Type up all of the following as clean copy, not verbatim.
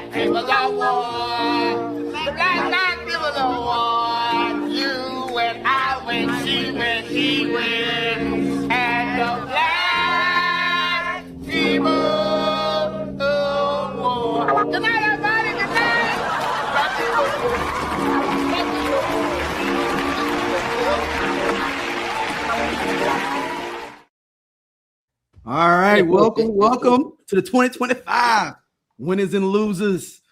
Black People's Award. The Black People's Award. You and I win, she win, he win. And the Black People's Award. Good night, everybody. Good night. All right, welcome to the 2025 winners and losers,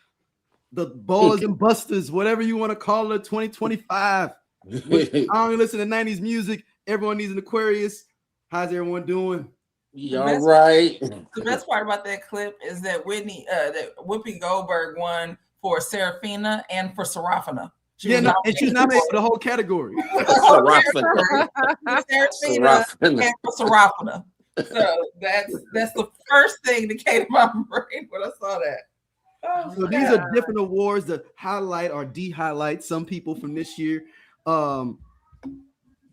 the ballers and busters, whatever you want to call it, 2025. I don't listen to 90s music. Everyone needs an Aquarius. How's everyone doing? All right. The best part about that clip is that Whoopi Goldberg won for Serafina and for Serafina. And she's nominated for the whole category. Serafina and for Serafina. So that's the first thing that came to my brain when I saw that. Oh, so these are different awards that highlight or de-highlight some people from this year. Man,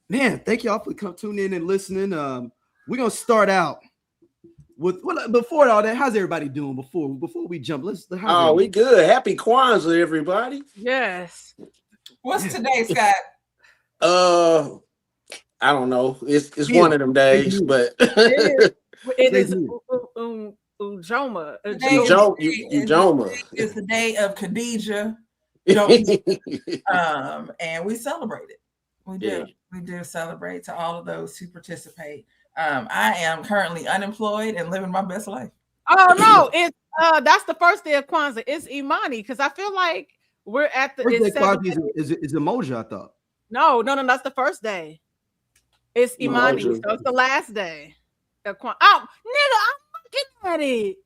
thank y'all for tuning in and listening. We're gonna start out with before all that. How's everybody doing? Before we jump, we good. Happy Kwanzaa, everybody. Yes. What's today, Scott? I don't know. It's one of them days, but it is Ujoma. Ujoma. It's the day of Khadijah. And we celebrate it. We do. We do celebrate to all of those who participate. I am currently unemployed and living my best life. Oh no, it's that's the first day of Kwanzaa. It's Imani, because I feel like we're at the first day Kwanzaa is Emoji, I thought. No, that's the first day. It's Imani, so it's the last day. Oh, nigga, I'm looking at it.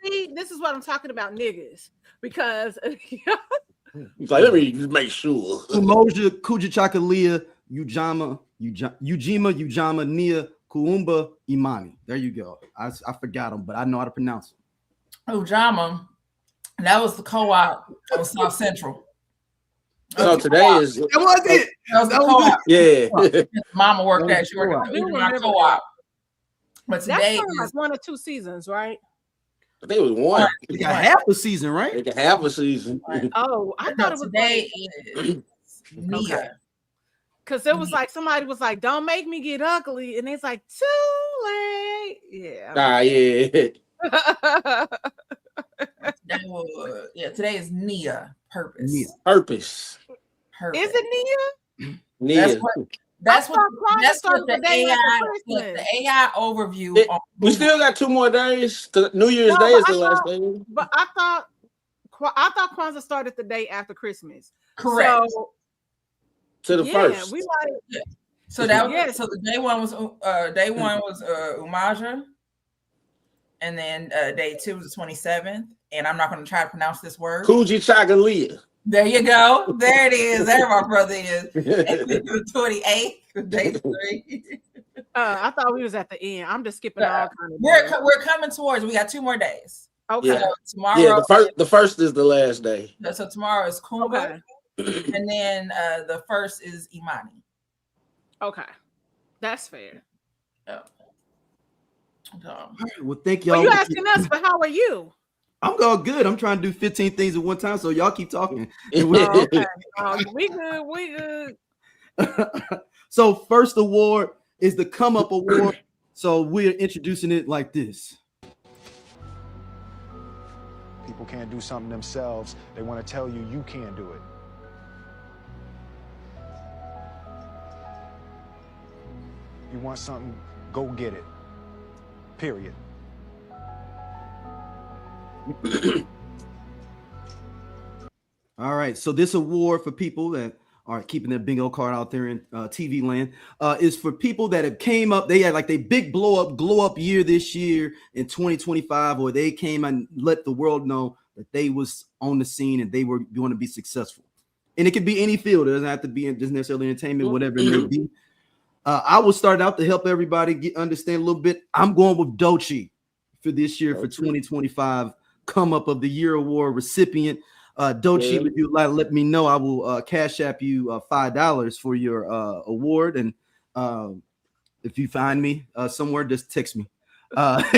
See, this is what I'm talking about, niggas. Because let me just make sure. Umoja, Kujichagulia, Ujima, Nia, Kuumba, Imani. There you go. I forgot them, but I know how to pronounce them. Ujama, that was the co-op of South Central. So today is that was it. That was the co-op. Yeah. Mama worked at she worked at my co-op. But today is like 1 or 2 seasons, right? I think it was one. It got half a season, right? It got half a season. Right. Oh, I thought it was today is Nia. Because it was like somebody was like, "Don't make me get ugly," and it's like too late. Yeah. Today is Nia. Purpose. Nia. Purpose. Is it Nia? Nia. That's what the AI overview. We still got 2 more days. New Year's Day is the last day. But I thought Kwanzaa started the day after Christmas. Correct. To the first. We so that so the day one was Umaja, and then day 2 was the 27th. And I'm not going to try to pronounce this word. Kujichagulia. There you go. There it is. There my brother is. And then the 28th, day 3. I thought we was at the end. I'm just skipping all kind of. We're coming towards. We got 2 more days. Okay. Yeah. So tomorrow. Yeah. The first is the last day. So tomorrow is Kumba. Okay. And then the first is Imani. Okay, that's fair. Well, thank y'all. You asking us, but how are you? I'm going good. I'm trying to do 15 things at one time, so y'all keep talking. Okay. We good. So first award is the Come Up Award. So we're introducing it like this. People can't do something themselves. They want to tell you you can't do it. You want something, go get it. Period. All right, so this award for people that are keeping their bingo card out there in TV land is for people that have came up. They had like their big glow up year this year in 2025, or they came and let the world know that they was on the scene and they were going to be successful. And it could be any field. It doesn't have to be just necessarily entertainment, whatever it may be. I will start out to help everybody understand a little bit. I'm going with Doechii for this year for 2025 Come Up of the Year Award recipient. Doechii, if you'd like to let me know, I will cash app you $5 for your award. And if you find me somewhere, just text me.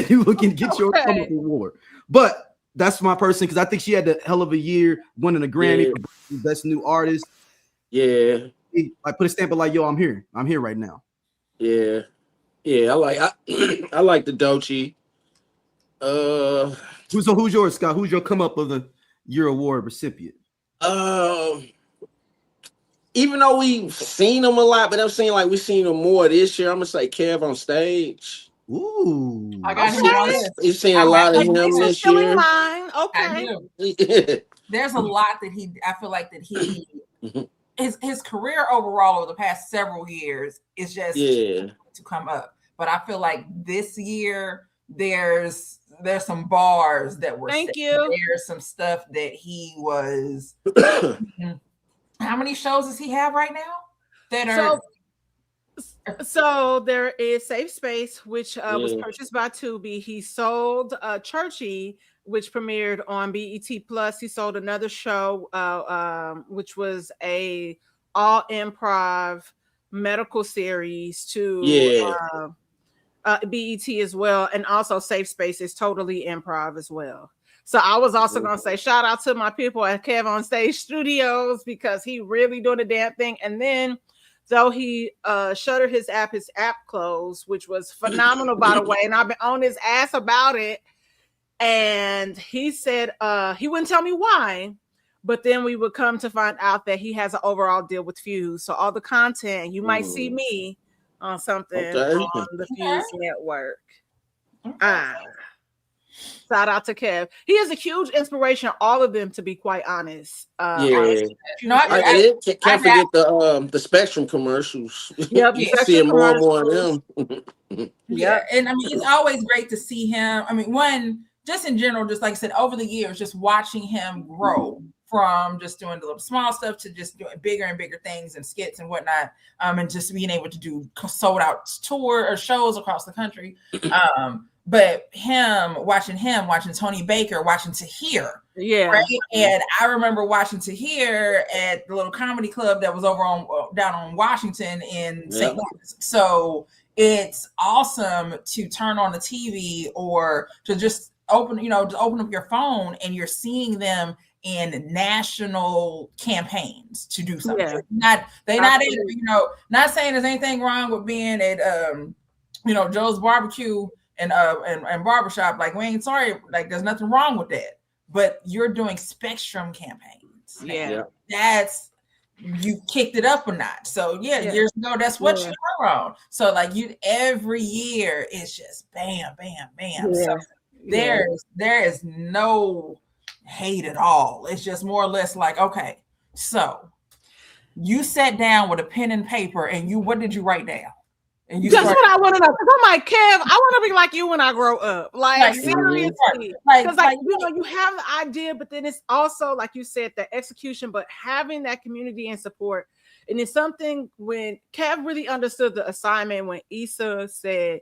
You can get your Come Up award. But that's my person because I think she had the hell of a year, winning a Grammy for best new artist. Yeah, I put a stamp of like, yo, I'm here right now. Yeah, I like the Doechii. Who's yours, Scott? Who's your come up of the year award recipient? Even though we've seen him a lot, but I'm saying like we've seen him more this year. I'm gonna say Kev on stage. Ooh, I got him on this. You've seen a lot of him This is this still in year. mine. I Okay. do. There's a lot that I feel like that his career overall over the past several years is just to come up. But I feel like this year there's some bars that were Thank set. you. There's some stuff that he was. How many shows does he have right now? That are so there is Safe Space, which was purchased by Tubi. He sold Churchy, which premiered on BET Plus. He sold another show, which was a all improv medical series to BET as well, and also Safe Space is totally improv as well. So I was also going to say shout out to my people at Kev on Stage Studios because he really doing the damn thing. And then though he shuttered his app closed, which was phenomenal by the way, and I've been on his ass about it. And he said he wouldn't tell me why, but then we would come to find out that he has an overall deal with Fuse. So all the content you might see me on something on the Fuse Network. Shout out to Kev. He is a huge inspiration, all of them, to be quite honest. I can't forget the Spectrum commercials. Yep, you see more and more of them. And I mean, it's always great to see him. I mean, just in general, just like I said, over the years, just watching him grow from just doing the little small stuff to just doing bigger and bigger things and skits and whatnot, and just being able to do sold out tour or shows across the country. But watching Tony Baker, watching Tahir. Yeah. Right. And I remember watching Tahir at the little comedy club that was over down on Washington in St. Louis. So it's awesome to turn on the TV or to just open up your phone and you're seeing them in national campaigns to do something. Yeah. Not saying there's anything wrong with being at Joe's Barbecue and barbershop, like we ain't sorry, like there's nothing wrong with that, but you're doing Spectrum campaigns. That's you kicked it up a notch. So years ago, that's what you're on. So like every year it's just bam, bam, bam. So there is no hate at all. It's just more or less like, okay, so you sat down with a pen and paper and what did you write down? And that's what I want to know. I'm like, Kev, I want to be like you when I grow up. Like seriously. Because you have the idea, but then it's also, like you said, the execution, but having that community and support. And it's something when Kev really understood the assignment when Issa said,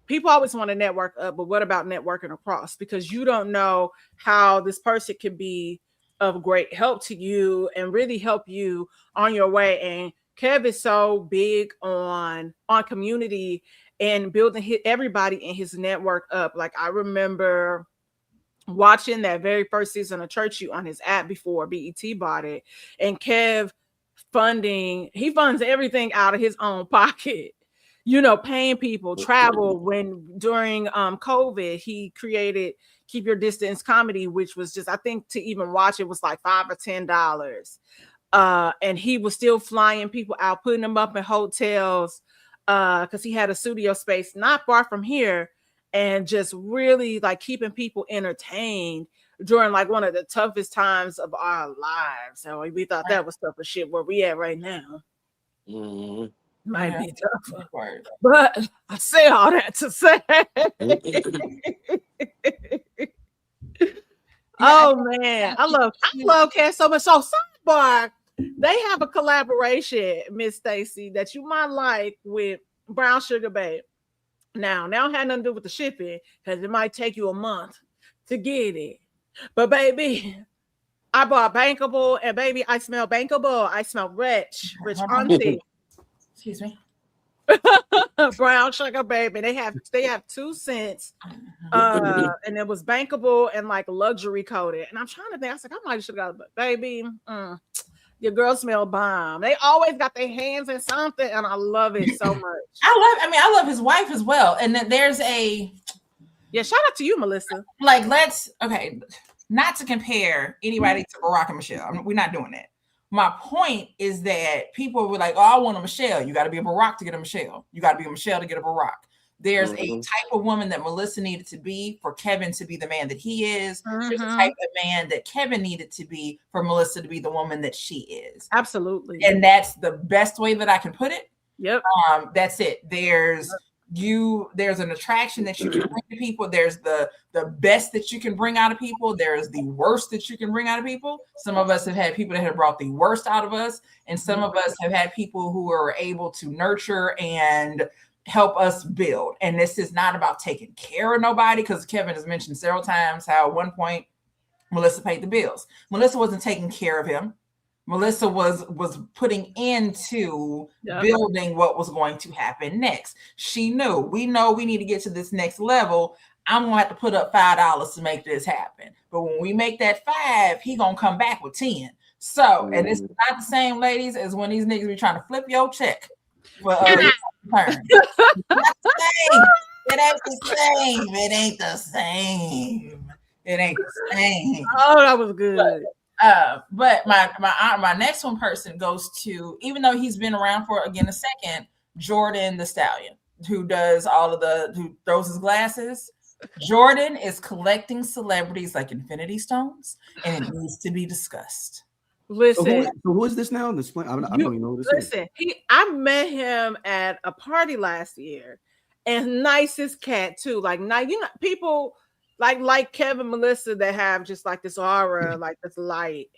people always want to network up, but what about networking across? Because you don't know how this person can be of great help to you and really help you on your way. And Kev is so big on community and building everybody in his network up. Like I remember watching that very first season of Church You on his app before BET bought it, and Kev he funds everything out of his own pocket. Paying people travel. During COVID, he created Keep Your Distance Comedy, which was just, I think to even watch it was like $5 or $10. And he was still flying people out, putting them up in hotels because he had a studio space not far from here, and just really like keeping people entertained during like one of the toughest times of our lives. So we thought that was tough as shit where we at right now. Might be tougher. But I say all that to say oh man, I love Cass so much. So sidebar, they have a collaboration, Miss Stacy, that you might like with Brown Sugar Babe. Now it had nothing to do with the shipping because it might take you a month to get it. But baby, I bought Bankable, and baby, I smell Bankable. I smell rich auntie. Excuse me. Brown sugar baby. They have 2 cents. And it was bankable and like luxury coated. And I'm trying to think. I was like, I might should have got it, but baby. Your girl smell bomb. They always got their hands in something, and I love it so much. I love his wife as well. And then there's shout out to you, Melissa. Like, not to compare anybody to Barack and Michelle. We're not doing that. My point is that people were like, oh, I want a Michelle. You got to be a Barack to get a Michelle. You got to be a Michelle to get a Barack. There's a type of woman that Melissa needed to be for Kevin to be the man that he is. There's a type of man that Kevin needed to be for Melissa to be the woman that she is. Absolutely. And that's the best way that I can put it. Yep. That's it. There's an attraction that you can bring to people. There's the best that you can bring out of people. There's the worst that you can bring out of people. Some of us have had people that have brought the worst out of us. And some of us have had people who are able to nurture and help us build. And this is not about taking care of nobody, because Kevin has mentioned several times how at one point Melissa paid the bills. Melissa wasn't taking care of him. Melissa was putting into building what was going to happen next. We know we need to get to this next level. I'm gonna have to put up $5 to make this happen. But when we make that 5, he gonna come back with 10. So, and it's not the same, ladies, as when these niggas be trying to flip your check. Well, it ain't the same. Oh, that was good. But my next one person goes to, even though he's been around for a second, Jordan the Stallion, who throws his glasses. Jordan is collecting celebrities like Infinity Stones, and it needs to be discussed. Listen, so who is this now? I don't even know who this is. I met him at a party last year, and nicest cat too. Like, people like Kevin, Melissa, that have just like this aura, like this light.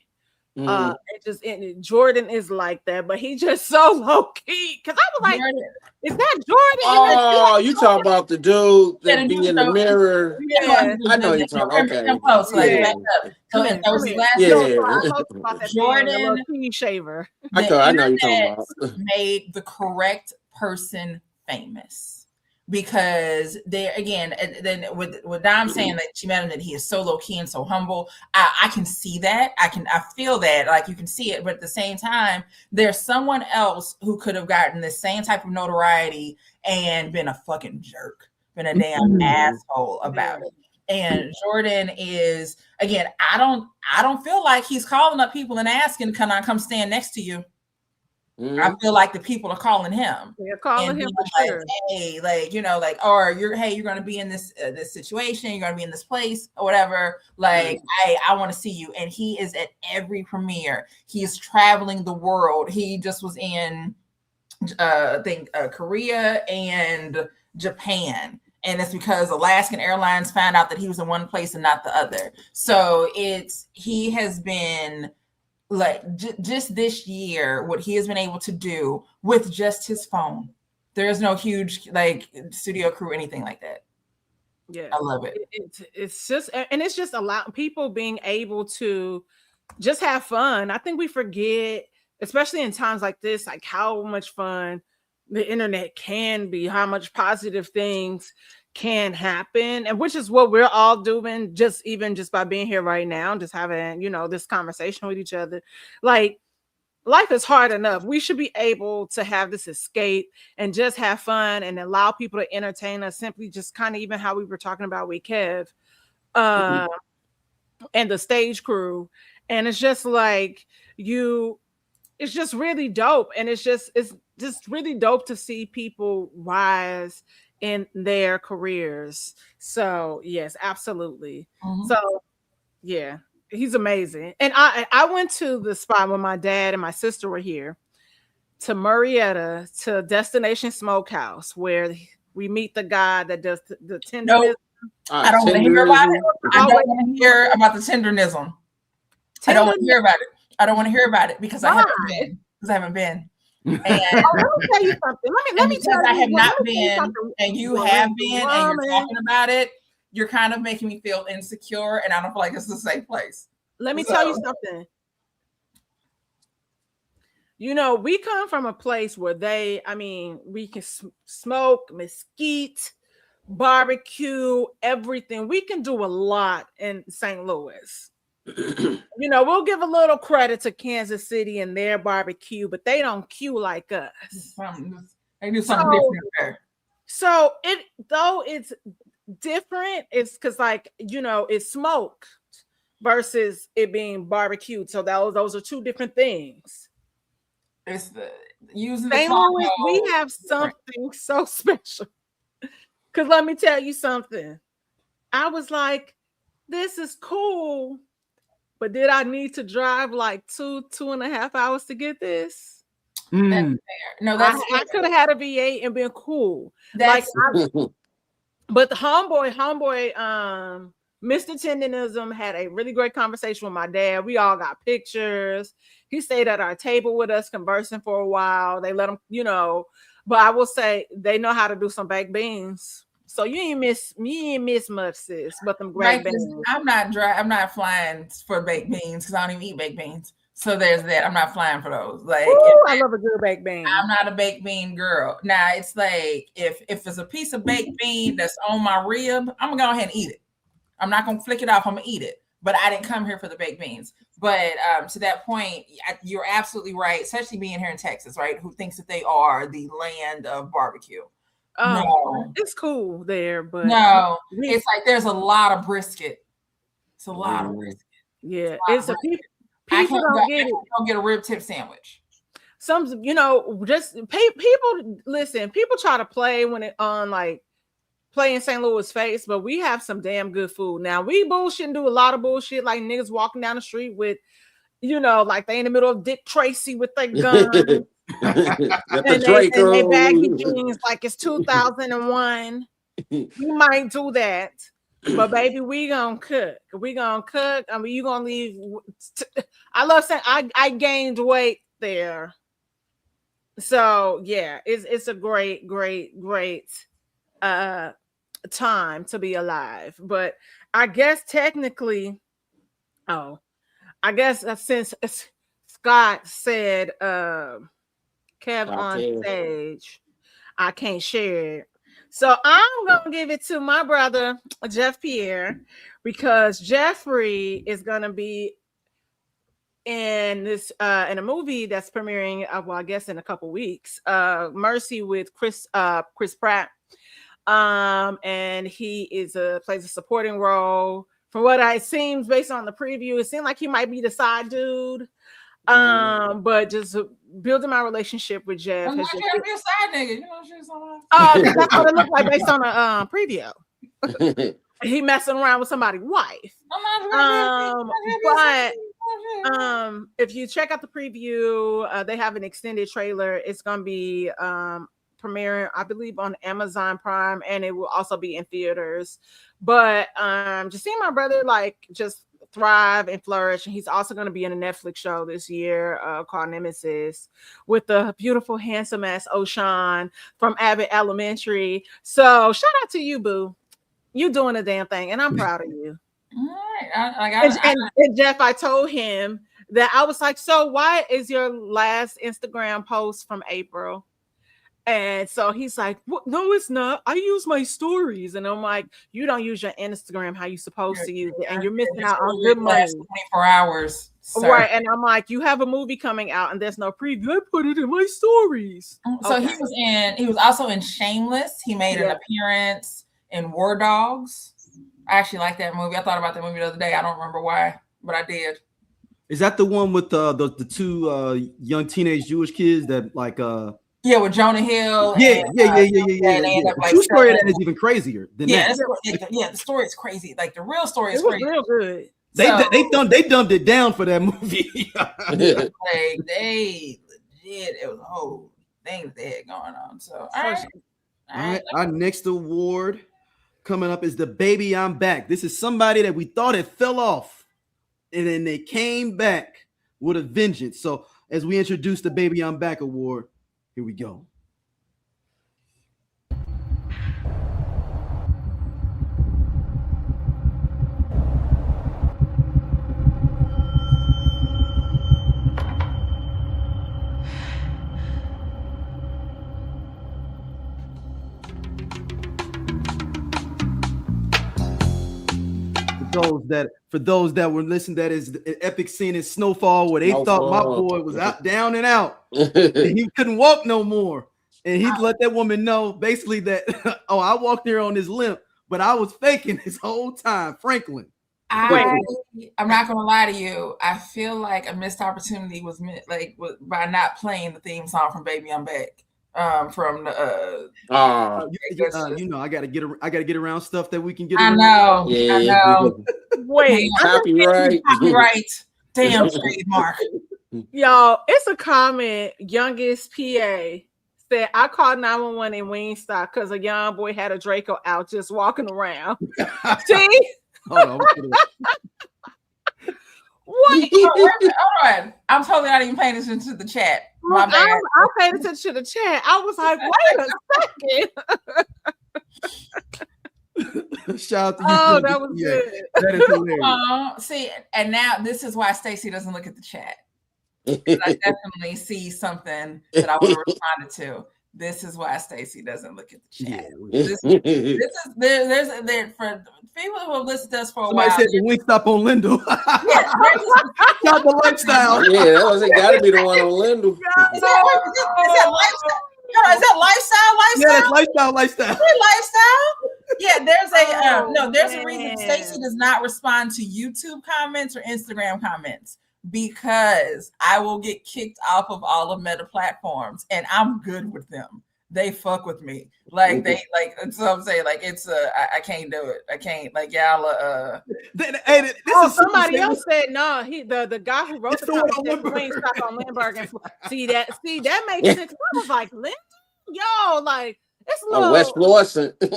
Jordan is like that, but he just so low key. Because I was like, is that Jordan? Oh, you talking about the dude that be in the mirror? Yeah, I know you're talking. Okay. Jordan, shaver. I know you're talking about. Made the correct person famous. Because then with Dom saying that she met him, that he is so low key and so humble, I can see that. I feel that, like, you can see it. But at the same time, there's someone else who could have gotten the same type of notoriety and been a fucking jerk, been a damn asshole about it. And Jordan is, again, I don't feel like he's calling up people and asking, can I come stand next to you? I feel like the people are calling him. They're calling him for like, sure. Hey, or you're going to be in this situation. You're going to be in this place or whatever. Like, I want to see you. And he is at every premiere. He is traveling the world. He just was in, Korea and Japan. And it's because Alaskan Airlines found out that he was in one place and not the other. So he has been, like, just this year, what he has been able to do with just his phone. There's no huge studio crew, anything like that. Yeah, I love it. It's just allowing people being able to just have fun. I think we forget, especially in times like this, like how much fun the internet can be, how much positive things can happen, and which is what we're all doing, just by being here right now, just having this conversation with each other. Like, life is hard enough. We should be able to have this escape and just have fun and allow people to entertain us, simply just kind of even how we were talking about with Kev and the stage crew. And it's just like it's just really dope, and it's just really dope to see people rise in their careers. So yes, absolutely. So yeah, he's amazing. And I went to the spot when my dad and my sister were here, to Marietta, to Destination Smokehouse, where we meet the guy that does the tenderism. I don't want to hear about it. I don't want to hear about the tenderism. I don't want to hear about it. I don't want to hear about it because I haven't been. And let me tell you something. Let me tell you. I have not been, and you have been, and you're talking about it. You're kind of making me feel insecure, and I don't feel like it's the safe place. Let me tell you something. You know, we come from a place where we can smoke, mesquite, barbecue, everything. We can do a lot in St. Louis. You know, we'll give a little credit to Kansas City and their barbecue, but they don't cue like us. They do something different there. So it's different, it's because, like, you know, it's smoked versus it being barbecued. So those are two different things. It's using St. Louis, we have something so special. Because let me tell you something. I was like, this is cool. But did I need to drive like 2.5 hours to get this? That's fair. No, I could have had a V8 and been cool. But the homeboy, Mr. Tendenism had a really great conversation with my dad. We all got pictures. He stayed at our table with us, conversing for a while. They let him, you know, but I will say they know how to do some baked beans. So you ain't miss much, sis, but them great beans. I'm not flying for baked beans because I don't even eat baked beans. So there's that. I'm not flying for those. Like, I love a good baked bean. I'm not a baked bean girl. Now it's like if it's a piece of baked bean that's on my rib, I'm gonna go ahead and eat it. I'm not gonna flick it off. I'm gonna eat it. But I didn't come here for the baked beans. But to that point, you're absolutely right. Especially being here in Texas, right? Who thinks that they are the land of barbecue? No, it's cool there, but no, it's like there's a lot of brisket. It's a lot of brisket. Yeah, people don't get it. Don't get a rib tip sandwich. Some, you know, just people listen. People try to play when it on like play in St. Louis face, but we have some damn good food. Now we bullshit and do a lot of bullshit, like niggas walking down the street with, you know, like they in the middle of Dick Tracy with their gun. and they baggy jeans like it's 2001. We might do that, but baby, we gonna cook. I mean, you gonna leave. I love saying I gained weight there, so yeah, it's a great time to be alive. But I guess technically, since Scott said Kev on stage, I can't share it. So I'm gonna give it to my brother Jeff Pierre, because Jeffrey is gonna be in this in a movie that's premiering I guess in a couple weeks, Mercy with Chris Pratt, and he plays a supporting role. From what it seems based on the preview, it seemed like he might be the side dude. But just building my relationship with Jeff. I'm not trying to be a side nigga. You know, that's what it looked like based on a preview. He messing around with somebody's wife. If you check out the preview, they have an extended trailer. It's gonna be premiering, I believe, on Amazon Prime, and it will also be in theaters. But just seeing my brother like just thrive and flourish, and he's also going to be in a Netflix show this year called Nemesis with the beautiful, handsome ass O'Shawn from Abbott Elementary. So shout out to you, boo. You doing a damn thing, and I'm proud of you. All right. And Jeff, I told him that I was like, so why is your last Instagram post from April? And so he's like, no, it's not. I use my stories. And I'm like, you don't use your Instagram how you supposed to use it. And you're missing out on good money. 24 hours. Sir. Right. And I'm like, you have a movie coming out and there's no preview. I put it in my stories. So okay. He was also in Shameless. He made an appearance in War Dogs. I actually like that movie. I thought about that movie the other day. I don't remember why, but I did. Is that the one with the two young teenage Jewish kids that like yeah, with Jonah Hill. Yeah. The true story of that is even crazier than that. The story is crazy. Like the real story is crazy. Real good. They dumbed it down for that movie. Like they legit, it was a whole thing that they had going on. So all right. Our next award coming up is the Baby I'm Back. This is somebody that we thought it fell off, and then they came back with a vengeance. So as we introduce the Baby I'm Back award, here we go. for those that were listening, that is the epic scene in Snowfall where they thought my boy was out, down and out, and he couldn't walk no more, and he let that woman know basically that I walked there on this limp, but I was faking this whole time, Franklin. I'm not gonna lie to you. I feel like a missed opportunity was by not playing the theme song from "Baby I'm Back." From the I gotta get around stuff that we can get. I know. Wait, copyright. Damn trademark. Y'all, it's a comment. Youngest PA said, "I called 911 in Wingstop because a young boy had a Draco out just walking around." See? Hold on. What? Hold on. I'm totally not even paying attention to the chat. My bad. I paid attention to the chat. I was like, wait a second. Shout out to you. Oh, that was good. That is hilarious. See, and now this is why Stacey doesn't look at the chat. I definitely see something that I would have responded to. This is why Stacey doesn't look at the chat. This is there for people who have listened to us for a while. Somebody said the Wingstop on Lindell. Shout the lifestyle. Yeah, that was it. Got to be the one on Lindell. Is that lifestyle? Is that lifestyle? Yeah, that's lifestyle. Yeah, there's a reason Stacey does not respond to YouTube comments or Instagram comments, because I will get kicked off of all of Meta platforms, and I'm good with them. They fuck with me. Like they like. So I'm saying, like, it's I can't do it. I can't, like, y'all. Somebody else said no. The guy who wrote the comment said Wingstop on Lindbergh. And see that makes sense. I was like, Lindell, yo, like, it's a little West Florissant. That's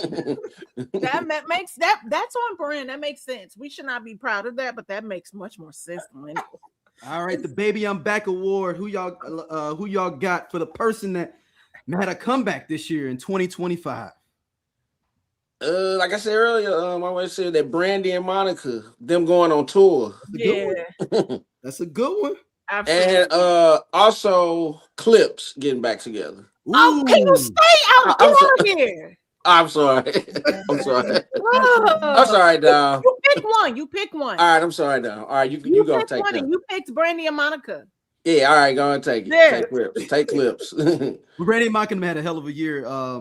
on brand. That makes sense. We should not be proud of that, but that makes much more sense than Lindell. All right, the Baby I'm Back award. Who y'all got for the person that had a comeback this year in 2025? Like I said earlier, I always said that Brandy and Monica, them going on tour. That's a good one. Absolutely. And also Clips getting back together. Oh, can you stay out? Get out of here. I'm sorry. I'm sorry, dog. You pick one. All right, I'm sorry, dog. All right, you go take one. that. You picked Brandy and Monica. Yeah, all right, go and take it. Yeah. Take Clips. Brandy and Monica had a hell of a year.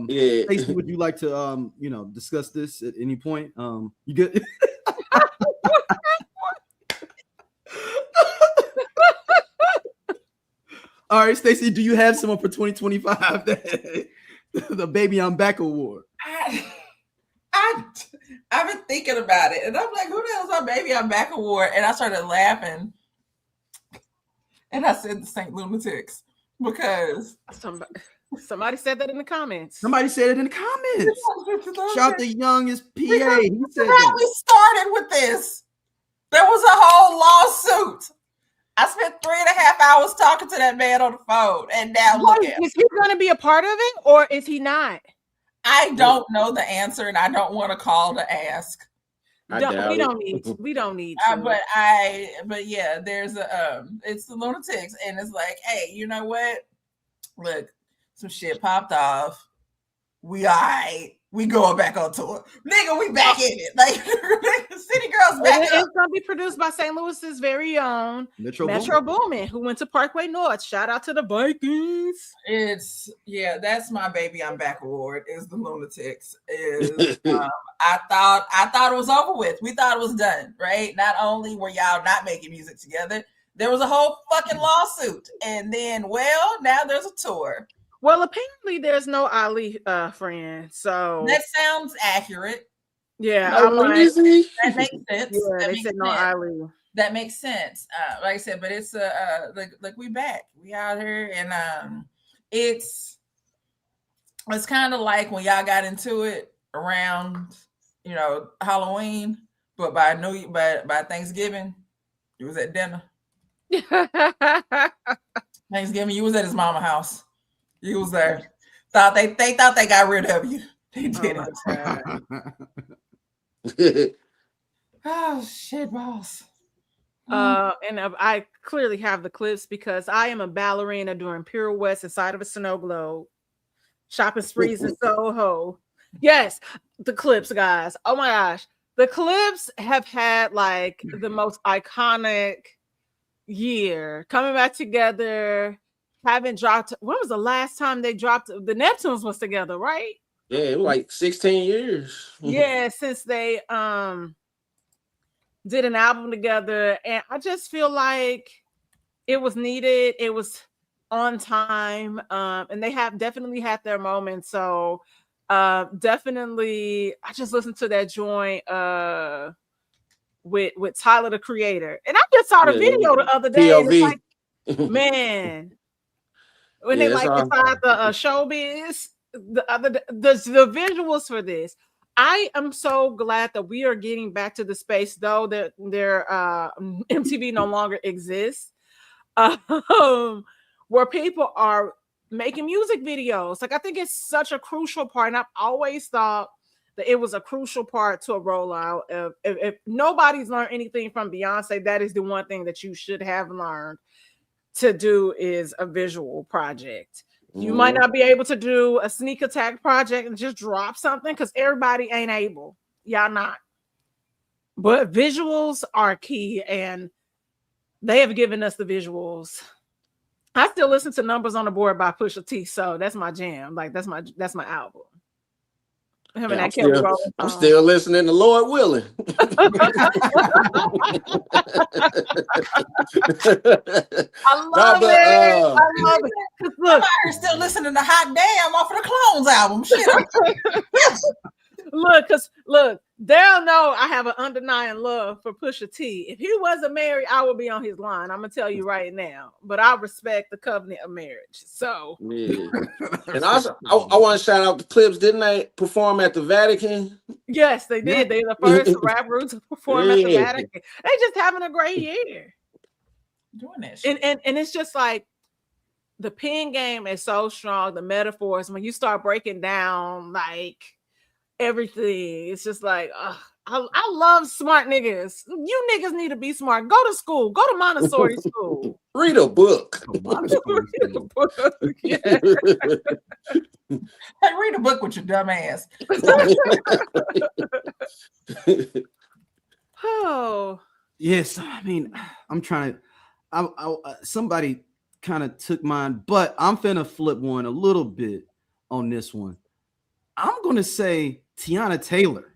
Yeah. Stacey, would you like to discuss this at any point? You good? All right, Stacey, do you have someone for 2025 the Baby I'm Back award? I've been thinking about it, and I'm like, who the hell's our Baby I'm Back award? And I started laughing, and I said the St. Lunatics, because somebody said that in the comments. Somebody said it in the comments. Shout out the youngest PA. He said that. We started with this. There was a whole lawsuit. I spent 3.5 hours talking to that man on the phone, and now look at him. Is he going to be a part of it, or is he not? I don't know the answer, and I don't want to call to ask. We don't need to. But yeah, there's it's the Lunatics, and it's like, hey, you know what? Look, some shit popped off. We all right. We going back on tour. Nigga, we back in it. Like, City Girls back It's going to be produced by St. Louis's very own Metro Boomin, who went to Parkway North. Shout out to the Vikings. That's my Baby I'm Back award, is the Lunatics. I thought it was over with. We thought it was done, right? Not only were y'all not making music together, there was a whole fucking lawsuit. And then, now there's a tour. Well, apparently there's no Ali friend, so that sounds accurate. Yeah, that makes sense. Yeah, they said no Ali. That makes sense. Like I said, but it's like we back, we out here, and it's kind of like when y'all got into it around Halloween, but by Thanksgiving, you was at dinner. Thanksgiving, you was at his mama's house. You was there. They thought they got rid of you. They didn't. Oh shit, boss. And I clearly have the clips because I am a ballerina doing pirouettes inside of a snow globe, shopping sprees in Soho. Yes, the clips, guys. Oh my gosh. The Clips have had like the most iconic year, coming back together. Haven't dropped. When was the last time they dropped? The Neptunes was together, right? Yeah, it was like 16 years. Yeah, since they did an album together, and I just feel like it was needed. It was on time, and they have definitely had their moments. So definitely, I just listened to that joint with Tyler the Creator, and I just saw the video the other day. And it's like, man, when they like inside the showbiz, the visuals for this. I am so glad that we are getting back to the space, though, that their MTV no longer exists, where people are making music videos. Like, I think it's such a crucial part, and I've always thought that it was a crucial part to a rollout. If nobody's learned anything from Beyonce, that is the one thing that you should have learned to do is a visual project. You might not be able to do a sneak attack project and just drop something because everybody ain't able. Y'all not. But visuals are key, and they have given us the visuals. I still listen to Numbers on the Board by Pusha T, so that's my jam. Like that's my album. Him and I'm still listening to Lord Willing. I love it. I love it. Look, I'm still listening to Hot Damn off of the Clones album. Shit. Look, they'll know I have an undenying love for Pusha T. If he wasn't married, I would be on his line. I'm gonna tell you right now. But I respect the covenant of marriage. So yeah. And also, I want to shout out the Clips. Didn't they perform at the Vatican? Yes, they did. They're the first rap group to perform at the Vatican. They just having a great year. Doing that shit. And it's just like the pen game is so strong. The metaphors, when you start breaking down like everything, it's just like I love smart niggas. You niggas need to be smart. Go to school. Go to Montessori school. Read a book. Yeah. Hey, read a book with your dumb ass. Oh yes. I mean, I'm trying to. Somebody kind of took mine, but I'm finna flip one a little bit on this one. I'm gonna say Tiana Taylor.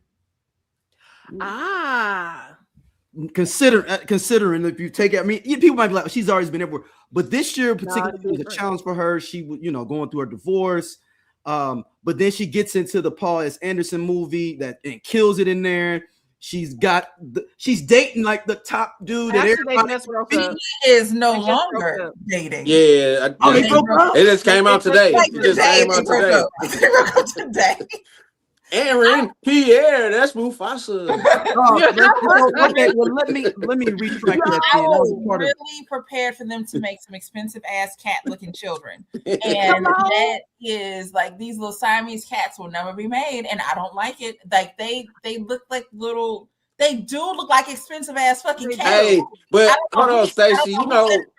Considering if you take it, I mean, people might be like, she's always been everywhere, but this year particularly was a challenge for her. She was, going through her divorce, but then she gets into the Paul S. Anderson movie and kills it in there. She's dating like the top dude that everybody is no longer dating. Yeah, it just came out today. It broke up today. Aaron Pierre, that's Mufasa. Okay, well, let me retract that. I was really prepared for them to make some expensive ass cat looking children, and that is like these little Siamese cats will never be made, and I don't like it. Like they look like little. They do look like expensive ass fucking cats. Hey, but hold on, Stacey.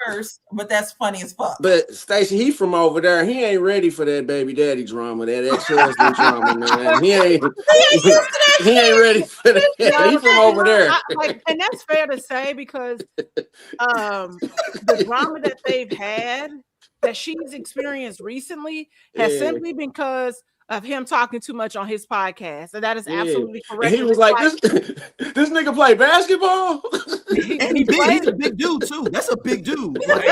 First, but that's funny as fuck. But Stacey, he from over there. He ain't ready for that baby daddy drama, that ex-husband drama, man. He ain't ready for that. He from over there. And that's fair to say because the drama that they've had, that she's experienced recently, has simply been because of him talking too much on his podcast, and that is absolutely correct. And he was like, "This nigga play basketball." And he's a big dude too. That's a big dude. But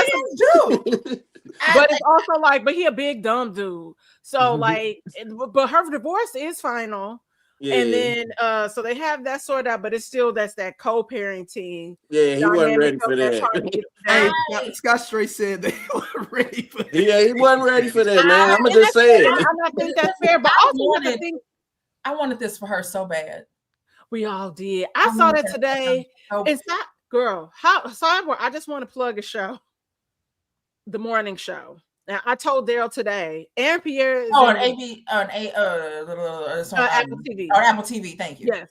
it's also like, but he a big dumb dude. So like, but her divorce is final. Yeah. And then so they have that sorted out, but it's still that's that co-parenting. Yeah, he wasn't ready for that. Hey, Scott Straight said they weren't ready for that. Yeah, he wasn't ready for that, man. I'm gonna just say it. I think that's fair, but I wanted this for her so bad. We all did. I saw that today. It's not, girl. I just want to plug a show, the morning show. Now, I told Daryl today, Aaron Pierre is on Apple TV. On Apple TV, thank you. Yes.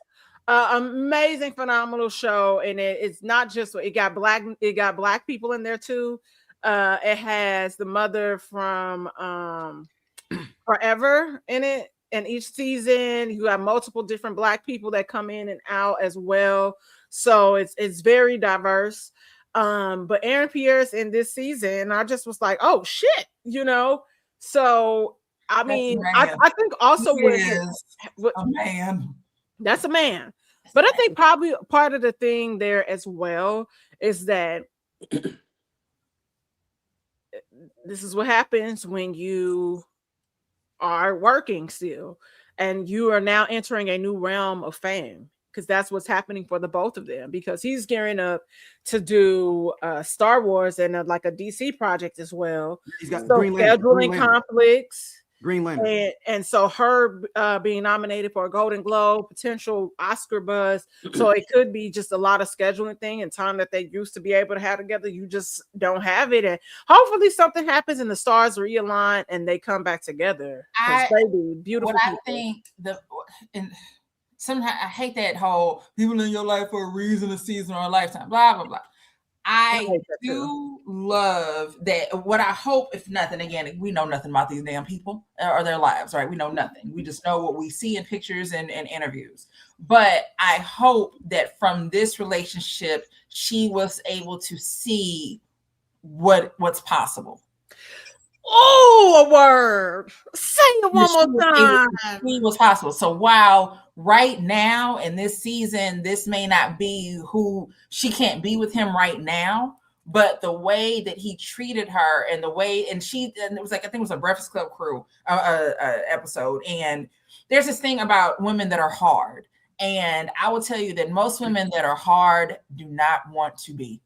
Amazing, phenomenal show. And it's not just it got black people in there too. It has the mother from Forever in it. in each season. You have multiple different Black people that come in and out as well. So it's very diverse. But Aaron Pierce in this season, I just was like, oh shit, you know. So I mean, I think also what a man. That's a man. But I think probably part of the thing there as well is that this is what happens when you are working still and you are now entering a new realm of fame, because that's what's happening for the both of them, because he's gearing up to do Star Wars and like a DC project as well. He's got scheduling conflicts. Green Lantern. And so her being nominated for a Golden Globe, potential Oscar buzz. So it could be just a lot of scheduling thing and time that they used to be able to have together. You just don't have it. And hopefully something happens and the stars realign and they come back together. Beautiful. What people. I think sometimes I hate that whole people in your life for a reason, a season, or a lifetime, blah, blah, blah. I do love that. What I hope, if nothing, again, we know nothing about these damn people or their lives, right? We know nothing. We just know what we see in pictures and interviews. But I hope that from this relationship, she was able to see what's possible. Oh, a word. Say it one more time. See what's possible. So while right now in this season, this may not be who she can't be with him right now, but the way that he treated her and the way, and it was like, I think it was a Breakfast Club crew episode. And there's this thing about women that are hard. And I will tell you that most women that are hard do not want to be.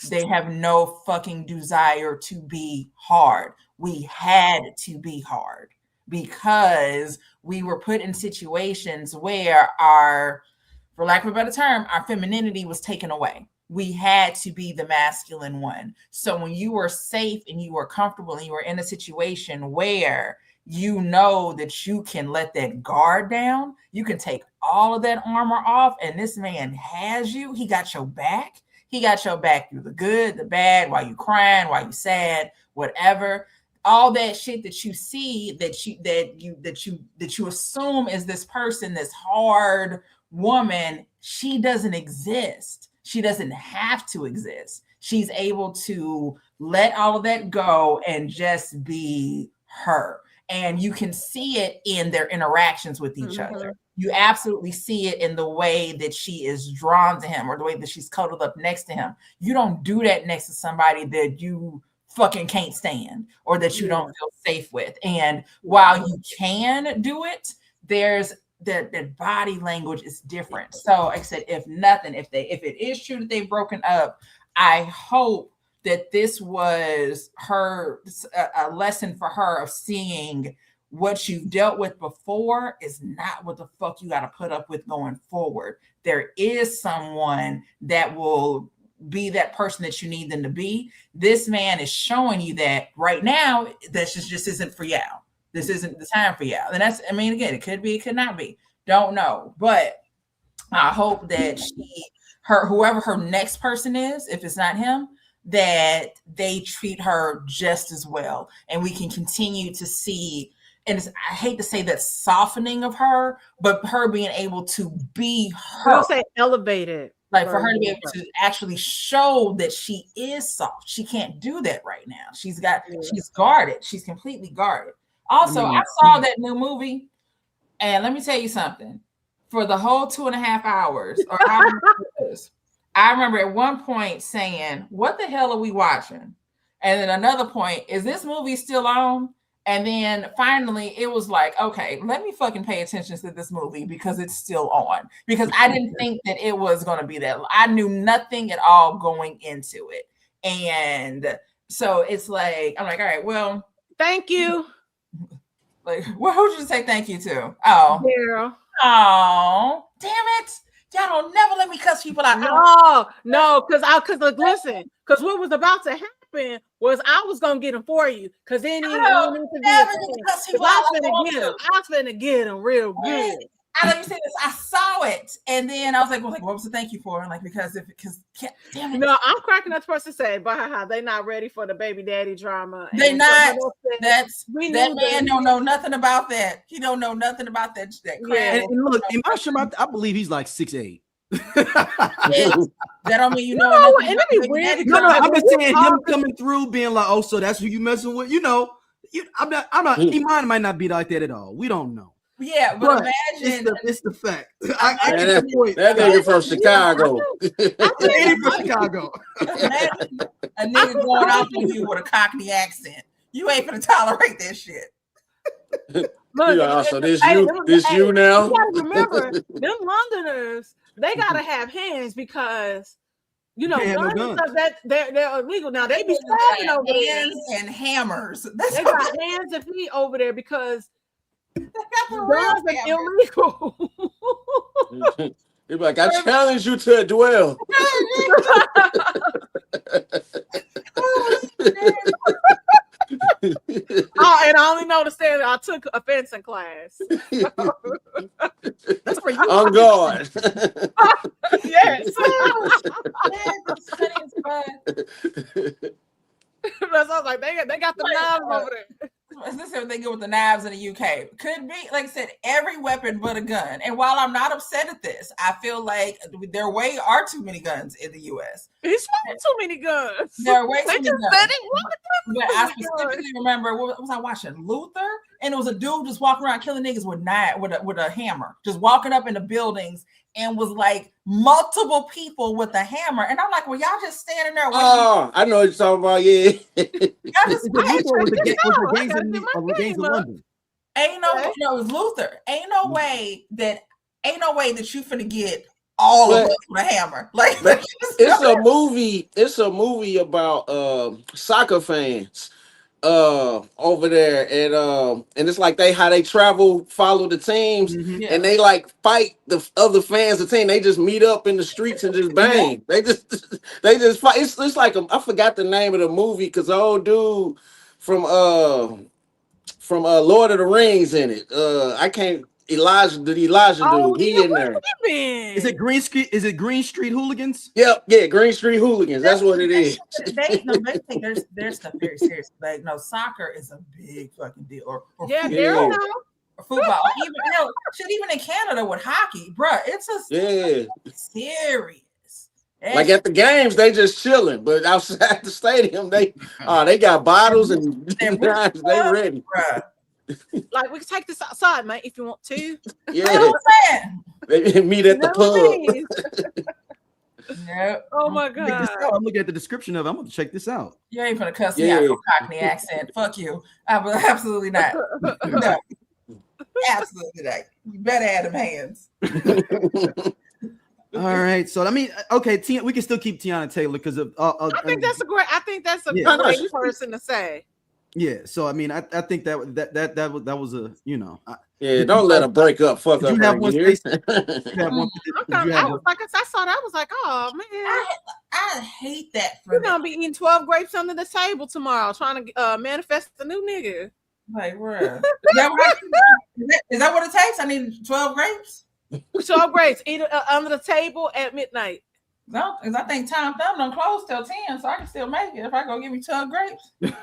They have no fucking desire to be hard. We had to be hard because we were put in situations where for lack of a better term, our femininity was taken away. We had to be the masculine one. So when you were safe and you were comfortable and you were in a situation where you know that you can let that guard down, you can take all of that armor off, and this man has you. He got your back. He got your back through the good, the bad, while you crying, while you sad, whatever. All that shit that you see that you assume is this person, this hard woman, she doesn't exist. She doesn't have to exist. She's able to let all of that go and just be her. And you can see it in their interactions with each other. You absolutely see it in the way that she is drawn to him or the way that she's cuddled up next to him. You don't do that next to somebody that you fucking can't stand or that you don't feel safe with. And while you can do it, there's that body language is different. So like I said, if nothing, if it is true that they've broken up, I hope that this was a lesson for her of seeing what you've dealt with before is not what the fuck you got to put up with going forward. There is someone that will be that person that you need them to be. This man is showing you that right now, this just isn't for y'all. This isn't the time for y'all. And that's, I mean, again, it could be, it could not be. Don't know. But I hope that whoever her next person is, if it's not him, that they treat her just as well. And we can continue to see, and I hate to say that softening of her, but her being able to be her. I'll say elevated. Like for her to be able to actually show that she is soft. She can't do that right now. She's guarded. She's completely guarded. Also, I saw that new movie, and let me tell you something. For the whole 2.5 hours, or however it is, I remember at one point saying, "What the hell are we watching?" And then another point, is this movie still on? And then finally, it was like, okay, let me fucking pay attention to this movie because it's still on. Because I didn't think that it was going to be that. I knew nothing at all going into it. And so it's like, I'm like, all right, well. Thank you. Like, well, who'd you say thank you to? Oh. Girl. Oh, damn it. Y'all don't never let me cuss people out. No, because listen, because what was about to happen was I was gonna get him for you, because then he I was gonna get him real good. I let me say this. I saw it, and then I was like, what was the thank you for? And like, because damn it. No, I'm cracking up. Person say, but they not ready for the baby daddy drama. They not. That man don't know nothing about that. He don't know nothing about that. And look, I believe he's like 6'8". That don't mean you know. And it'd be weird. No, I'm just saying him coming through, being like, oh, so that's who you messing with. You know, I'm not. Iman might not be like that at all. We don't know. Yeah, but imagine it's the fact. That nigga from Chicago. From Chicago. Imagine a nigga going off on you with a Cockney accent. You ain't gonna tolerate that shit. Look, so this you now. You gotta remember, them Londoners, they gotta have hands because guns and stuff that they're illegal now. They be stabbing over hands and hammers. They got hands and feet over there because guns are illegal. He'd be like, I challenge you to a duel. And I only noticed that I took a fencing class. That's for you. On guard. Yes. That's I was like, they got the knives over there. This is what they get with the knives in the UK. Could be, like I said, every weapon but a gun. And while I'm not upset at this, I feel like there are too many guns in the US. It's not too many guns. There are way too many guns. But I specifically remember, what was I watching? Luther? And it was a dude just walking around killing niggas with a hammer, just walking up into buildings, and was like multiple people with a hammer. And I'm like, well, y'all just standing there. Oh, I know what you're talking about. Yeah. Y'all just gangs of London. Ain't no, it was Luther. Ain't no way that you finna get all of us with a hammer. Like it's a movie. It's a movie about soccer fans over there, and it's like how they follow the teams, and they like fight the other fans of the team. They just meet up in the streets and just bang. They just fight. It's like I forgot the name of the movie because the old dude from Lord of the Rings in it. I can't. Elijah dude. He in there. Is it Green Street? Is it Green Street Hooligans? Yep, yeah, Green Street Hooligans. That's what it is. They think there's stuff very serious. Like, no, soccer is a big fucking deal. Or football. Even in Canada with hockey, bruh, it's serious. Like at the games, they just chilling, but outside the stadium, they got bottles and knives. They ready. Bruh. Like, we can take this outside, mate, if you want to. Yeah. They meet at the pub. Yep. Oh my God. I'm looking at the description of it. I'm going to check this out. You ain't gonna cuss me out with a Cockney accent. Fuck you. Absolutely not. No. Absolutely not. You better have them hands. All right. So I mean, okay, we can still keep Tiana Taylor because of I think that's a great person to say. Yeah, so I mean, I think that was a don't let them break up. Fuck up. I was like, I saw that. I was like, oh man, I hate that. You're gonna be eating 12 grapes under the table tomorrow, trying to manifest a new nigga. Like, bruh. Is that what it takes? I need 12 grapes. 12 grapes, eat under the table at midnight. No, because I think Tom Thumb don't close till 10, so I can still make it if I go give me 12 grapes. Well,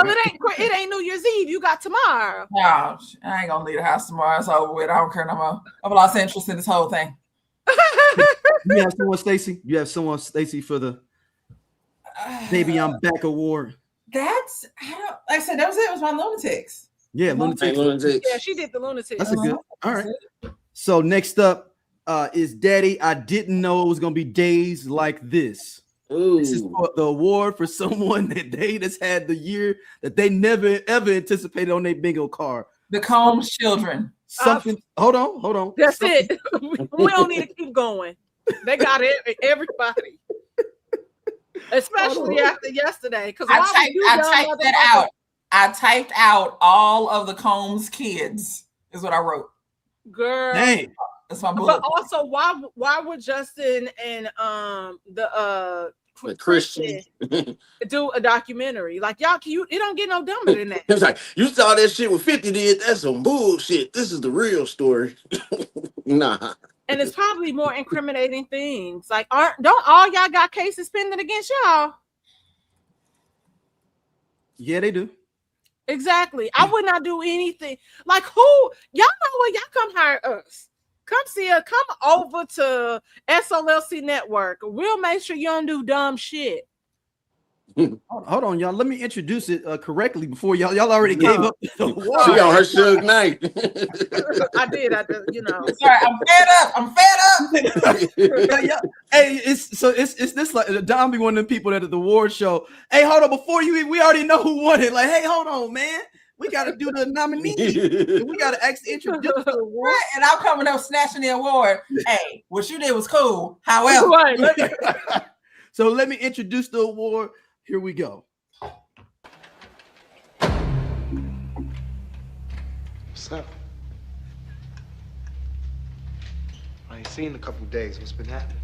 it ain't New Year's Eve. You got tomorrow. No, I ain't gonna leave the house tomorrow. It's over with. I don't care no more. I've lost interest in this whole thing. You have someone, Stacey? You have someone, Stacey, for the Baby I'm Back award? Like I said, that was it. It was my Lunatics. Yeah, Lunatics. Yeah, she did the Lunatics. That's a good. All right. So next up is Daddy. I didn't know it was gonna be days like this. Ooh. This is the award for someone that they just had the year that they never ever anticipated on their bingo card. The Combs children. Something. Hold on. That's it. We don't need to keep going. They got everybody, especially after yesterday. Because I typed that out. I typed out all of the Combs kids. Is what I wrote. Girl. Dang. But also, why were Justin and the Christian. do a documentary. Like y'all, it don't get no dumber than that. It's like you saw that shit with 50 did. That's some bullshit. This is the real story. Nah. And it's probably more incriminating things. Like, don't all y'all got cases pending against y'all? Yeah, they do. Exactly. I would not do anything. Like, who? Y'all know what? Y'all come hire us. Come see us. Come over to SOLC Network. We'll make sure you don't do dumb shit. Hold on, y'all. Let me introduce it correctly before y'all already gave up. She on her Suge Knight. I did. You know. Sorry, I'm fed up. Hey, it's this like Don be one of the people that at the award show. Hey, hold on, before we already know who won it. Like, hey, hold on, man. We got to do the nominee. We got to actually introduce the award. Right, and I'm coming up snatching the award. Hey, what you did was cool. However, so let me introduce the award. Here we go. What's up? I ain't seen in a couple days. What's been happening?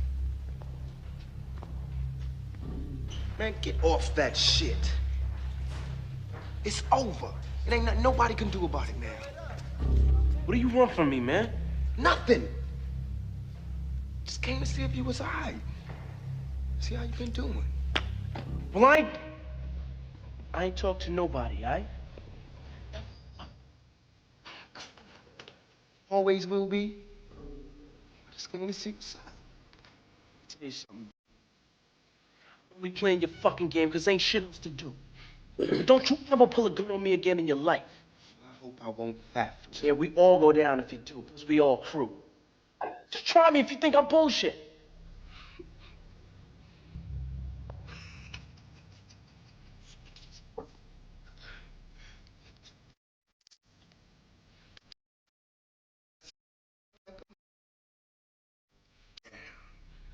Man, get off that shit. It's over. It ain't nothing nobody can do about it now. What do you want from me, man? Nothing. Just came to see if you was all right. See how you been doing. Well, I ain't talk to nobody, all right? Always will be. Just came to see what's up. Tell you something. We playing your fucking game because ain't shit else to do. But don't you ever pull a gun on me again in your life. I hope I won't have to. Yeah, we all go down if you do, because we all crew. Just try me if you think I'm bullshit.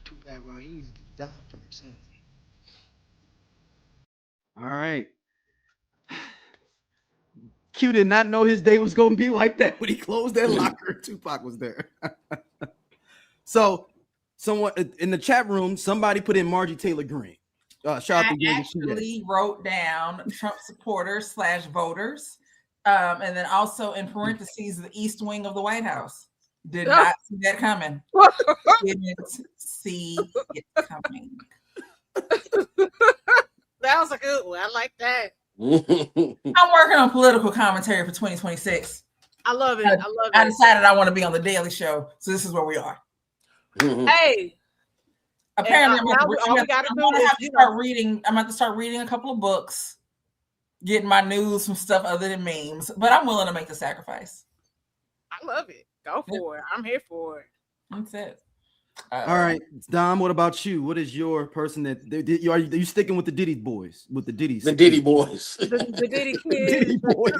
Too bad Raheem's died first. All right. Q did not know his day was going to be like that when he closed that locker. Tupac was there. So, someone in the chat room, somebody put in Margie Taylor Greene. Shout out to I actually wrote down Trump supporters / voters, and then also in parentheses the East Wing of the White House. Did not see that coming. Didn't see it coming. That was a good one. I like that. I'm working on political commentary for 2026. I love it. I decided I want to be on the Daily Show, so this is where we are. Hey. Apparently, I'm going to have to start reading a couple of books, getting my news from stuff other than memes, but I'm willing to make the sacrifice. I love it. Go for it. I'm here for it. That's it. All right, Dom, what about you? What is your person that are you sticking with the Diddy boys? With the Diddy? The Diddy boys. The Diddy kids. Diddy boys.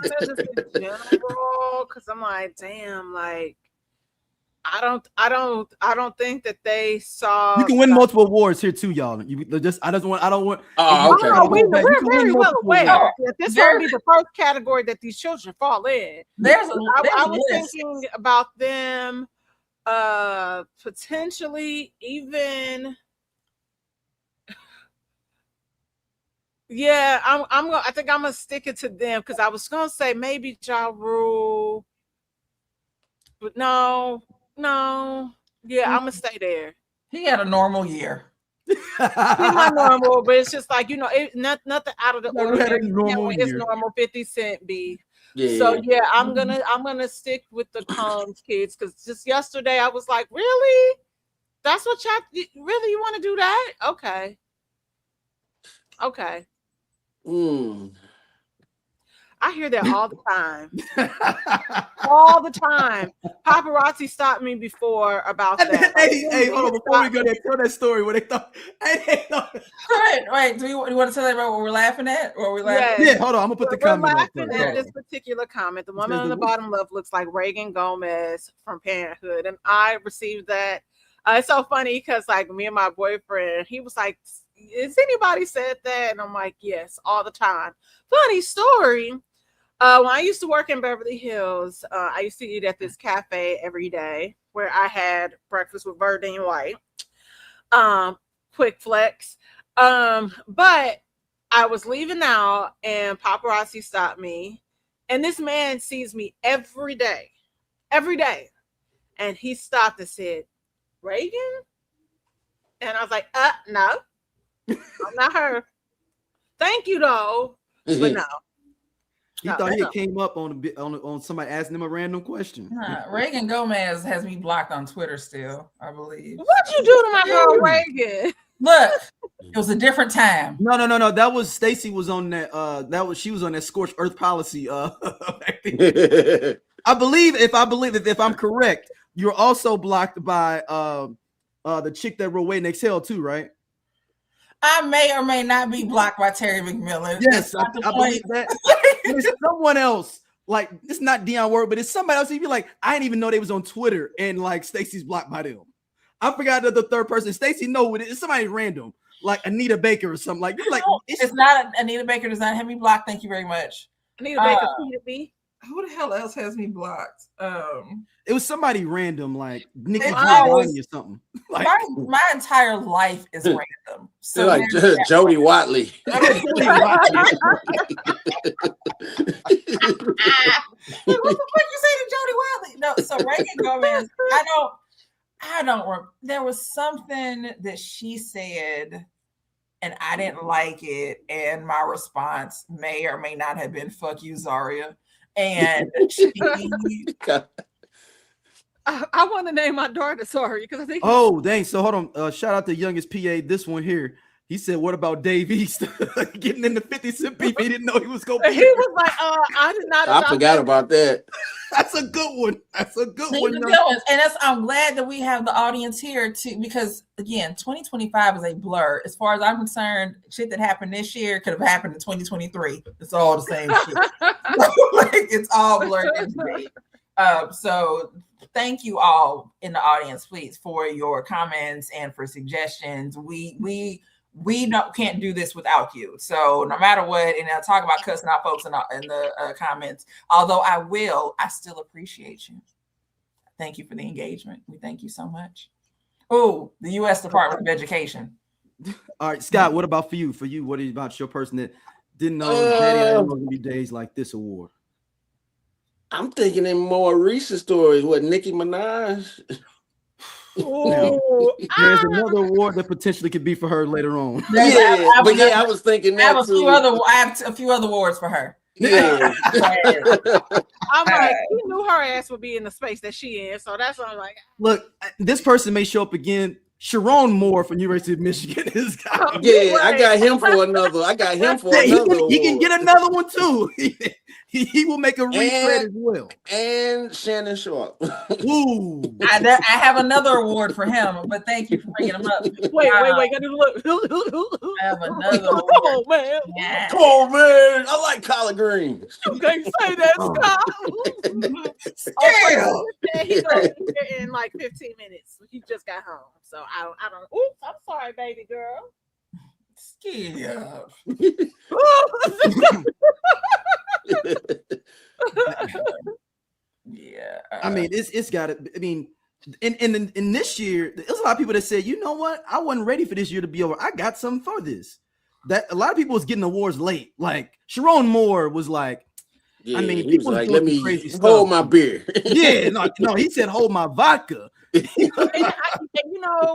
Because I'm like, damn, like I don't think that they saw. You can win multiple awards here too, y'all. I don't want. Oh, okay. No, we're very well aware that this will be the first category that these children fall in. I was thinking about them potentially even. Yeah, I think I'm gonna stick it to them because I was gonna say maybe Ja Rule, but no. Yeah, I'm gonna stay there. He had a normal year. He's not normal, but it's just like nothing out of the ordinary. It's normal 50 Cent beef. Yeah. So yeah, I'm gonna stick with the Combs kids because just yesterday I was like, really? That's what y'all really you want to do that? Okay. I hear that all the time. All the time. Paparazzi stopped me before about that. Hey, hold on. Before we go there, tell that story where they thought. Wait. Do you want to tell everybody what we're laughing at? Or we laughing? Yeah, hold on. I'm going to put the comment up. We're laughing at this particular comment. The woman on the bottom left looks like Reagan Gomez from Parenthood. And I received that. It's so funny because like me and my boyfriend, he was like, has anybody said that? And I'm like, yes, all the time. Funny story. When I used to work in Beverly Hills, I used to eat at this cafe every day where I had breakfast with Verdine White. Quick flex. But I was leaving out and paparazzi stopped me. And this man sees me every day. And he stopped and said, Reagan? And I was like, no, I'm not her. Thank you though, but no. He thought he came up on somebody asking him a random question. Reagan Gomez has me blocked on Twitter still, I believe. What'd you do to my girl Reagan? Look, it was a different time. No. That was Stacey was on that. She was on that scorched earth policy. I believe if I'm correct, you're also blocked by the chick that wrote Wait and Exhale too, right? I may or may not be blocked by Terry McMillan. Yes, I believe that. There's someone else. Like, it's not Deion Ward, but it's somebody else. You'd be like, I didn't even know they was on Twitter, and like Stacey's blocked by them. I forgot that the third person. Stacey know it. It's somebody random, like Anita Baker or something. Like, you're like, it's not Anita Baker. Does not have me blocked. Thank you very much. Anita Baker tweeted me. Who the hell else has me blocked? It was somebody random, like Nikki Giovanni or something. Like, my entire life is random. So like Jody Watley. What the fuck you say to Jody Watley? No, so Reagan Gomez, I don't. There was something that she said, and I didn't like it, and my response may or may not have been "fuck you, Zaria." And I want to name my daughter Sorry because I think. Oh, dang! So hold on. Shout out to youngest PA. This one here. He said, "What about Dave East getting in the 50 Cent beef? He didn't know he was going." He was like, "I did not." I forgot about that. That's a good one. That's a good one. And I'm glad that we have the audience here too, because again, 2025 is a blur. As far as I'm concerned, shit that happened this year could have happened in 2023. It's all the same shit. Like, it's all blurred into me. So thank you all in the audience, please, for your comments and for suggestions. We can't do this without you. So no matter what, and I'll talk about cussing out folks in the comments. Although I still appreciate you. Thank you for the engagement. We thank you so much. Oh, the U.S. Department of Education. All right, Scott, what about for you? For you, what is about your person that didn't know Daddy was gonna be days like this award? I'm thinking in more recent stories. What, Nicki Minaj? There's another award that potentially could be for her later on. I was thinking that I have a few other awards for her. Yeah. I'm like, you knew her ass would be in the space that she in, so that's what I'm like. Look, this person may show up again. Sharon Moore from University of Michigan is I got him for another. He can get another one too. He will make a retread as well. And Shannon Sharp. Ooh. I have another award for him, but thank you for bringing him up. Wait. Gotta look. I have another award. Come on, man. Yeah. Come on, man. I like collard greens. You can't say that, Scott. He's here in like 15 minutes. He just got home. So I don't. Oops, I'm sorry, baby girl. Yeah. Yeah. I mean, it's got to. I mean, in this year, there's a lot of people that said, you know what, I wasn't ready for this year to be over. I got something for this. That a lot of people was getting awards late. Like Sharon Moore was like, yeah, I mean, he was like, let me hold my beer. Yeah, no, he said hold my vodka.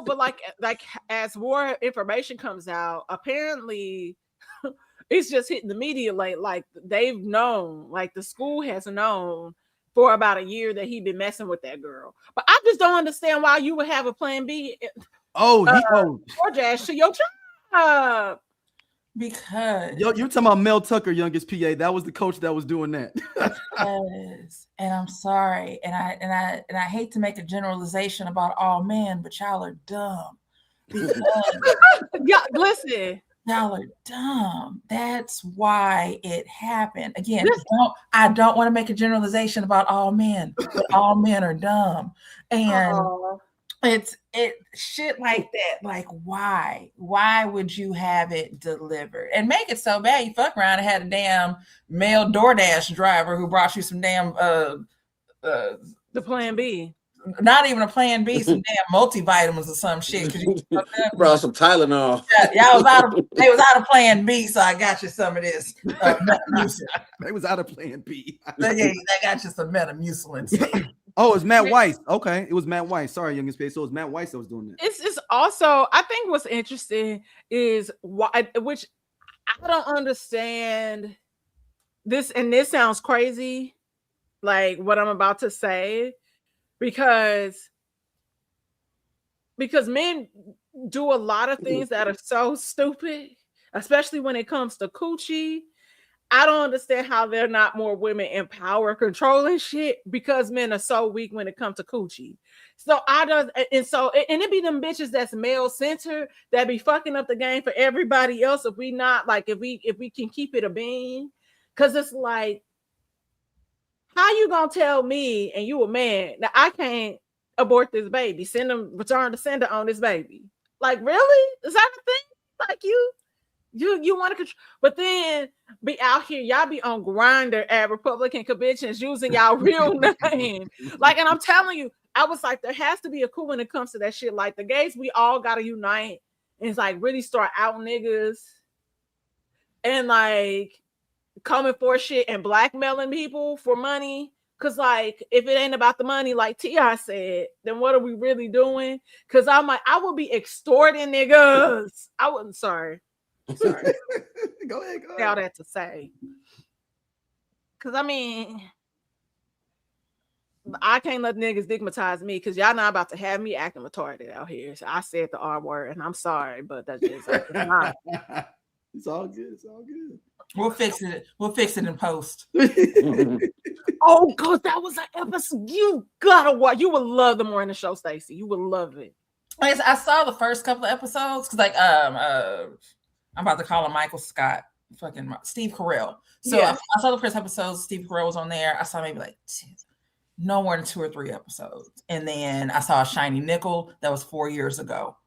But like as more information comes out, apparently it's just hitting the media late. Like they've known, like the school has known for about a year that he'd been messing with that girl. But I just don't understand why you would have a plan B. Or Jazz to your job. Because you're talking about Mel Tucker, youngest PA. That was the coach that was doing that. Yes, and I'm sorry, and I hate to make a generalization about all men, but y'all are dumb. Yeah, listen, y'all are dumb. That's why it happened. Again, I don't want to make a generalization about all men, but all men are dumb, and it's shit like that. Like, why would you have it delivered and make it so bad? You fuck around and had a damn male DoorDash driver who brought you some damn the plan B. not even a plan B, some damn multivitamins or some shit. Brought some Tylenol. Yeah, they was out of plan B, so I got you some of this. They was out of plan B. So, yeah, I got you some Metamucil. Oh, it's Matt Weiss. Okay, it was Matt Weiss. Sorry, Young and Space. So it was Matt Weiss that was doing that. It's also, I think what's interesting is why, which I don't understand this, and this sounds crazy, like what I'm about to say, because men do a lot of things that are so stupid, especially when it comes to coochie. I don't understand how they're not more women in power controlling shit, because men are so weak when it comes to coochie. So and it be them bitches that's male centered that be fucking up the game for everybody else if we not like if we can keep it a bean. Cause it's like, how you gonna tell me and you a man that I can't abort this baby, return the sender on this baby? Like, really? Is that the thing? Like you want to control, but then be out here, y'all be on Grindr at Republican conventions using y'all real name. Like, and I'm telling you, I was like, there has to be a coup when it comes to that shit. Like, the gays, we all gotta unite and it's like really start out niggas and like coming for shit and blackmailing people for money. Cause like, if it ain't about the money, like T.I. said, then what are we really doing? Cause I'm like, I would be extorting niggas. I wouldn't, sorry. Go ahead. All that to say, because I mean, I can't let niggas stigmatize me, because y'all not about to have me acting retarded out here. So I said the R word, and I'm sorry, but that's just not. It's all good. It's all good. We'll fix it. We'll fix it in post. Oh, cause that was an episode. You gotta watch. You would love the morning show, Stacey. You would love it. I saw the first couple of episodes because, like, I'm about to call him Michael Scott, fucking Steve Carell. So yeah. I saw the first episode. Steve Carell was on there. I saw maybe like no more than 2 or 3 episodes, and then I saw a Shiny Nickel that was 4 years ago.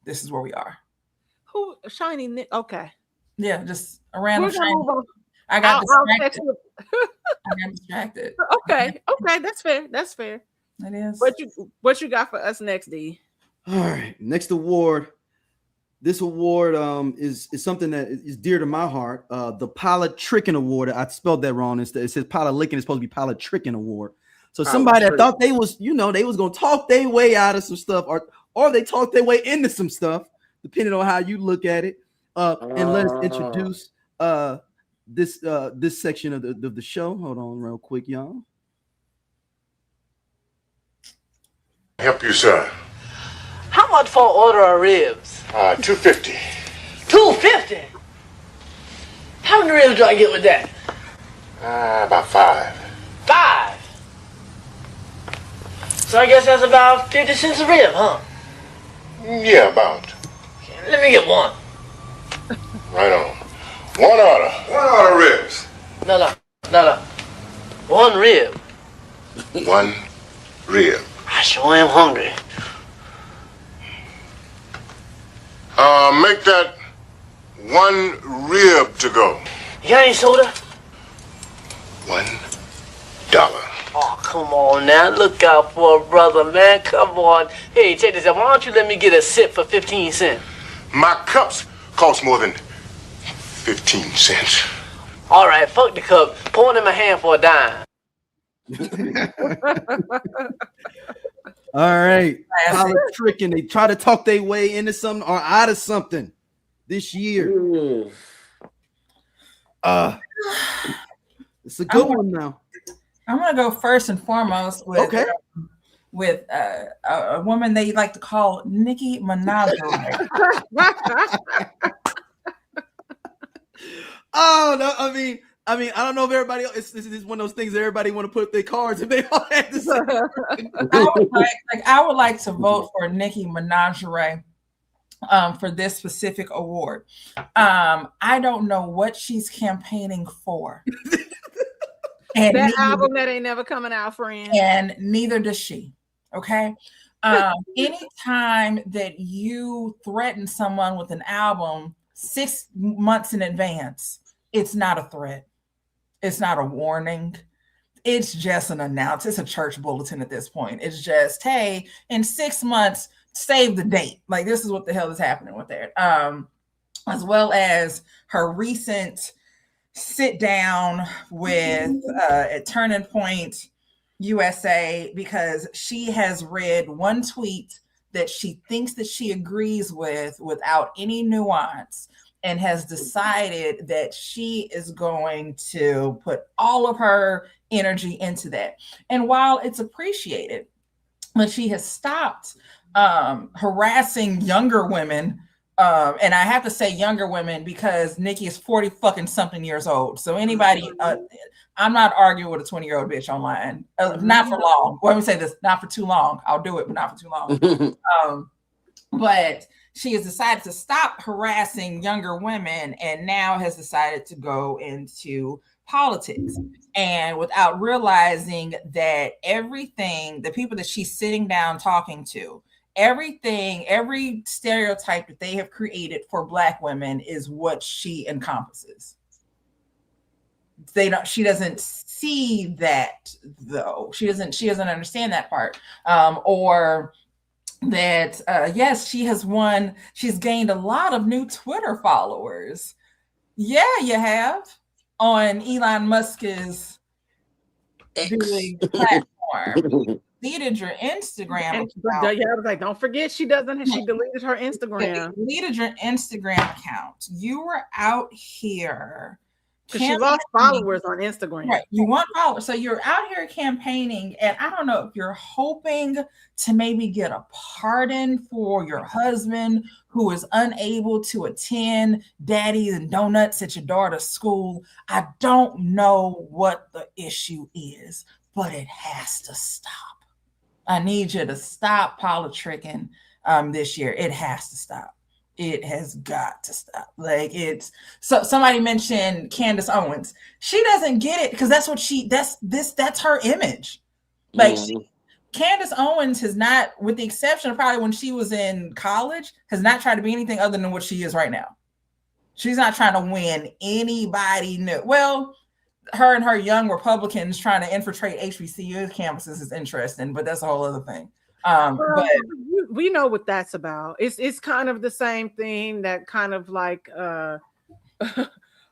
This is where we are. Who Shiny Nickel? Okay. Yeah, just a random Shiny. I got distracted. I got distracted. Okay, that's fair. That's fair. It is. What you got for us next, D? All right, next award. This award is something that is dear to my heart. The Politicking Award. I spelled that wrong. It says Politicking. It's supposed to be Politicking Award. So somebody that thought they was gonna talk their way out of some stuff, or they talked their way into some stuff, depending on how you look at it. And let us introduce this section of the show. Hold on, real quick, y'all. Help you, sir. How much for an order of ribs? $2.50. $2.50? How many ribs do I get with that? About 5. 5? So I guess that's about 50 cents a rib, huh? Yeah, about. Okay, let me get one. Right on. One order. One order ribs. No. 1 rib. 1 rib. I sure am hungry. Make that 1 rib to go. You got any soda? $1. Oh, come on now. Look out for a brother, man. Come on. Hey, check this out. Why don't you let me get a sip for 15 cents? My cups cost more than 15 cents. All right, fuck the cup. Pour it in my hand for a dime. All right. Politicking. They try to talk their way into something or out of something this year. It's a good one now. I'm gonna go first and foremost with a woman they like to call Nicki Minaj. Oh no! I mean, I don't know if everybody else. This is one of those things that everybody want to put their cards if they all had to say. I would like to vote for Nicki Minaj for this specific award. I don't know what she's campaigning for. And that album that ain't never coming out, friend. And neither does she. Okay. Anytime that you threaten someone with an album 6 months in advance, it's not a threat. It's not a warning. it's just an announcement. It's a church bulletin at this point. It's just, hey, in 6 months, save the date. Like, this is what the hell is happening with that. As well as her recent sit down with at Turning Point USA, because she has read one tweet that she thinks that she agrees with without any nuance, and has decided that she is going to put all of her energy into that. And while it's appreciated, but she has stopped harassing younger women. And I have to say younger women because Nikki is 40 fucking something years old. So anybody, I'm not arguing with a 20-year-old bitch online. Not for long. Well, let me say this, not for too long. I'll do it, but not for too long. But she has decided to stop harassing younger women and now has decided to go into politics. And without realizing that everything, the people that she's sitting down talking to, everything, every stereotype that they have created for Black women is what she encompasses. She doesn't see that though. She doesn't understand that part. Or that yes, she's gained a lot of new Twitter followers. Yeah, you have, on Elon Musk's big platform. Deleted your Instagram account. Yeah, I was like, don't forget she deleted her Instagram. Deleted your Instagram account. You were out here because she lost followers on Instagram. Right. You want followers. So you're out here campaigning, and I don't know if you're hoping to maybe get a pardon for your husband who is unable to attend daddies and donuts at your daughter's school. I don't know what the issue is, but it has to stop. I need you to stop politicking this year. It has to stop. It has got to stop. Like, it's so somebody mentioned Candace Owens. She doesn't get it because that's what that's her image. Like, Candace Owens has not, with the exception of probably when she was in college, has not tried to be anything other than what she is right now. She's not trying to win anybody new. Well, her and her young Republicans trying to infiltrate HBCU campuses is interesting, but that's a whole other thing. But we know what that's about. It's kind of the same thing that kind of like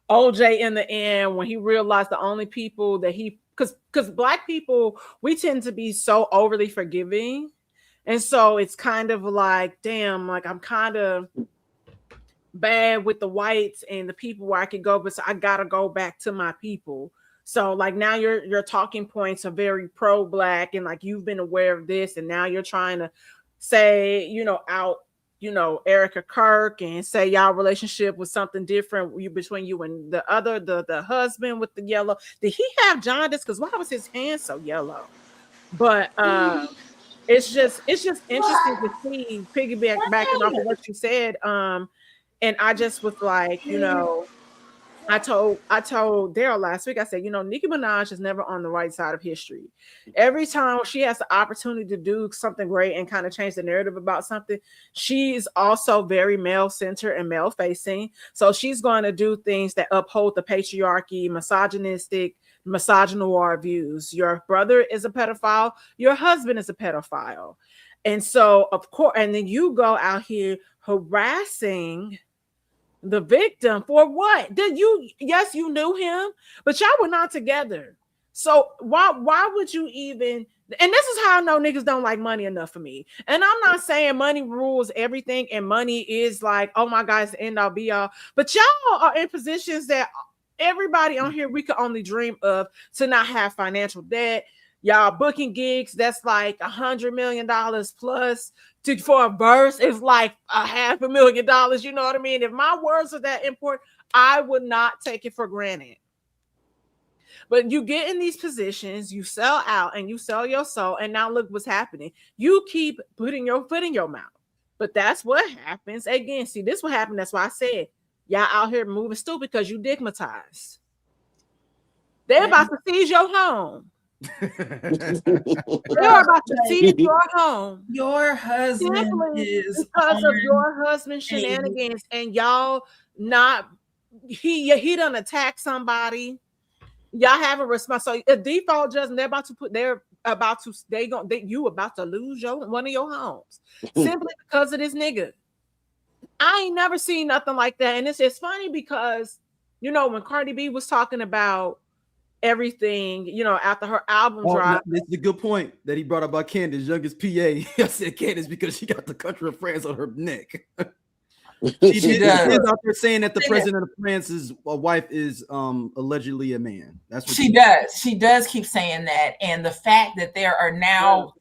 OJ in the end, when he realized the only people that because Black people, we tend to be so overly forgiving, and so it's kind of like, damn, like I'm kind of bad with the whites and the people where I could go, but so I gotta go back to my people. So like now your talking points are very pro-Black, and like you've been aware of this, and now you're trying to say, out, Erica Kirk, and say y'all relationship was something different between you and the husband with the yellow. Did he have jaundice? Because why was his hand so yellow? But it's just interesting to see, piggybacking off of what you said. And I just was like, I told Daryl last week, I said, Nicki Minaj is never on the right side of history. Every time she has the opportunity to do something great and kind of change the narrative about something, she's also very male-centered and male-facing. So she's going to do things that uphold the patriarchy, misogynistic, misogynoir views. Your brother is a pedophile. Your husband is a pedophile. And so, of course, and then you go out here harassing the victim for what? Yes, you knew him, but y'all were not together. So why would you even? And this is how I know niggas don't like money enough for me. And I'm not saying money rules everything, and money is like, oh my God, it's the end all be all. But y'all are in positions that everybody on here we could only dream of, to not have financial debt. Y'all booking gigs that's like $100 million plus. For a verse is like $500,000. You know what I mean? If my words are that important, I would not take it for granted. But you get in these positions, you sell out and you sell your soul, and now look what's happening. You keep putting your foot in your mouth. But that's what happens. Again, see, this what happened. That's why I said y'all out here moving stupid because you digmatized. They're about to seize your home. They're about to seize your home. Your husband is because of your husband's shenanigans, and y'all not he done attacked somebody. y'all have a response. So a default judgment, you about to lose one of your homes simply because of this nigga. I ain't never seen nothing like that. And it's funny because, you know, when Cardi B was talking about everything, you know, after her album drop. This is a good point that he brought up about Candace, youngest PA. I said Candace because she got the country of France on her neck. She does. Out there saying that the president of France's wife is allegedly a man. That's what she does. She does keep saying that, and the fact that there are now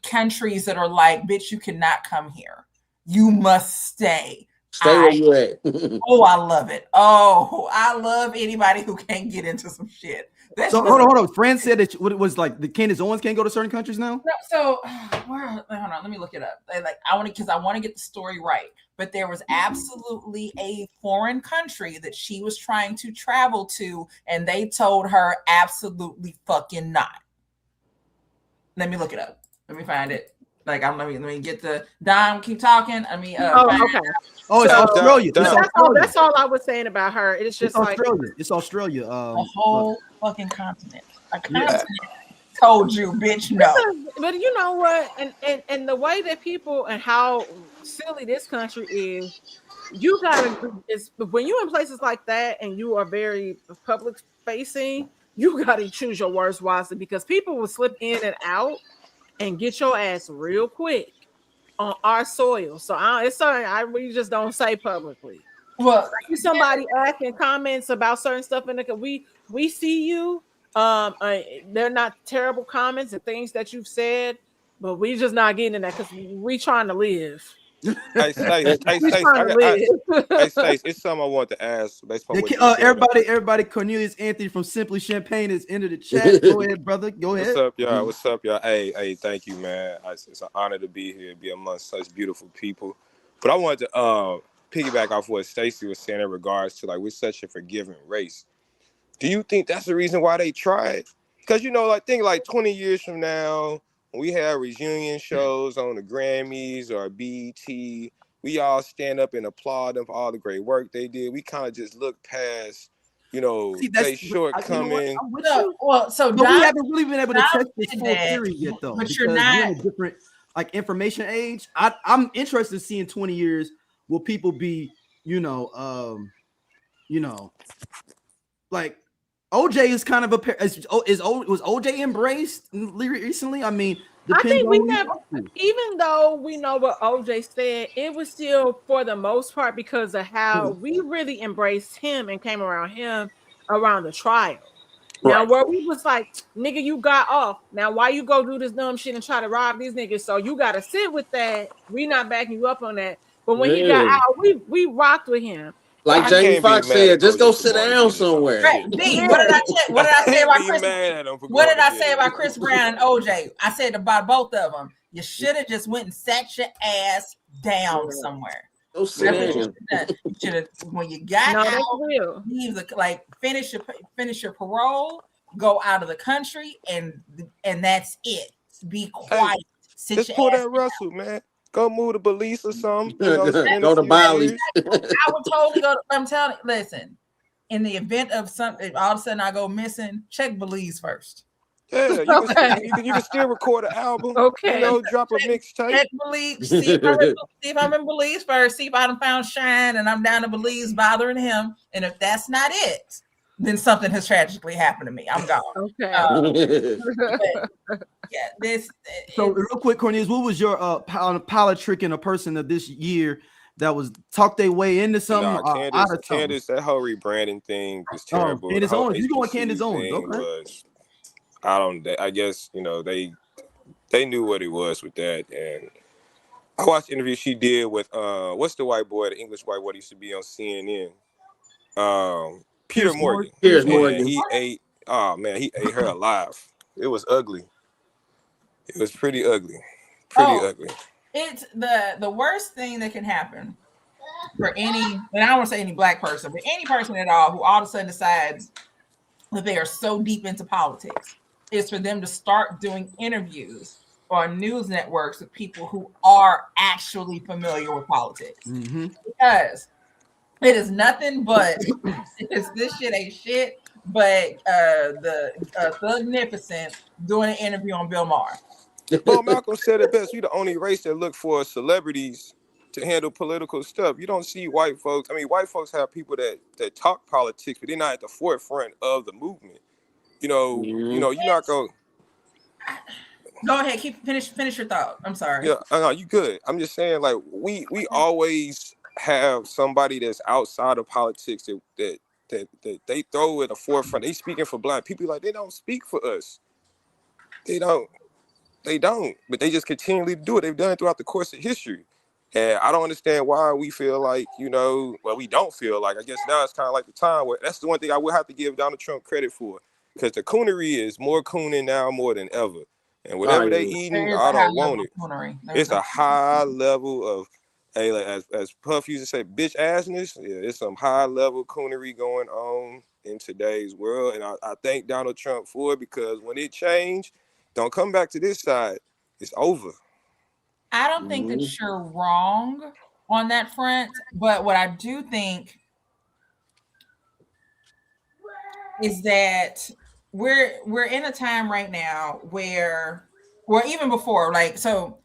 countries that are like, "Bitch, you cannot come here. You must stay. Stay where you at." Oh, I love it. Oh, I love anybody who can't get into some shit. So hold on. France said that what it was like the Candace Owens can't go to certain countries now. No, so hold on, let me look it up. I want to get the story right. But there was absolutely a foreign country that she was trying to travel to, and they told her absolutely fucking not. Let me look it up. Let me find it. Let me get the Dom. Keep talking. Okay. Oh, it's Australia. That's all I was saying about her. It's just Australia. It's Australia. The whole fucking continent. A continent told you, bitch, no. But you know what? And the way that people and how silly this country is, you gotta. When you're in places like that and you are very public facing, you gotta choose your words wisely because people will slip in and out and get your ass real quick on our soil. So it's something we just don't say publicly. Well, somebody asking comments about certain stuff in the we see you. They're not terrible comments and things that you've said, but we just not getting in that because we trying to live. Hey, Stace, it's something I want to ask. Everybody, Cornelius Anthony from Simply Champagne is into the chat. Go ahead, brother. Go ahead. What's up, y'all? Hey, thank you, man. It's an honor to be here, be amongst such beautiful people. But I wanted to piggyback off what Stacey was saying in regards to like we're such a forgiving race. Do you think that's the reason why they tried? Because I think 20 years from now, when we have reunion shows on the Grammys or BET, we all stand up and applaud them for all the great work they did. We kind of just look past, their shortcoming. We haven't really been able to test this full theory yet, though. But you're not we're in a different information age. I'm interested in seeing 20 years. Will people be, like OJ is kind of was OJ embraced recently? I mean, I think we never, even though we know what OJ said, it was still for the most part because of how we really embraced him and came around him around the trial. Right. Now, where we was like, nigga, you got off. Now, why you go do this dumb shit and try to rob these niggas? So you got to sit with that. We not backing you up on that. But when he got out, we rocked with him. Like Jamie Foxx said, just go sit down somewhere. Right. D, what did I say about Chris? What did I say about Chris Brown and OJ? I said about both of them. You should have just went and sat your ass down somewhere. Go sit down. You should have when you got out. Leave finish your parole. Go out of the country, and that's it. Be quiet. Just pull that Russell, man. Go move to Belize or something. Go to Bali. I would totally go. I'm telling you, listen. In the event of something, all of a sudden I go missing, check Belize first. Yeah, you can still record an album. Okay. Drop a mixtape. Check Belize. See if I'm in Belize first. See if I done found Shine and I'm down to Belize bothering him. And if that's not it, then something has tragically happened to me. I'm gone. Okay. So real quick, Cornelius, what was your politicking a person of this year that was talked their way into something? Candace, that whole rebranding thing was terrible. Candace Owens, you going Candace Owens? Okay. I guess they knew what it was with that, and I watched the interview she did with what's the white boy, the English white boy that used to be on CNN. Piers Morgan. He ate her alive. It was ugly. It was pretty ugly. Ugly. It's the worst thing that can happen for any, and I don't want to say any black person, but any person at all who all of a sudden decides that they are so deep into politics is for them to start doing interviews on news networks with people who are actually familiar with politics. Mm-hmm. Because it is nothing but this shit ain't shit but the Thugnificent doing an interview on Bill Maher. Well, Malcolm said it best. We the only race that look for celebrities to handle political stuff. You don't see white folks. I mean, white folks have people that talk politics, but they're not at the forefront of the movement. You're not going. Go ahead, finish your thought. I'm sorry. Yeah, you good. I'm just saying, like we always have somebody that's outside of politics that they throw at the forefront. They speaking for Black people. Like they don't speak for us. They don't, but they just continually do it. They've done it throughout the course of history. And I don't understand why we feel like, we don't feel like, I guess now it's kind of like the time where that's the one thing I will have to give Donald Trump credit for. Because the coonery is more cooning now more than ever. And whatever they eating, I don't want it. It's a high level of, hey, like, as Puff used to say, bitch assness. Yeah, it's some high level coonery going on in today's world. And I thank Donald Trump for it, because when it changed, don't come back to this side. It's over. I don't think that you're wrong on that front, but what I do think is that we're in a time right now where, or even before, like, so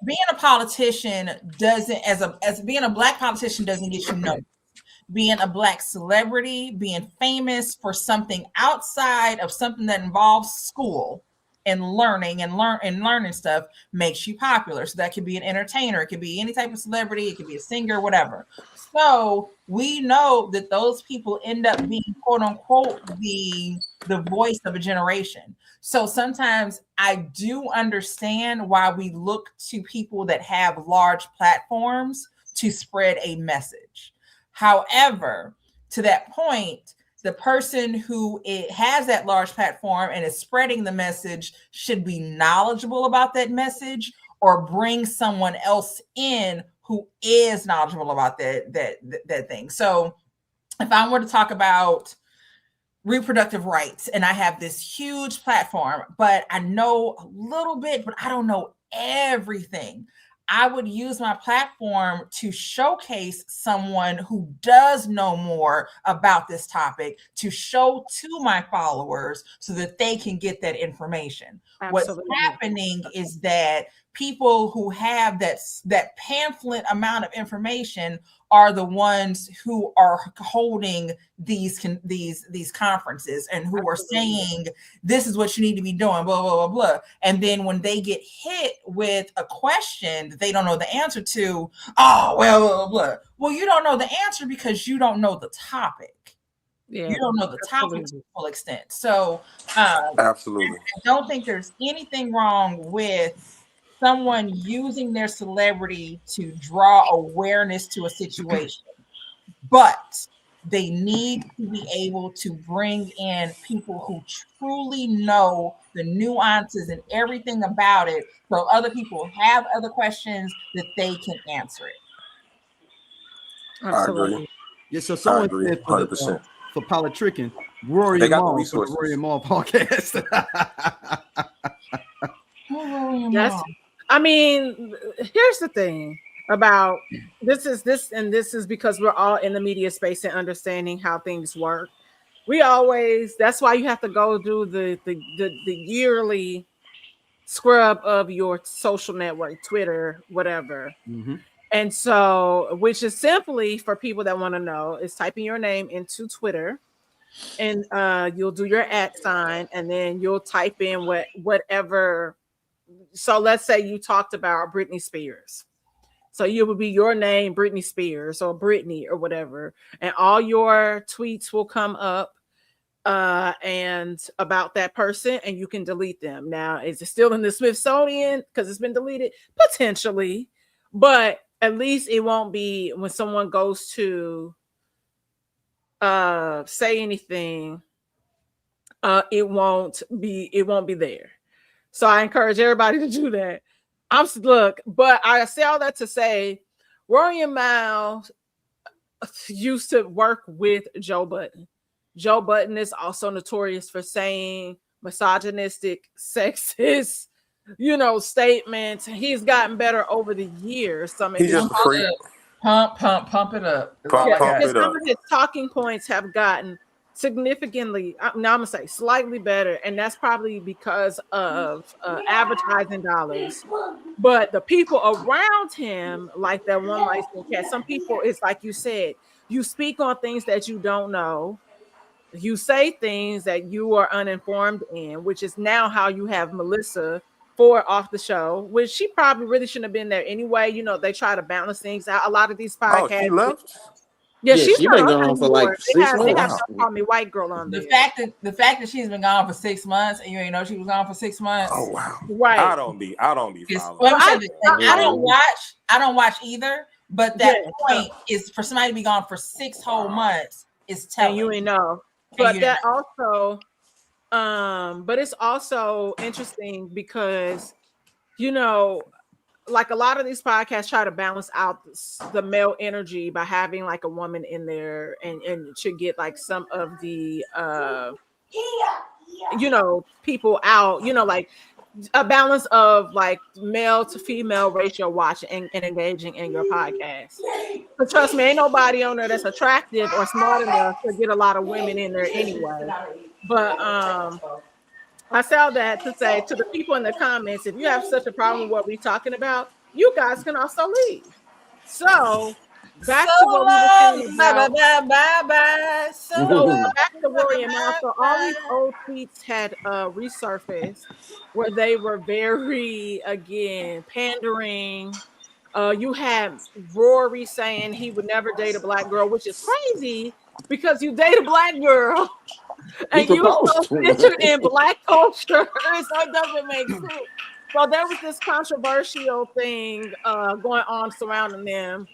being a politician doesn't, as being a Black politician doesn't get you noticed. Being a Black celebrity, being famous for something outside of something that involves school and learning stuff makes you popular. So that could be an entertainer, it could be any type of celebrity, it could be a singer, whatever. So we know that those people end up being, quote unquote, the voice of a generation. So sometimes I do understand why we look to people that have large platforms to spread a message. However, to that point, the person who has that large platform and is spreading the message should be knowledgeable about that message, or bring someone else in who is knowledgeable about that thing. So if I were to talk about reproductive rights and I have this huge platform, but I know a little bit, but I don't know everything, I would use my platform to showcase someone who does know more about this topic, to show to my followers so that they can get that information. Absolutely. What's happening is that people who have that pamphlet amount of information are the ones who are holding these conferences and who are saying, this is what you need to be doing, blah, blah, blah, blah. And then when they get hit with a question that they don't know the answer to, oh, well, blah, blah, blah. Well, you don't know the answer because you don't know the topic. Yeah, you don't know the topic to the full extent. So absolutely, I don't think there's anything wrong with someone using their celebrity to draw awareness to a situation, but they need to be able to bring in people who truly know the nuances and everything about it, so other people have other questions that they can answer it. Absolutely. I agree. Yeah, so someone said 100%. For politicking, Rory and Maul for the Rory and Maul podcast. Yes. I mean, here's the thing about this is because we're all in the media space and understanding how things work. That's why you have to go do the yearly scrub of your social network, Twitter, whatever. Mm-hmm. And so, which is simply, for people that want to know, is typing your name into Twitter, and you'll do your @ and then you'll type in whatever. So let's say you talked about Britney Spears. So you would be your name, Britney Spears or Britney or whatever. And all your tweets will come up and about that person, and you can delete them. Now, is it still in the Smithsonian because it's been deleted? Potentially. But at least it won't be when someone goes to say anything, it won't be there. So I encourage everybody to do that. But I say all that to say, Rory and Mal used to work with Joe Budden. Joe Budden is also notorious for saying misogynistic, sexist, statements. He's gotten better over the years. Pump it up. Pump it up. Some of his talking points have gotten significantly, now I'm gonna say slightly better, and that's probably because of advertising dollars. But the people around him, like that one light skinned cat, some people, it's like you said, you speak on things that you don't know. You say things that you are uninformed in, which is now how you have Melissa Ford off the show, which she probably really shouldn't have been there anyway. You know, they try to balance things out. A lot of these podcasts. Oh, she left? Yeah, she's she not been on gone for anymore. like 6 They have months. Call Me White Girl on The there. fact that she's been gone for 6 months and you ain't know she was gone for 6 months. Oh wow. Right. I don't be following. I don't watch either, but that point is for somebody to be gone for 6 whole months is telling. And you ain't know. But that also, but it's also interesting because, you know, like a lot of these podcasts try to balance out the male energy by having like a woman in there and to get like some of the you know, people out, you know, like a balance of like male to female ratio watching and engaging in your podcast. But trust me, ain't nobody on there that's attractive or smart enough to get a lot of women in there anyway. But I say all that to say to the people in the comments, if you have such a problem with what we're talking about, you guys can also leave. So back to what we were saying about. Bye. So back to Rory and Mal. So all these old tweets had resurfaced where they were very, again, pandering. You had Rory saying he would never date a black girl, which is crazy because you date a black girl and you so centered in black culture. So it doesn't make sense. So there was this controversial thing going on surrounding them.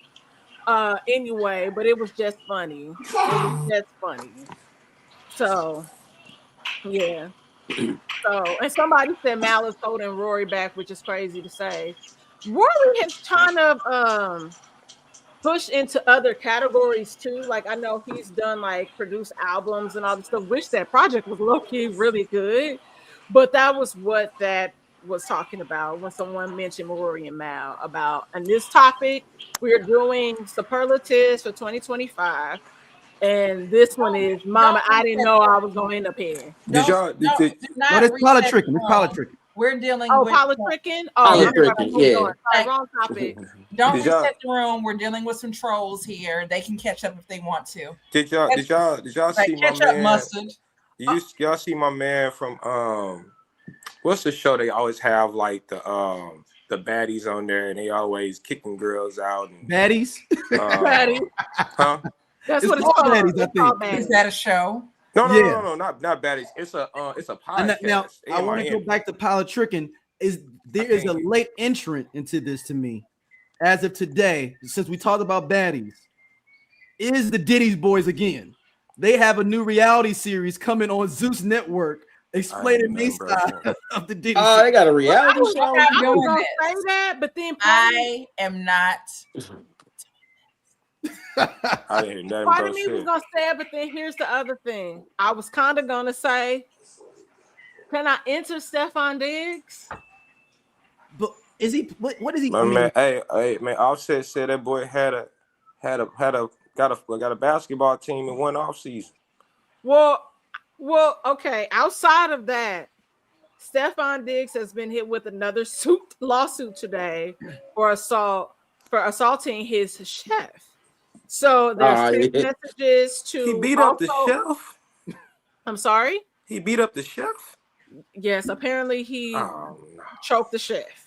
Anyway, but it was just funny. So yeah. So and somebody said Mal is holding Rory back, which is crazy to say. Rory has kind of pushed into other categories too. Like I know he's done like produced albums and all this stuff. Wish that project was low-key really good, but that was what that was talking about when someone mentioned Rory and Mal about. And this topic, we are doing superlatives for 2025, and this one is Mama. I didn't know I was going to end up here. Did y'all? No, it's politicking. It's politicking. We're dealing with politicking. Yeah. Wrong topic. Don't reset the room. We're dealing with some trolls here. They can catch up if they want to. Did y'all see my man? Mustard. Y'all see my man from what's the show they always have like the baddies on there and they always kicking girls out and baddies? Baddies. Huh? That's what it's called. Baddies, I think. Is that a show? No, not baddies. It's a podcast. Now I want to go back to politicking. There is a late entrant into this to me, as of today, since we talked about baddies, is the Diddy's Boys again. They have a new reality series coming on SOLC Network, explaining the side of the Diddy. Oh, they got a reality show. I was gonna say that, but then I am not. I didn't hear part of me was gonna say it, but then here's the other thing. I was kind of gonna say, can I enter Stephon Diggs? But is he? What is he? Man, hey, man! Offset said that boy got a basketball team in one off season. Well, okay. Outside of that, Stephon Diggs has been hit with another lawsuit today for assaulting his chef. So there's messages to. He beat up the chef. I'm sorry. He beat up the chef. Yes, apparently he choked the chef.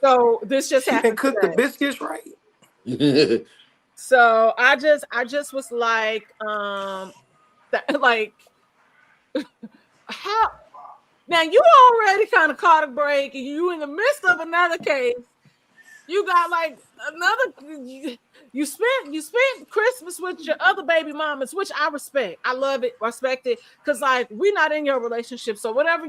So this just happened. And cook the biscuits right. So I just was like, like, how? Now you already kind of caught a break, and you in the midst of another case. You got like another. You spent Christmas with your other baby mamas, which I respect. I love it, respect it, because like we're not in your relationship, so whatever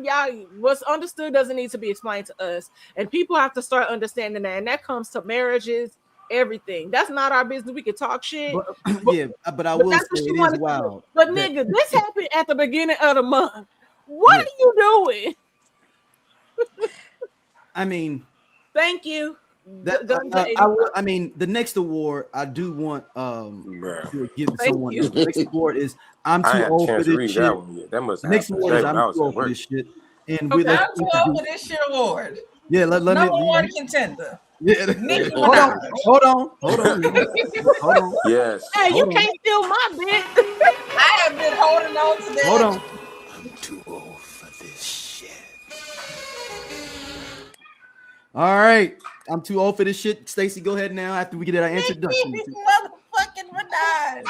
what's understood doesn't need to be explained to us, and people have to start understanding that, and that comes to marriages, everything. That's not our business. We can talk shit, but I will say it is wild. But nigga, this happened at the beginning of the month. What are you doing? I mean, thank you. I mean, the next award I do want to give to someone else. The next award is I'm too old for this shit. The next award is I'm too old for this shit. And I'm too old for this shit award. Yeah, let Number me. one contender. Yeah. Nicki Hold on. Yes. Hey, you can't steal my bit. I have been holding on to that. Hold on. I'm too old for this shit. All right. I'm too old for this shit. Stacey, go ahead now after we get our introduction. Motherfucking Minaj.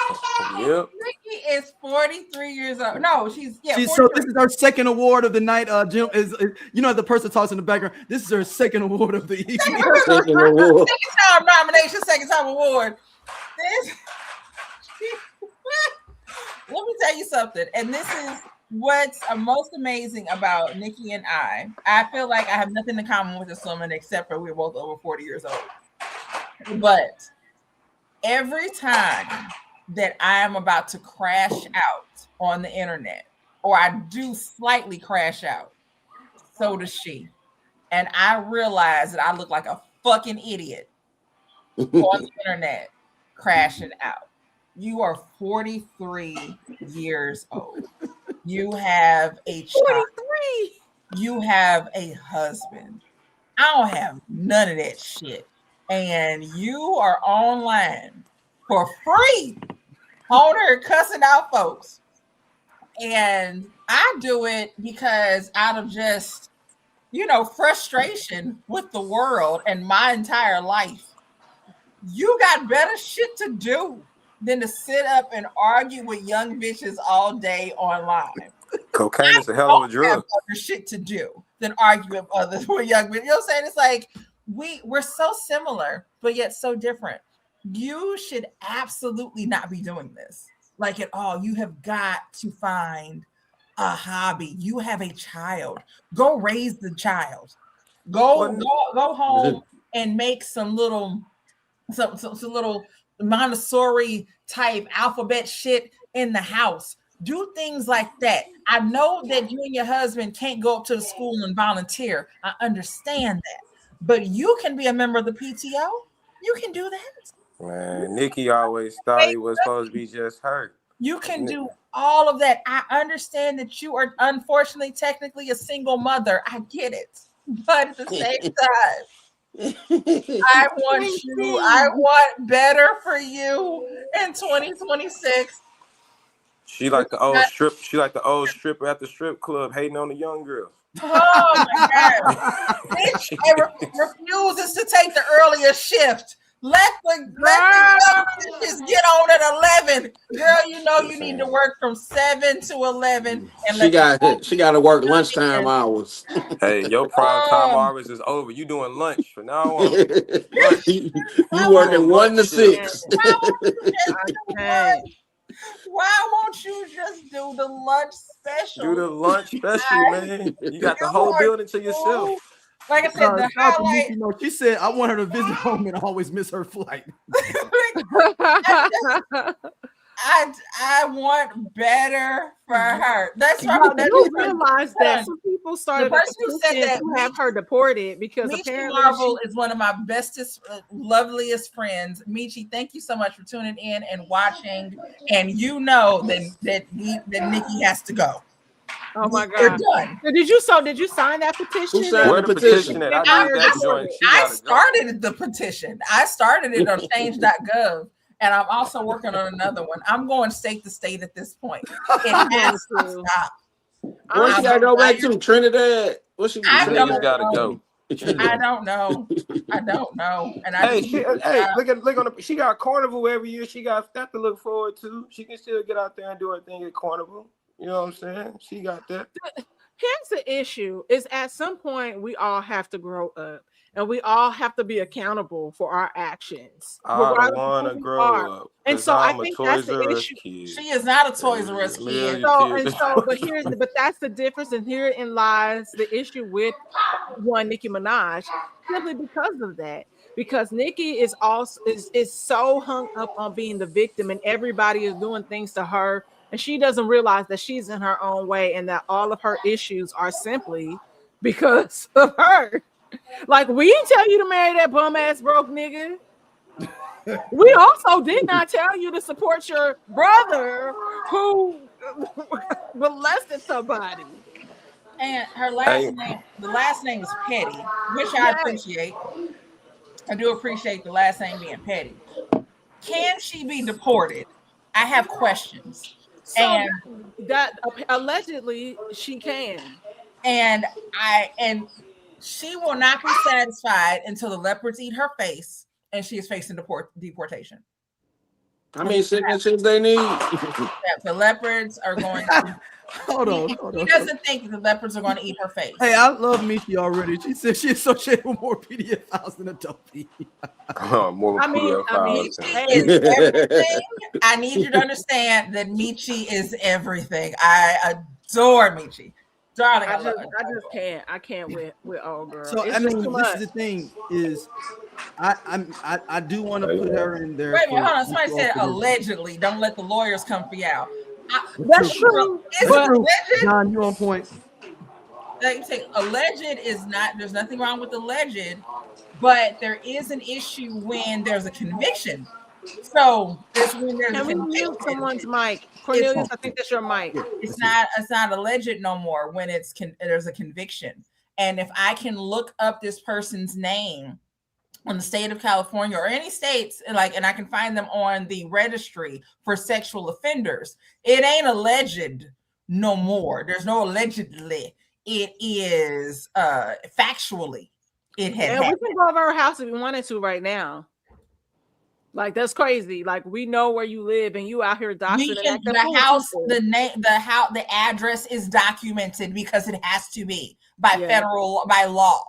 Yep. Nicki is 43 years old. No, she's So this is her second award of the night. Jim is you know the person talks in the background. This is her second award of the evening. Second award. Second time nomination, second time award. Let me tell you something, and this is what's most amazing about Nicki and I feel like I have nothing in common with this woman except for we're both over 40 years old. But every time that I am about to crash out on the internet, or I do slightly crash out, so does she. And I realize that I look like a fucking idiot on the internet crashing out. You are 43 years old. You have a child. 43. You have a husband. I don't have none of that shit. And you are online for free on her cussing out folks. And I do it because out of just, frustration with the world and my entire life. You got better shit to do than to sit up and argue with young bitches all day online. Cocaine is a hell of a drug. Have other shit to do than argue with others with young bitches. You know what I'm saying? It's like we're so similar, but yet so different. You should absolutely not be doing this like at all. You have got to find a hobby. You have a child. Go raise the child. Go home and make some little Montessori type alphabet shit in the house. Do things like that. I know that you and your husband can't go up to the school and volunteer. I understand that. But you can be a member of the PTO. You can do that. Man, Nicki always thought he was supposed to be just her. You can do all of that. I understand that you are unfortunately technically a single mother. I get it. But at the same time, I want better for you in 2026. She like the old stripper at the strip club hating on the young girls. Oh my God. Bitch refuses to take the earlier shift. Let the bitches get on at 11. Girl, you need to work from 7 to 11. And she got to work lunchtime hours. Hey, your prime time hours is over. You doing lunch from now on. You working 1 to 6. Why won't you just do the lunch special? Do the lunch special, man. You got the whole building to yourself. Like I said, the highlight. She said, I want her to visit home and always miss her flight. I want better for her. That's right. You realize that some people started the person who said that to have her deported because Michi apparently Marvel is one of my bestest, loveliest friends. Michi, thank you so much for tuning in and watching. And you know that Nicki has to go. Oh my God! We're done. Did you sign that petition? Who signed the petition? I started the petition. I started it on change.gov. And I'm also working on another one. I'm going state to state at this point. It has to stop. Where's she gotta go back to? Trinidad? What's she gotta go? I don't know. And look on she got Carnival every year. She got that to look forward to. She can still get out there and do her thing at Carnival. You know what I'm saying? She got that. Here's the issue: is at some point we all have to grow up. And we all have to be accountable for our actions. I don't want to grow up. And so I think that's the issue. Kid. She is not a Toys R Us kid. But that's the difference. And herein lies the issue with Nicki Minaj, simply because of that. Because Nicki is so hung up on being the victim, and everybody is doing things to her, and she doesn't realize that she's in her own way, and that all of her issues are simply because of her. Like, we didn't tell you to marry that bum ass broke nigga. We also did not tell you to support your brother who molested somebody. And her last name, the last name is Petty, which I appreciate. I do appreciate the last name being Petty. Can she be deported? I have questions. So and that allegedly she can. And she will not be satisfied until the leopards eat her face and she is facing deportation. How many signatures they need? The leopards are going to Hold on. He doesn't think the leopards are going to eat her face. Hey, I love Michi already. She said she associated with more PDF files than Adobe. More PDF files. Is everything. I need you to understand that Michi is everything. I adore Michi. Darling, I just can't. I can't with old girl. So It's I mean, just too this much. is the thing is, I do want to put her in there. Wait a minute, hold on. Somebody said allegedly. Don't let the lawyers come for you out. That's true. Is it alleged? John, you on point. Like you say, alleged is not. There's nothing wrong with alleged, but there is an issue when there's a conviction. So it's when there's Can we mute someone's mic? Cornelius, I think that's your mic. It's not alleged no more when there's a conviction. And if I can look up this person's name on the state of California or any states, and I can find them on the registry for sexual offenders, it ain't alleged no more. There's no allegedly. It is factually. It had And we can go over her house if we wanted to right now. Like, that's crazy. Like, we know where you live and you out here doxing. The house, the name, the address is documented because it has to be by law.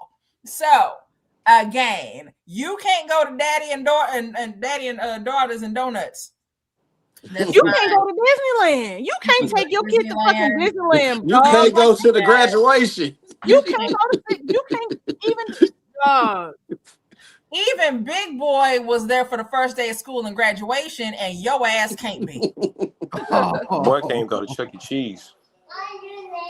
So again, you can't go to daddy and daughters and donuts. You can't go to Disneyland. You can't take your kid to fucking Disneyland. You can't go to the graduation. You can't go to. You can't even. Even Big Boy was there for the first day of school and graduation, and your ass can't be. Boy can't go to Chuck E. Cheese.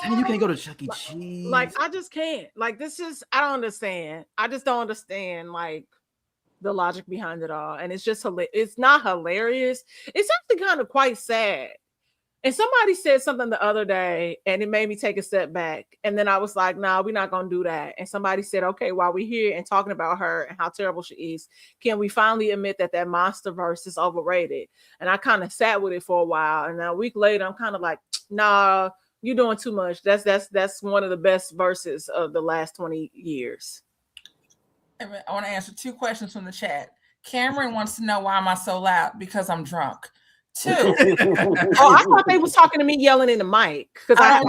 You can't go to Chuck E. Cheese. Like, I just can't. Like, this is, I don't understand. I just don't understand, like, the logic behind it all. And it's just, it's not hilarious. It's actually kind of quite sad. And somebody said something the other day, and it made me take a step back. And then I was like, nah, we're not going to do that. And somebody said, okay, while we're here and talking about her and how terrible she is, can we finally admit that monster verse is overrated? And I kind of sat with it for a while. And now a week later, I'm kind of like, nah, you're doing too much. That's one of the best verses of the last 20 years. I want to answer 2 questions from the chat. Cameron wants to know, why am I so loud? Because I'm drunk. 2. I thought they was talking to me yelling in the mic. Because I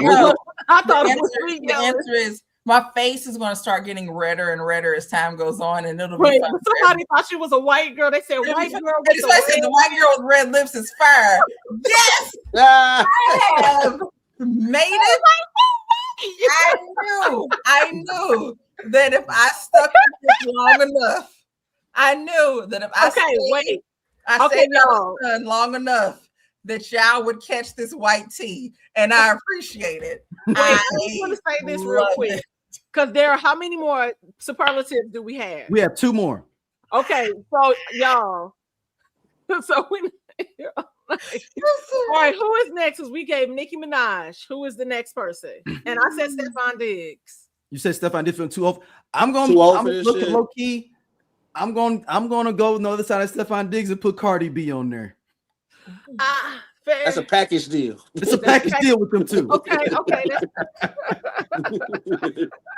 thought the answer is my face is going to start getting redder and redder as time goes on, and it'll be fun. Somebody thought she was a white girl. They said white girl with the white girl with red lips is fire. Yes, I have made it. I knew that if I stuck with it long enough, I knew that if I stayed long enough that y'all would catch this white tea, and I appreciate it. I want to say this real quick, because there are, how many more superlatives do we have? We have 2 more. Okay, so y'all, so we. All right, who is next? Because we gave Nicki Minaj. Who is the next person? And I said Stephon Diggs. You said Stephon Diggs from 2 off. I'm gonna look at low key. I'm gonna go on the other side of Stephon Diggs and put Cardi B on there. That's a package deal. It's a package deal with them too. Okay.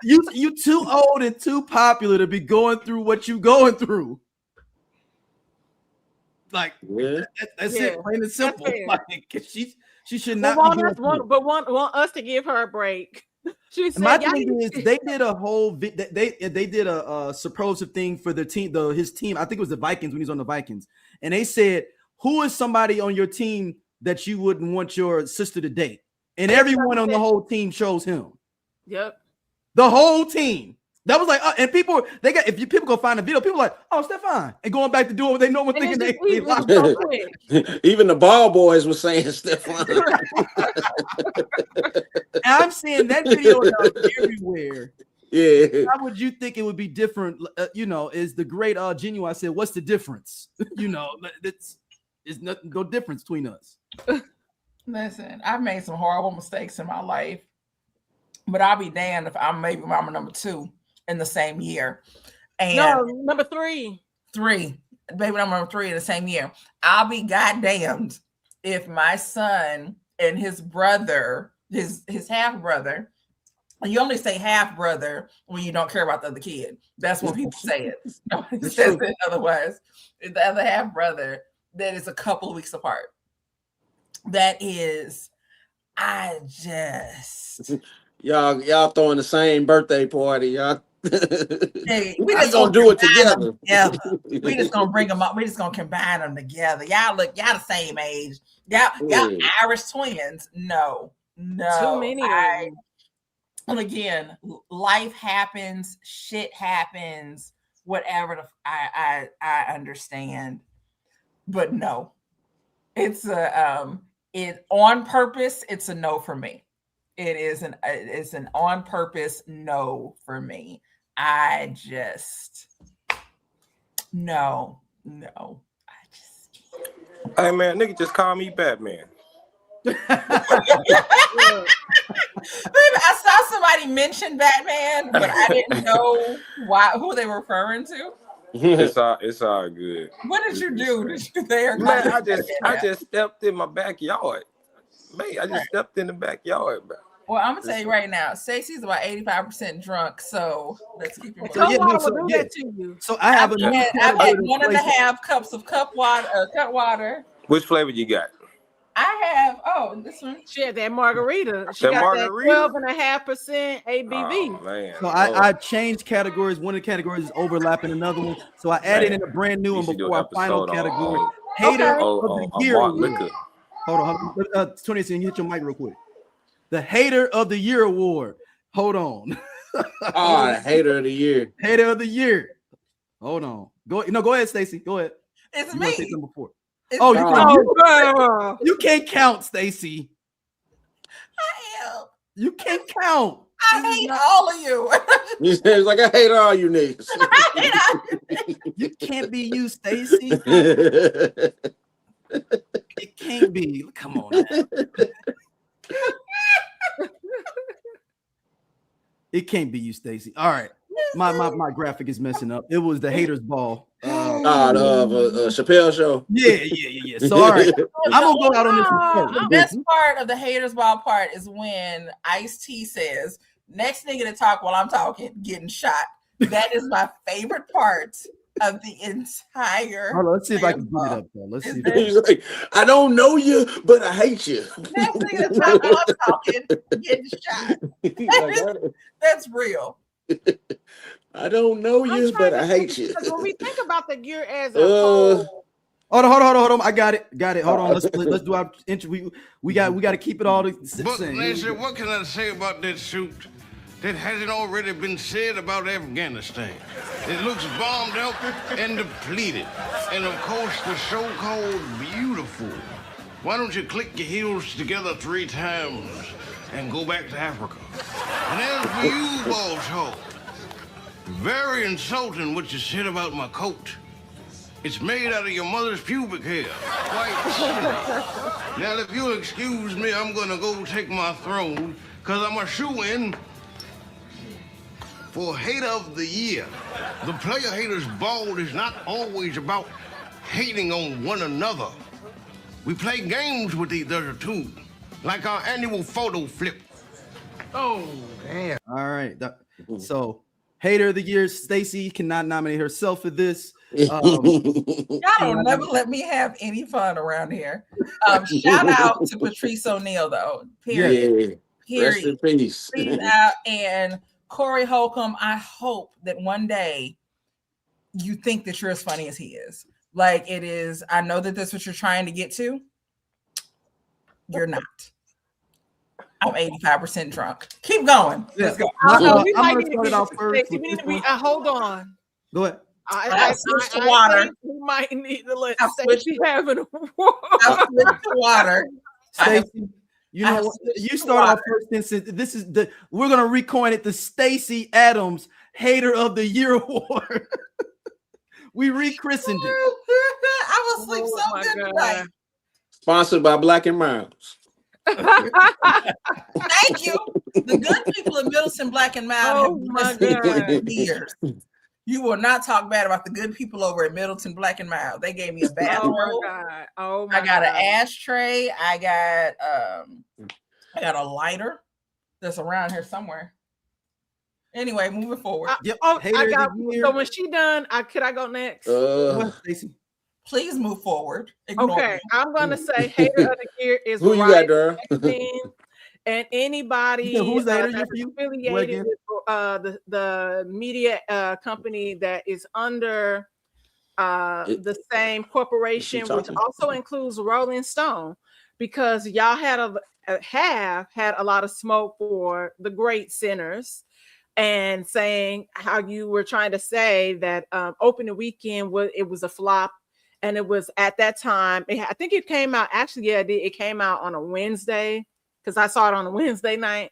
You too old and too popular to be going through what you going through. Like, that's it, plain and simple. Like, she should not. Want us to give her a break. She said, my thing is, they did a whole they did a superlative thing for the team, his team. I think it was the Vikings when he was on the Vikings, and they said, who is somebody on your team that you wouldn't want your sister to date? And everyone on the whole team chose him. Yep, the whole team. That was like, and people people go find a video, people are like, oh, Stephon, and going back to doing what they know, thinking they lost. Even the ball boys were saying Stephon. I'm seeing that video everywhere. Yeah. Why would you think it would be different? Is the great Genuine said, what's the difference? It's no difference between us. Listen, I've made some horrible mistakes in my life, but I'll be damned if I'm maybe mama number 2 in the same year. And no, number 3. Baby number 3 in the same year. I'll be goddamned if my son and his brother, his half brother, you only say half brother when you don't care about the other kid. That's when people say it. Nobody says it otherwise. The other half brother that is a couple of weeks apart. That is, I just y'all throwing the same birthday party, y'all. Hey, we just gonna do it together. We just gonna bring them up. We just gonna combine them together. Y'all the same age. Y'all Irish twins. No. Too many. And again, life happens, shit happens, whatever. I understand, but no, it's it on purpose. It's a no for me. It's an on purpose no for me. I just no. Hey man, nigga, just call me Batman. Baby, I saw somebody mention Batman, but I didn't know who they were referring to. It's all good. What did you do? Man, I just stepped in my backyard. Man, I just stepped in the backyard, bro. Well, I'm gonna tell you right now, Stacey's about 85% drunk, so let's keep it moving. So I have I've had 1.5 cups of cut water. Which flavor you got? I have this one. She had that margarita. She that got margarita? that 12.5% ABV. Oh, man. So I changed categories. One of the categories is overlapping another one. So I added in a brand new one before our final category. Hater of the Year. Hold on. 20 seconds. You hit your mic real quick. The Hater of the Year award. Hold on. The Hater of the Year. Hater of the Year. Hold on. Go ahead, Stacey. Go ahead. It's you me. Say something before. Oh, you can't count, Stacey. I am. You can't count. I hate all of you. It's like I hate all you niggas. You can't be you, Stacey. It can't be. Come on. It can't be you, Stacey. All right. My graphic is messing up. It was the Haters Ball. The Chappelle show. Yeah. So all right, I'm gonna go out on this one first. The best part of the Haters Ball part is when Ice-T says, "Next nigga to talk while I'm talking, getting shot." That is my favorite part of the entire. Hold on, let's see if I can get it up though. Let's see. He's like, I don't know you, but I hate you. Next nigga to talk while I'm talking, getting shot. That's real. I don't know you, but I hate you. When we think about the year as a whole. Hold on. I got it. Hold on. Let's do our intro. We got to keep it all the same. Nancy, what can I say about that suit that hasn't already been said about Afghanistan? It looks bombed out and depleted. And of course, the so-called beautiful. Why don't you click your heels together 3 times and go back to Africa? And as for you, Ball Talk, very insulting what you said about my coat. It's made out of your mother's pubic hair. Quite silly. Now, if you'll excuse me, I'm gonna go take my throne, because I'm a shoo-in for Hater of the Year. The Player Haters Ball is not always about hating on one another. We play games with each other, too, like our annual photo flip. Oh, damn. All right. So, Hater of the Year, Stacey cannot nominate herself for this. Y'all don't never let me have any fun around here. Shout out to Patrice O'Neal, though. Period. Rest in peace. Peace out. And Corey Holcomb, I hope that one day you think that you're as funny as he is. Like it is. I know that that's what you're trying to get to. You're not. I'm 85% drunk. Keep going. Let's go. I'm going to start it off first. Hold on. Go ahead. I switched to water. We might need to let Stacey have it. I switched to water. Stacey, You know, you start off first. This is we're gonna recoin it the Stacey Adams Hater of the Year Award. We rechristened it. I was sleep so good tonight. Sponsored by Black and Miles. Thank you. The good people of Middleton Black and Mild have for years. You will not talk bad about the good people over at Middleton Black and Mild. They gave me a bathrobe. I got an ashtray. I got a lighter that's around here somewhere. Anyway, moving forward. So when she done, could I go next? Please move forward. Okay, I'm gonna say hater of the year is who you got, Dara? And anybody who's the hater that's for you? affiliated with the media company that is under the same corporation, which also includes Rolling Stone, because y'all have had a lot of smoke for the great sinners, and saying how you were trying to say that opening weekend was a flop. And it was at that time, I think it came out, it came out on a Wednesday, because I saw it on a Wednesday night,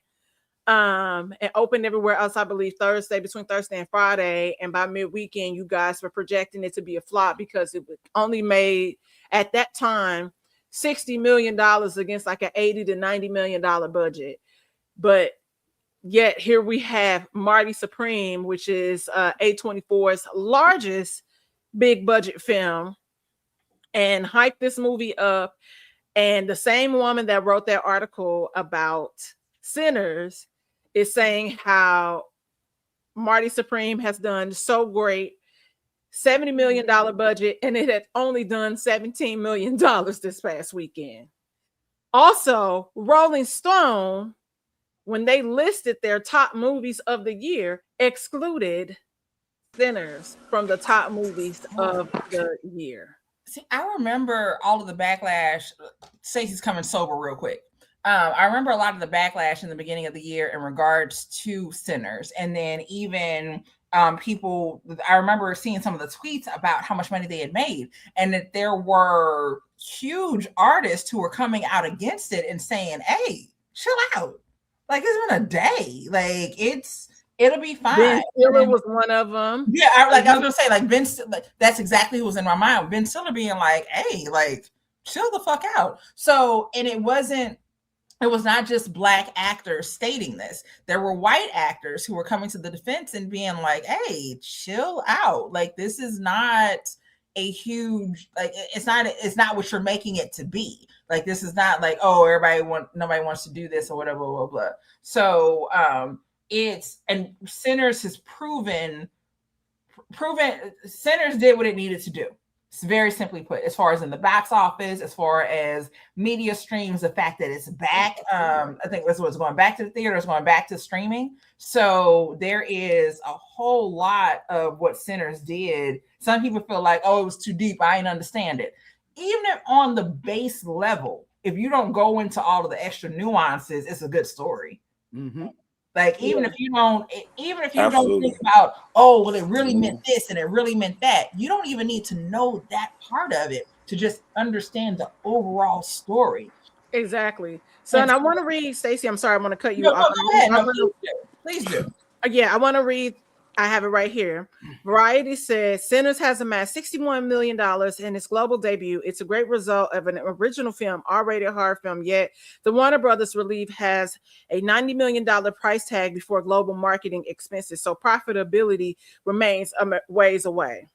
and opened everywhere else, I believe, between Thursday and Friday. And by mid-weekend, you guys were projecting it to be a flop because it only made, at that time, $60 million against like an $80 to $90 million budget. But yet here we have Marty Supreme, which is A24's largest big budget film, and hyped this movie up. And the same woman that wrote that article about Sinners is saying how Marty Supreme has done so great, $70 million budget, and it had only done $17 million this past weekend. Also, Rolling Stone, when they listed their top movies of the year, excluded Sinners from the top movies of the year. See, I remember all of the backlash. Stacey's coming sober real quick. I remember a lot of the backlash in the beginning of the year in regards to Sinners. And then even people, I remember seeing some of the tweets about how much money they had made, and that there were huge artists who were coming out against it and saying, hey, chill out. Like, it's been a day. Like, it'll be fine. Ben Stiller was one of them. Yeah, I was gonna say, like, Ben. That's exactly who was in my mind. Ben Stiller being like, "Hey, like, chill the fuck out." So, and it was not just Black actors stating this. There were white actors who were coming to the defense and being like, "Hey, chill out. Like, this is not a huge, like, it's not what you're making it to be. Like, this is not like, oh, nobody wants to do this or whatever, blah, blah, blah." So, and Sinners has proven Sinners did what it needed to do. It's very simply put, as far as in the box office, as far as media streams, the fact that it's back. I think that's what's going back to the theater, it's going back to streaming. So there is a whole lot of what Sinners did. Some people feel like, oh, it was too deep, I didn't understand it. Even if on the base level, if you don't go into all of the extra nuances, it's a good story. Mm-hmm. Like, even if you don't think about, oh, well, it really meant this and it really meant that. You don't even need to know that part of it to just understand the overall story. Exactly. So, and I want to read, Stacey, I'm sorry, I'm going to cut you off. Go ahead. No, please do. Yeah, I want to read. I have it right here. Variety says Sinners has amassed $61 million in its global debut. It's a great result of an original film, R-rated horror film, yet the Warner Brothers relief has a $90 million price tag before global marketing expenses. So profitability remains a ways away.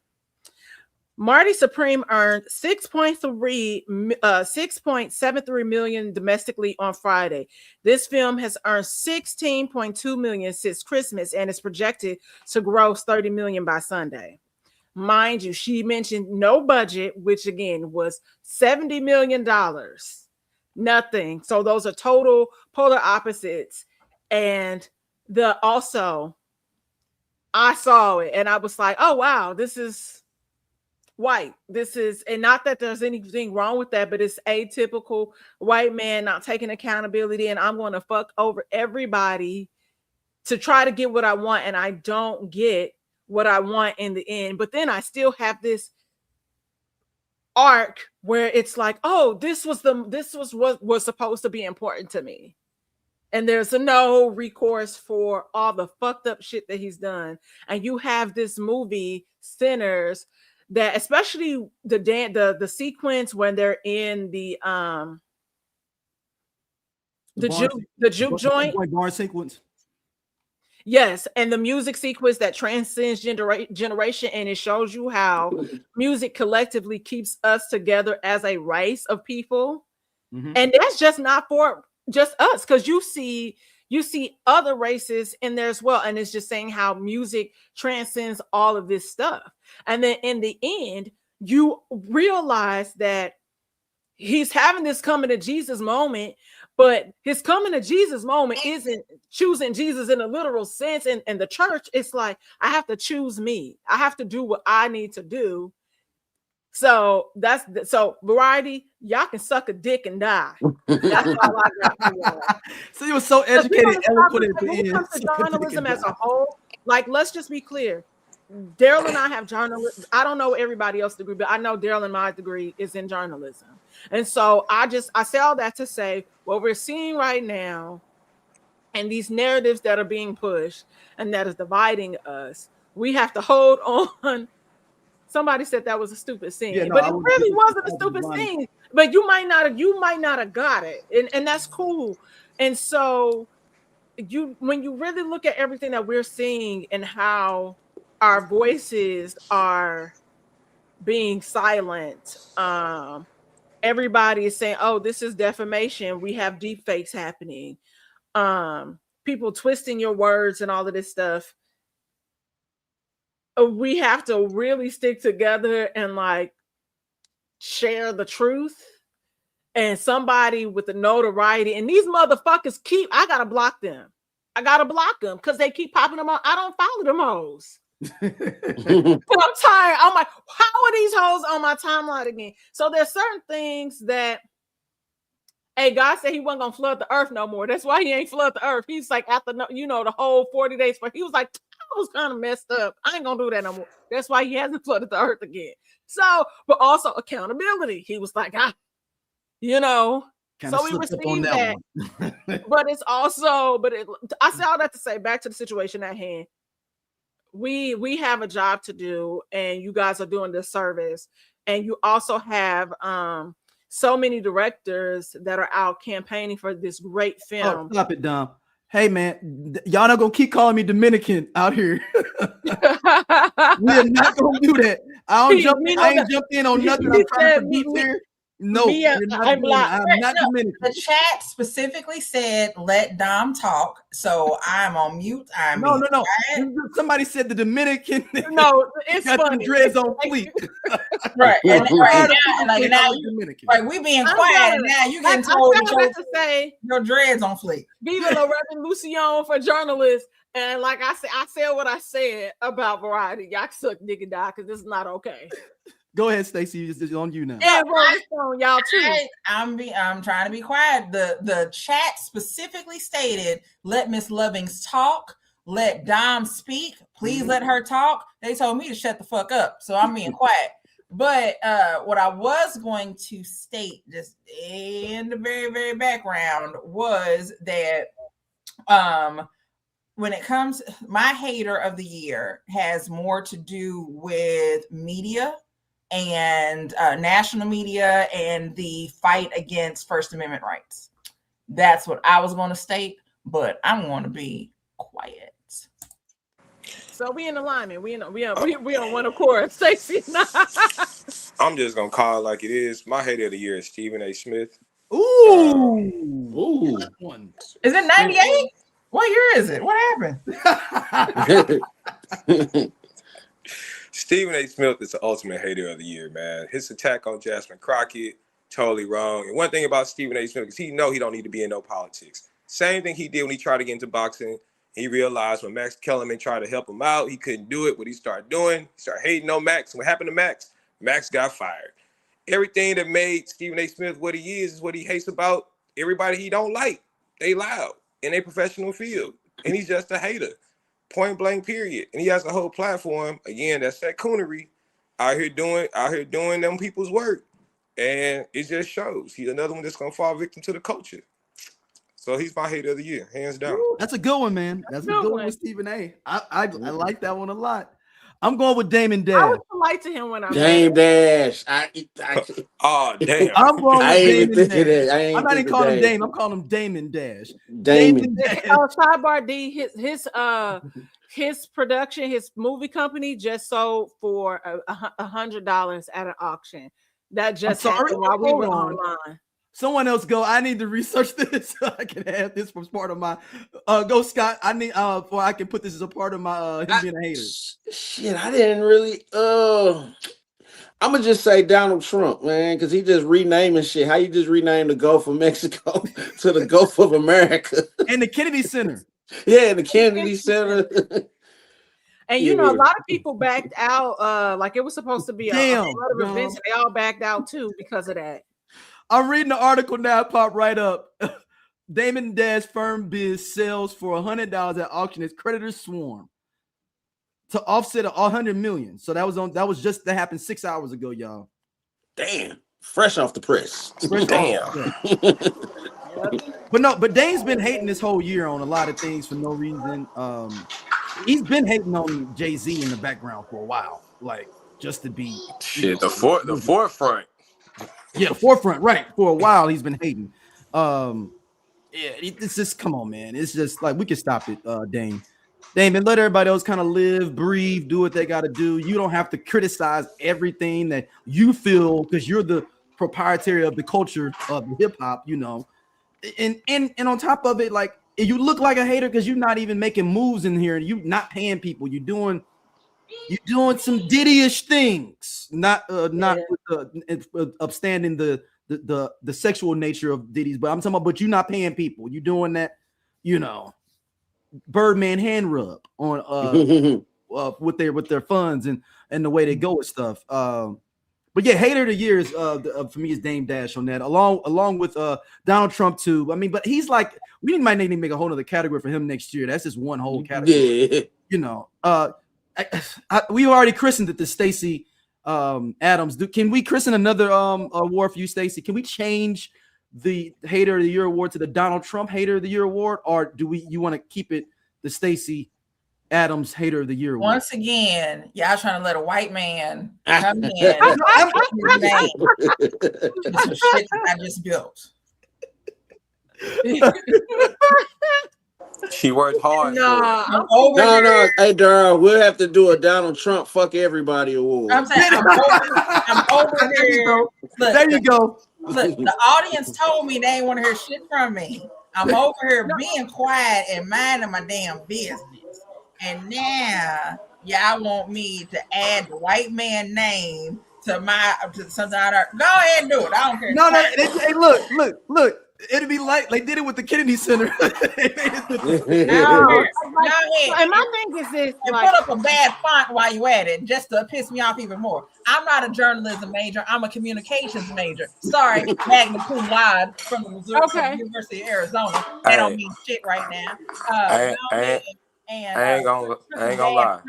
Marty Supreme earned $6.73 million domestically on Friday. This film has earned $16.2 million since Christmas and is projected to gross $30 million by Sunday. Mind you, she mentioned no budget, which again was $70 million. Nothing. So those are total polar opposites. And I saw it and I was like, oh wow, this is white. This is, and not that there's anything wrong with that, but it's atypical white man not taking accountability, and I'm going to fuck over everybody to try to get what I want, and I don't get what I want in the end. But then I still have this arc where it's like, oh, this was what was supposed to be important to me. And there's no recourse for all the fucked up shit that he's done. And you have this movie, Sinners, that especially the sequence when they're in the juke joint. Bar sequence. Yes, and the music sequence that transcends generation, and it shows you how music collectively keeps us together as a race of people. Mm-hmm. And that's just not for just us, because you see other races in there as well. And it's just saying how music transcends all of this stuff. And then in the end, you realize that he's having this coming to Jesus moment, but his coming to Jesus moment isn't choosing Jesus in a literal sense. And the church, it's like, I have to choose me. I have to do what I need to do. So so Variety, y'all can suck a dick and die. That's all I got for y'all. So you were so educated and eloquent at the When it end. comes to journalism as a whole, like, let's just be clear. Daryl and I have journalism. I don't know everybody else's degree, but I know Daryl and my degree is in journalism. And so I say all that to say what we're seeing right now and these narratives that are being pushed and that is dividing us, we have to hold on. Somebody said that was a stupid scene, Yeah, no, but it really wasn't a stupid scene. But you might not have got it, and that's cool. And so when you really look at everything that we're seeing and how our voices are being silent, everybody is saying, "Oh, this is defamation." We have deep fakes happening, people twisting your words and all of this stuff. We have to really stick together and like share the truth. And somebody with the notoriety, and these motherfuckers I gotta block them. I gotta block them because they keep popping them on. I don't follow them hoes. But I'm tired. I'm like, how are these hoes on my timeline again? So there's certain things that, hey, God said he wasn't gonna flood the earth no more. That's why he ain't flood the earth. He's like, after the whole 40 days, but he was like, I was kind of messed up. I ain't gonna do that no more. That's why he hasn't flooded the earth again. So, but also accountability. He was like, so we received that. But it's also, I say all that to say, back to the situation at hand. We have a job to do, and you guys are doing this service, and you also have so many directors that are out campaigning for this great film. Oh, stop it, Dom. Hey man, y'all not gonna keep calling me Dominican out here. We are not gonna do that. I ain't jumped in on nothing. I'm trying to be here. No, I'm not Dominican. The chat specifically said, let Dom talk. So I'm on mute. No. Somebody said the Dominican. No, it's got funny. The dreads on fleek. Right. Now, we being quiet, and now you getting told to say your dreads on fleek. Viva la revolution for journalists. And like I said what I said about Variety. Y'all suck dick and die because this is not okay. Go ahead, Stacey. It's on you now. Yeah, on y'all too. I'm trying to be quiet. The chat specifically stated, let Miss Lovings talk. Let Dom speak. Please let her talk. They told me to shut the fuck up, so I'm being quiet. But what I was going to state just in the very, very background was that when it comes, my hater of the year has more to do with media and national media and the fight against First Amendment rights. That's what I was going to state, but I'm going to be quiet. So we in alignment. We on one accord. Stacey. I'm just gonna call it like it is. My hater of the year is Stephen A. Smith. Ooh. Is it 98? What year is it? What happened? Stephen A. Smith is the ultimate hater of the year, man. His attack on Jasmine Crockett, totally wrong. And one thing about Stephen A. Smith is he don't need to be in no politics. Same thing he did when he tried to get into boxing. He realized when Max Kellerman tried to help him out, he couldn't do it. What he started doing, he started hating on Max. What happened to Max? Max got fired. Everything that made Stephen A. Smith what he is what he hates about everybody he don't like. They loud in a professional field. And he's just a hater. Point blank, period. And he has a whole platform. Again, that's that coonery. out here doing them people's work, and it just shows. He's another one that's gonna fall victim to the culture. So he's my hater of the year, hands down. That's a good one, man. That's a good one with Stephen A. I like that one a lot. I'm going with Damon Dash. I was polite to him when I Dame Dash. Oh damn! I'm going with Damon Dash. I'm I'm not even calling him Dame. I'm calling him Damon Dash. Damon. Oh, Sidebar D, his production, his movie company just sold for $100 at an auction. That just happened while we were online. Someone else go. I need to research this so I can have this for part of my go Scott. I need for I can put this as a part of my him being a hater. Shit, I didn't really I'm gonna just say Donald Trump, man, because he just renaming shit. How you just rename the Gulf of Mexico to the Gulf of America? And the Kennedy Center. Yeah, the Kennedy Center. And you know, a lot of people backed out. Like it was supposed to be a lot of events, and they all backed out too because of that. I'm reading the article now. Pop right up. Damon Dash firm biz sells for $100 at auction as creditors swarm to offset $100 million. So that happened 6 hours ago, y'all. Damn, fresh off the press. Damn. But Dame's been hating this whole year on a lot of things for no reason. He's been hating on Jay-Z in the background for a while, like just to be shit. The forefront. Yeah, forefront, right. For a while, he's been hating. It's just, come on, man. It's just like, we can stop it, Dame, and let everybody else kind of live, breathe, do what they got to do. You don't have to criticize everything that you feel because you're the proprietary of the culture of hip hop, you know. And on top of it, like, you look like a hater because you're not even making moves in here and you're not paying people. You're doing some Diddy-ish things, not with upstanding the sexual nature of Diddy's, but I'm talking about, but you're not paying people. You're doing that, you know, Birdman hand rub on with their funds and the way they go with stuff. But yeah, hater of the year is for me is Dame Dash on that, along with Donald Trump too. I mean, but he's like, we might need to make a whole other category for him next year. That's just one whole category. Yeah. You know, we already christened it the Stacey Adams. Can we christen another award for you, Stacey? Can we change the Hater of the Year award to the Donald Trump Hater of the Year award, or you want to keep it the Stacey Adams Hater of the Year award? Once again, y'all trying to let a white man come in. Some shit that I just built. She worked hard. No. Hey, Darryl, we'll have to do a Donald Trump fuck everybody award. I'm saying I'm over here. Look, there you go. Look, the audience told me they ain't want to hear shit from me. I'm over here being quiet and minding my damn business. And now y'all want me to add the white man name to something. Go ahead and do it. I don't care. No. Hey, look. It'd be like they did it with the Kennedy Center. And my thing is this: and put up a bad font while you at it, just to piss me off even more. I'm not a journalism major. I'm a communications major. Sorry, magna cum laude from the Missouri University of Arizona. That don't mean shit right now. I ain't gonna lie.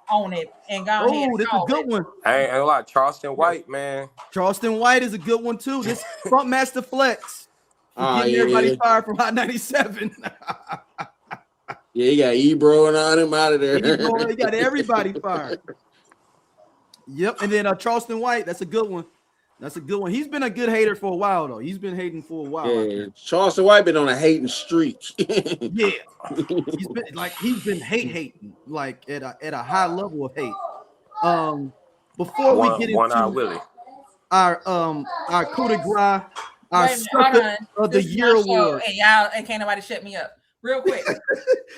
On it and go ahead. Oh, this is a good one. I ain't gonna lie. Charleston White, man. Charleston White is a good one too. This Front Master Flex. Getting everybody fired from Hot 97. Yeah, he got Ebro and all them out of there. He got everybody fired. Yep, and then Charleston White, that's a good one. He's been a good hater for a while, though. He's been hating for a while. Yeah, Charleston White been on a hating streak. Yeah, he's been hating like at a high level of hate. Before we get into our coup de grace. Our Sucker of the Year award. And y'all, and can't nobody shut me up. Real quick.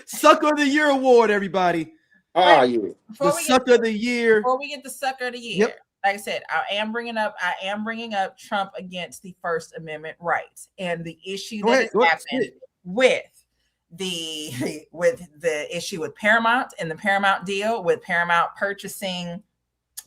Sucker of the Year award, everybody. Oh, yeah. The Sucker of the Year. Before we get the Sucker of the Year, like I said, I am bringing up Trump against the First Amendment rights and the issue that has happened with the issue with Paramount and the Paramount deal, with Paramount purchasing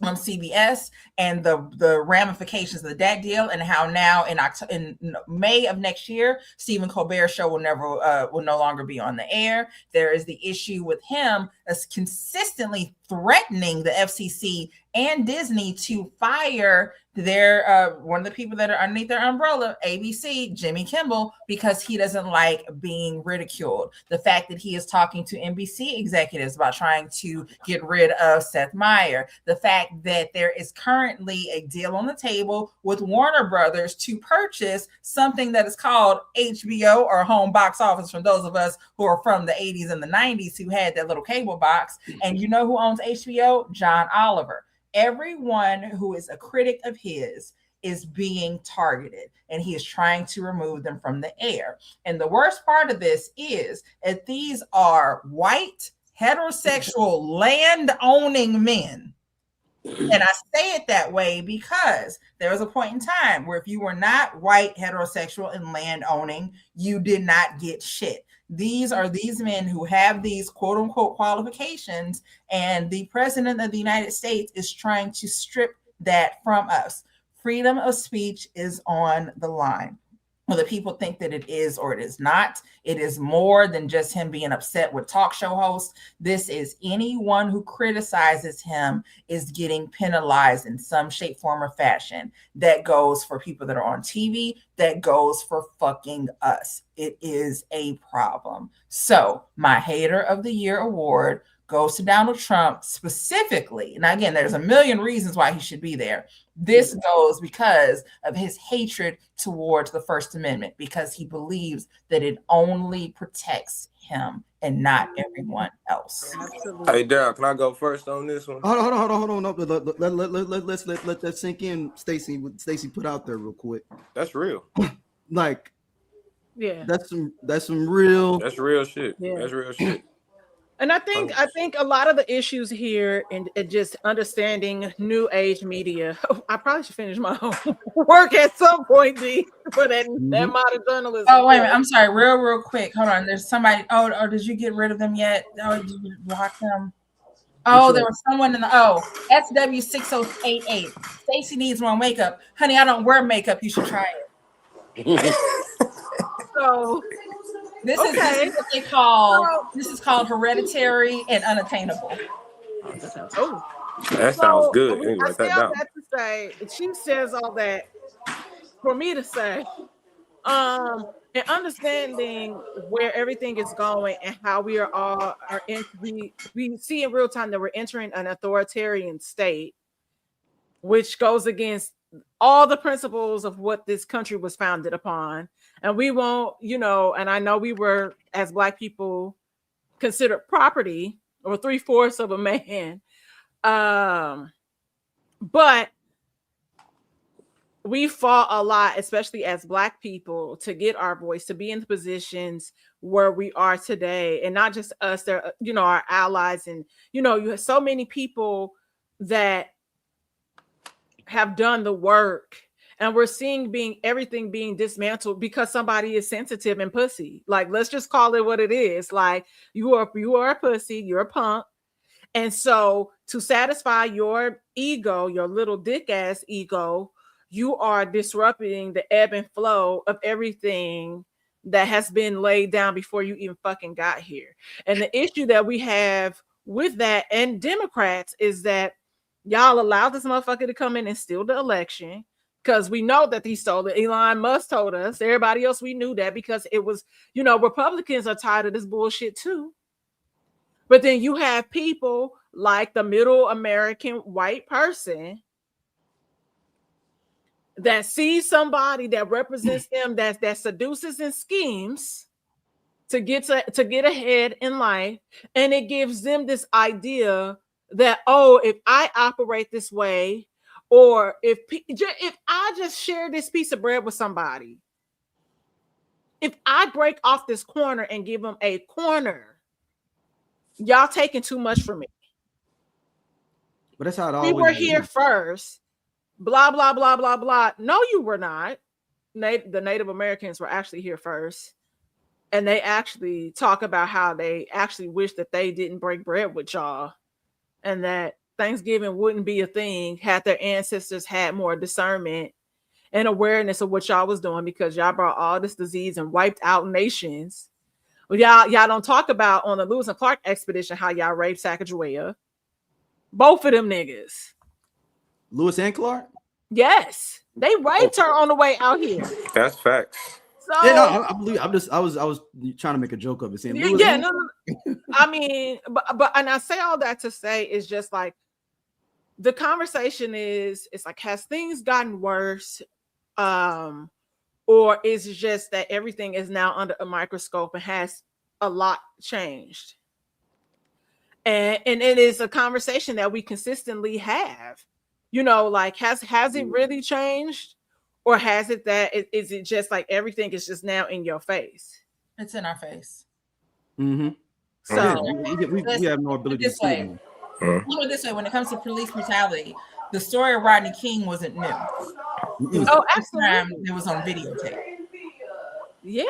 CBS and the ramifications of that deal, and how now in May of next year, Stephen Colbert's show will no longer be on the air. There is the issue with him as consistently threatening the FCC and Disney to fire their one of the people that are underneath their umbrella, ABC, Jimmy Kimmel, because he doesn't like being ridiculed. The fact that he is talking to NBC executives about trying to get rid of Seth Meyers. The fact that there is currently a deal on the table with Warner Brothers to purchase something that is called HBO, or home box office, from those of us who are from the 80s and the 90s who had that little cable box. And you know who owns HBO? John Oliver. Everyone who is a critic of his is being targeted, and he is trying to remove them from the air. And the worst part of this is that these are white, heterosexual, land-owning men. And I say it that way because there was a point in time where if you were not white, heterosexual, and land-owning, you did not get shit. These are these men who have these quote unquote qualifications, and the president of the United States is trying to strip that from us. Freedom of speech is on the line. Whether people think that it is or it is not, it is more than just him being upset with talk show hosts. This is anyone who criticizes him is getting penalized in some shape, form, or fashion. That goes for people that are on TV. That goes for fucking us. It is a problem. So my Hater of the Year award goes to Donald Trump specifically. Now, again, there's a million reasons why he should be there. This goes because of his hatred towards the First Amendment, because he believes that it only protects him and not everyone else. Hey, Daryl, can I go first on this one? Hold on. No, let's let that sink in. Stacey put out there real quick. That's real. Like, yeah, that's some real. That's real shit. Yeah. That's real shit. And I think a lot of the issues here and just understanding new age media. I probably should finish my homework at some point, D, for that modern journalism. Oh, wait a minute. I'm sorry. Real quick. Hold on. There's somebody. Oh, did you get rid of them yet? Oh, did you block them? Oh, there was someone in the SW6088. Stacey needs more makeup. Honey, I don't wear makeup. You should try it. So this is what they call, this is called hereditary and unattainable. Oh, that sounds good. Anyway, I say all that to say, she says all that for me to say, and understanding where everything is going and how we we see in real time that we're entering an authoritarian state, which goes against all the principles of what this country was founded upon. And we won't, and I know we were, as Black people, considered property or 3/4 of a man. But we fought a lot, especially as Black people, to get our voice, to be in the positions where we are today. And not just us, there, our allies. And, you have so many people that have done the work. And we're seeing everything being dismantled because somebody is sensitive and pussy. Like, let's just call it what it is. Like, you are a pussy, you're a punk. And so to satisfy your ego, your little dick ass ego, you are disrupting the ebb and flow of everything that has been laid down before you even fucking got here. And the issue that we have with that and Democrats is that y'all allowed this motherfucker to come in and steal the election. Because we know that he stole it. Elon Musk told us. Everybody else, we knew that because it was, Republicans are tired of this bullshit too. But then you have people like the middle American white person that sees somebody that represents them, that seduces and schemes to get ahead in life, and it gives them this idea that, oh, if I operate this way, or if I just share this piece of bread with somebody, if I break off this corner and give them a corner, y'all taking too much from me. But that's how it always we were here first. Blah, blah, blah, blah, blah. No, you were not. The Native Americans were actually here first. And they actually talk about how they actually wish that they didn't break bread with y'all. And that Thanksgiving wouldn't be a thing had their ancestors had more discernment and awareness of what y'all was doing, because y'all brought all this disease and wiped out nations. Well, y'all don't talk about on the Lewis and Clark expedition how y'all raped Sacagawea. Both of them niggas. Lewis and Clark? Yes. They raped her on the way out here. That's facts. So yeah, no, I believe. I was trying to make a joke of it, saying Lewis. Yeah, no. I mean, but and I say all that to say is just like the conversation is, it's like, has things gotten worse? Or is it just that everything is now under a microscope and has a lot changed? And it is a conversation that we consistently have. You know, like, has it really changed? Or has it that is it just like everything is just now in your face? It's in our face. Mm-hmm. So we have no ability to see it. Put it this way: when it comes to police brutality, the story of Rodney King wasn't new. It was absolutely. It was on videotape. Yeah,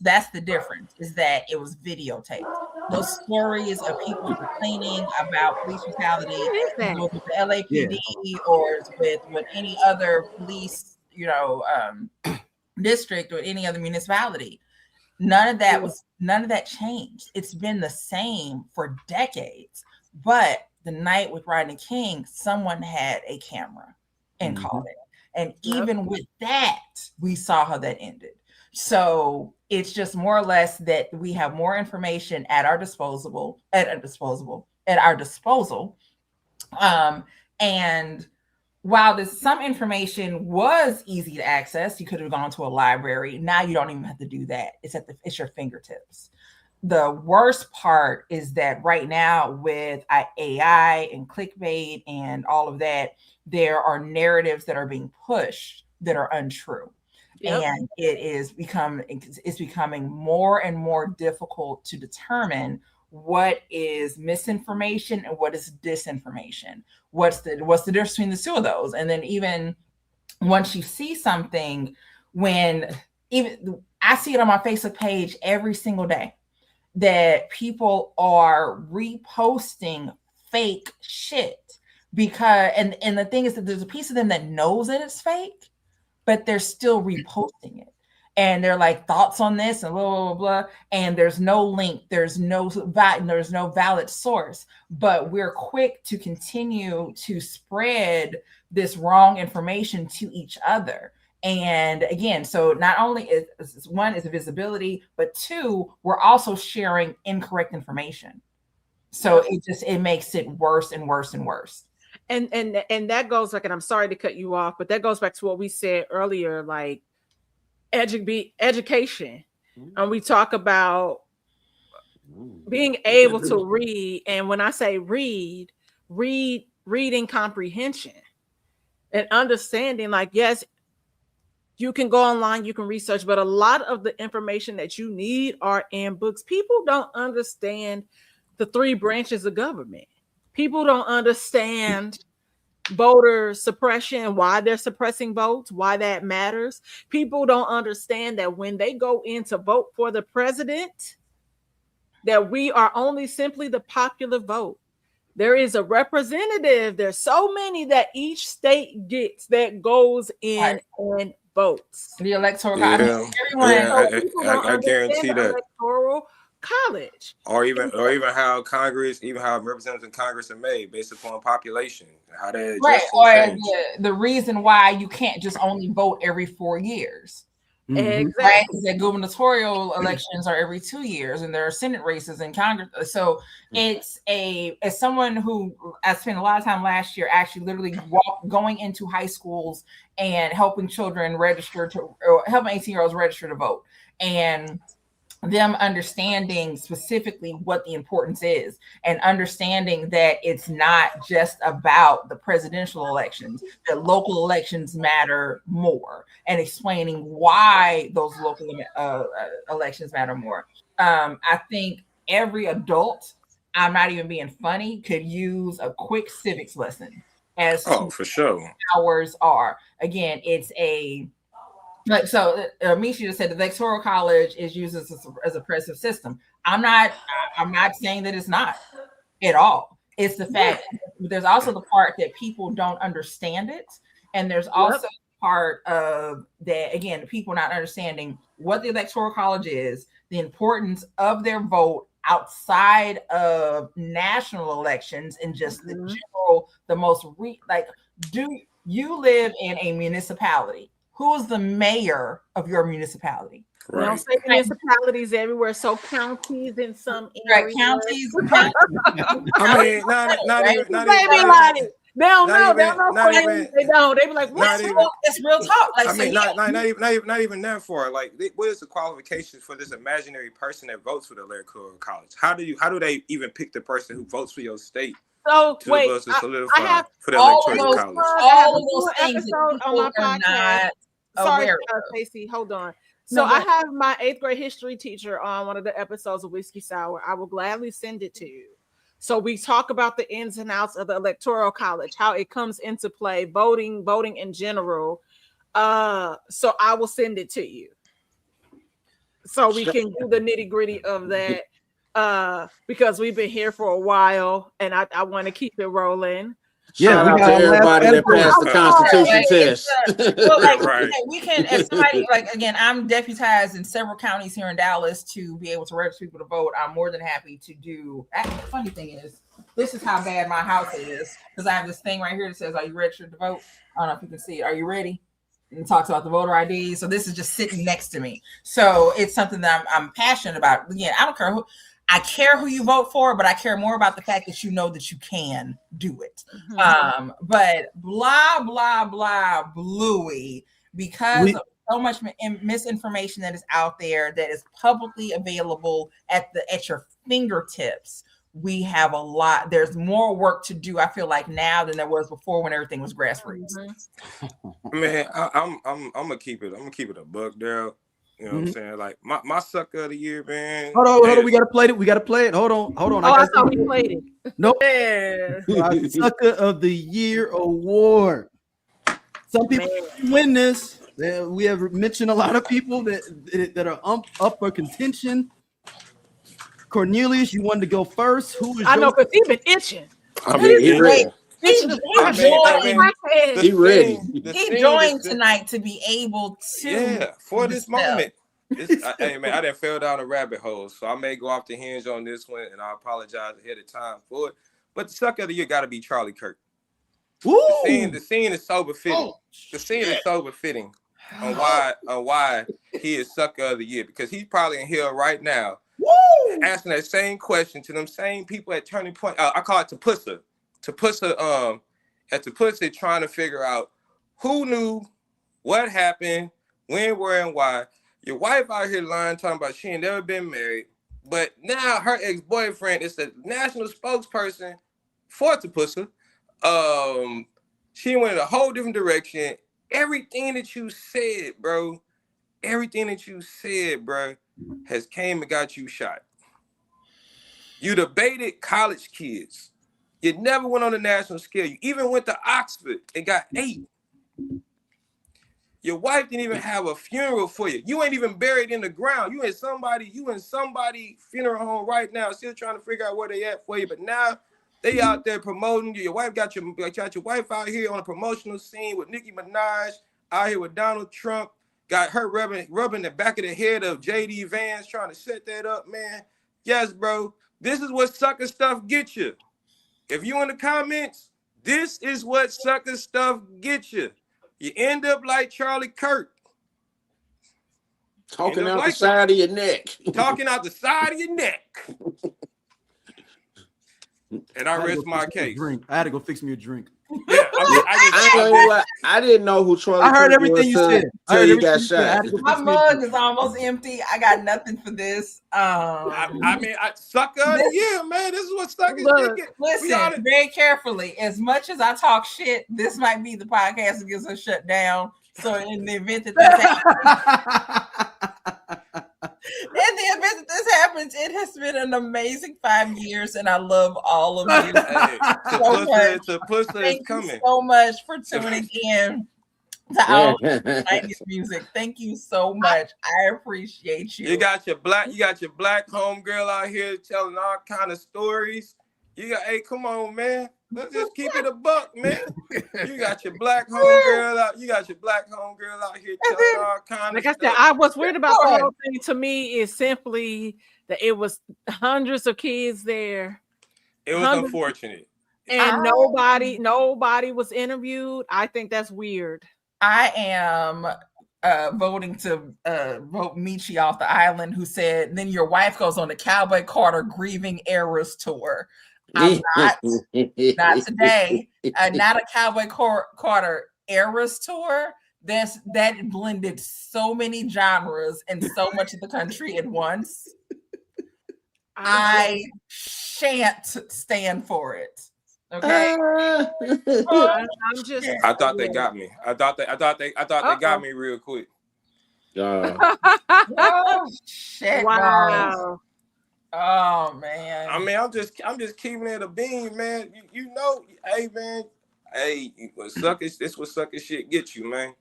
that's the difference, is that it was videotaped. Those stories of people complaining about police brutality, with the LAPD or with any other police, district or any other municipality, none of that changed. It's been the same for decades. But the night with Rodney King, someone had a camera and called it. And even with that, we saw how that ended. So it's just more or less that we have more information at our disposal. And while some information was easy to access, you could have gone to a library. Now you don't even have to do that. It's your fingertips. The worst part is that right now with AI and clickbait and all of that, there are narratives that are being pushed that are untrue. Yep. And it's becoming more and more difficult to determine what is misinformation and what is disinformation. What's the difference between the two of those? And then even once you see something, I see it on my Facebook page every single day, that people are reposting fake shit because, and the thing is that there's a piece of them that knows that it's fake, but they're still reposting it. And they're like, thoughts on this and blah, blah, blah, blah. And there's no link. There's no valid source, but we're quick to continue to spread this wrong information to each other. And again, so not only is one is visibility, but two, we're also sharing incorrect information. So it makes it worse and worse and worse. And that goes like, and I'm sorry to cut you off, but that goes back to what we said earlier, like education. And we talk about being able to read. And when I say reading comprehension and understanding, like, yes, you can go online, you can research, but a lot of the information that you need are in books. People don't understand the 3 branches of government. People don't understand voter suppression, why they're suppressing votes, why that matters. People don't understand that when they go in to vote for the president, that we are only simply the popular vote. There is a representative. There's so many that each state gets that goes in and votes. The electoral I guarantee that. Electoral college, or even how representatives in Congress are made based upon population, how they adjust or the reason why you can't just only vote every 4 years. Exactly. Right? The gubernatorial elections are every 2 years, and there are Senate races in Congress. So it's as someone who I spent a lot of time last year actually literally going into high schools and helping children helping 18-year-olds register to vote, and them understanding specifically what the importance is, and understanding that it's not just about the presidential elections, that local elections matter more, and explaining why those local elections matter more. I think every adult, I'm not even being funny, could use a quick civics lesson as for sure. Ours are. Again, it's Misha just said the electoral college is used as a oppressive system. I'm not saying that it's not at all. It's the fact there's also the part that people don't understand it. And there's also part of that, again, people not understanding what the Electoral College is, the importance of their vote outside of national elections, and just the general, the most do you live in a municipality? Who is the mayor of your municipality? Right. We don't say municipalities everywhere, so counties in some areas. Right, counties. I mean, not even. They don't know. They don't. They be like, "What's it's real talk." Like, I mean, not even that far. Like, what is the qualifications for this imaginary person that votes for the Electoral College? How do they even pick the person who votes for your state? So wait, solidify I have for the all Electoral of College. All of those things on my podcast. Sorry, Stacey, hold on. So I have my 8th grade history teacher on one of the episodes of Whiskey Sour. I will gladly send it to you. So we talk about the ins and outs of the Electoral College, how it comes into play, voting in general. So I will send it to you, so we can do the nitty gritty of that. Because we've been here for a while, and I want to keep it rolling. Shout out to everybody that passed the Constitution test. Well, we can, as somebody, again, I'm deputized in several counties here in Dallas to be able to register people to vote. I'm more than happy to do. Actually, the funny thing is, this is how bad my house is, because I have this thing right here that says, "Are you registered to vote?" I don't know if you can see it. Are you ready? And it talks about the voter ID. So this is just sitting next to me. So it's something that I'm passionate about. Again, I don't care who. I care who you vote for, but I care more about the fact that you know that you can do it. But blah, blah, blah, bluey, because of so much misinformation that is out there that is publicly available at your fingertips. We have a lot. There's more work to do, I feel like, now than there was before, when everything was grassroots. Man, I'm gonna keep it. I'm gonna keep it a buck, Daryl. You know what I'm saying? Like, my sucker of the year, man. Hold on. We gotta play it. Hold on. Oh, I thought we played it. Nope. Yeah. Sucker of the Year award. Some people win this. We have mentioned a lot of people that are up for contention. Cornelius, you wanted to go first. Who is? I know, because he's been itching. I mean, he's ready. He ready. He joined tonight to be able to. For this moment. Hey man, I done fell down a rabbit hole, so I may go off the hinge on this one, and I apologize ahead of time for it. But the sucker of the year got to be Charlie Kirk. The scene is so befitting. The scene is so befitting on why he is sucker of the year, because he's probably in here right now asking that same question to them same people at Turning Point. I call it Tapussa at Tapussa, trying to figure out who knew what happened, when, where, and why. Your wife out here lying, talking about she ain't never been married, but now her ex-boyfriend is the national spokesperson for Tapussa. She went in a whole different direction. Everything that you said, bro, has came and got you shot. You debated college kids. You never went on the national scale. You even went to Oxford and got 8. Your wife didn't even have a funeral for you. You ain't even buried in the ground. You in somebody funeral home right now, still trying to figure out where they at for you. But now they out there promoting you. Your wife got your wife out here on a promotional scene with Nicki Minaj, out here with Donald Trump, got her rubbing the back of the head of JD Vance, trying to set that up, man. Yes, bro. This is what sucker stuff gets you. If you in the comments, this is what sucker stuff gets you. You end up like Charlie Kirk. Talking out the side of your neck. Talking out the side of your neck. And I rest my case. I had to go fix me a drink. Yeah, I didn't know who Charlie Kirk was. I heard everything you said. Till you got shot. My mug is almost empty. I got nothing for this. I sucker of the year, man. This is what suckers think. Listen very carefully. As much as I talk shit, this might be the podcast that gets us shut down. So in the event that this happens, it has been an amazing 5 years, and I love all of you. Tapussa is coming. Thank you so much for tuning in to our 90s music. Thank you so much. I appreciate you. You got your black homegirl out here telling all kind of stories. You got, hey, come on, man. Let's just keep it a buck, man. You got your black homegirl out. You got your black homegirl out here telling all kinds Like of I said, stuff. what's weird about the whole thing to me is simply that it was hundreds of kids there. It was unfortunate. And nobody was interviewed. I think that's weird. I am voting to vote Michi off the island, who said, then your wife goes on the Cowboy Carter Grieving Eras tour. I'm not today. Not a Cowboy Carter Eras tour. That blended so many genres and so much of the country at once. I shan't stand for it. Okay. I thought they got me. I thought they got me real quick. Oh shit! Wow. Oh man. I mean, I'm just keeping it a beam, man. You know, hey man, hey, suckers. This what sucker shit get you, man.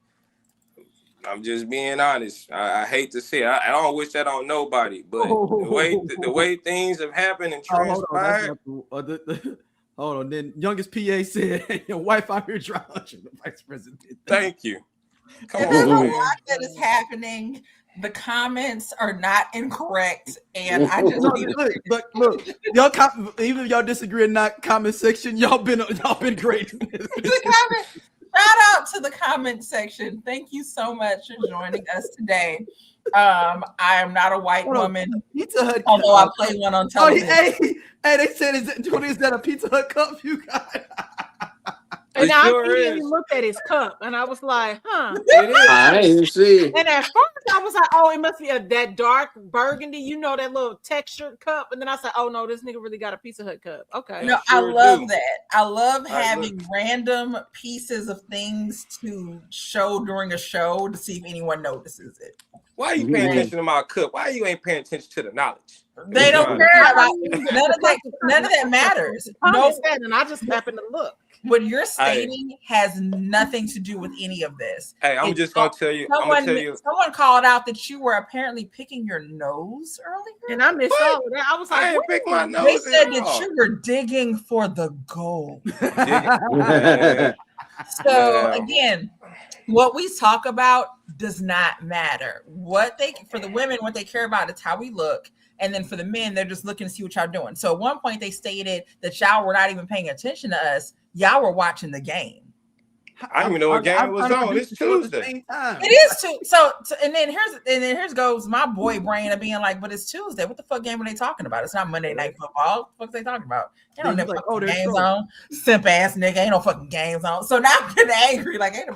I'm just being honest. I hate to say it. I don't wish that on nobody, but the way things have happened and transpired. Hold on. Then youngest PA said, "Your wife out here drawing the vice president." Thank you. Come There's on, a man. lot that is happening. The comments are not incorrect, and I just look, y'all. Even if y'all disagree or not, comment section, y'all been great. Shout out to the comment section. Thank you so much for joining us today. I am not a white woman, Pizza Hut, although I play one on television. Hey, they said, is that a Pizza Hut cup you got? And I immediately looked at his cup and I was like, huh. It is. I didn't see. And at first I was like, oh, it must be that dark burgundy, you know, that little textured cup. And then I said, oh no, this nigga really got a Pizza Hut cup. Okay. No, I love that. I love having random pieces of things to show during a show to see if anyone notices it. Why are you paying attention to my cup? Why you ain't paying attention to the knowledge? They don't care about none of that matters. No, and I just happen to look. What you're stating has nothing to do with any of this. Hey, I'm just gonna tell you. Someone called out that you were apparently picking your nose earlier, and I missed all of that. I was like, I didn't pick my nose. They said that you were digging for the gold. So again, what we talk about does not matter. For the women, what they care about is how we look. And then for the men, they're just looking to see what y'all doing. So at one point they stated that y'all were not even paying attention to us. Y'all were watching the game. I don't even know what game it was on. It's Tuesday. It is too. So and then here's goes my boy brain of being like, but it's Tuesday. What the fuck game are they talking about? It's not Monday Night Football. What the fuck are they talking about? They don't have fucking games on. Simp ass nigga, ain't no fucking games on. So now I'm getting angry. Like ain't no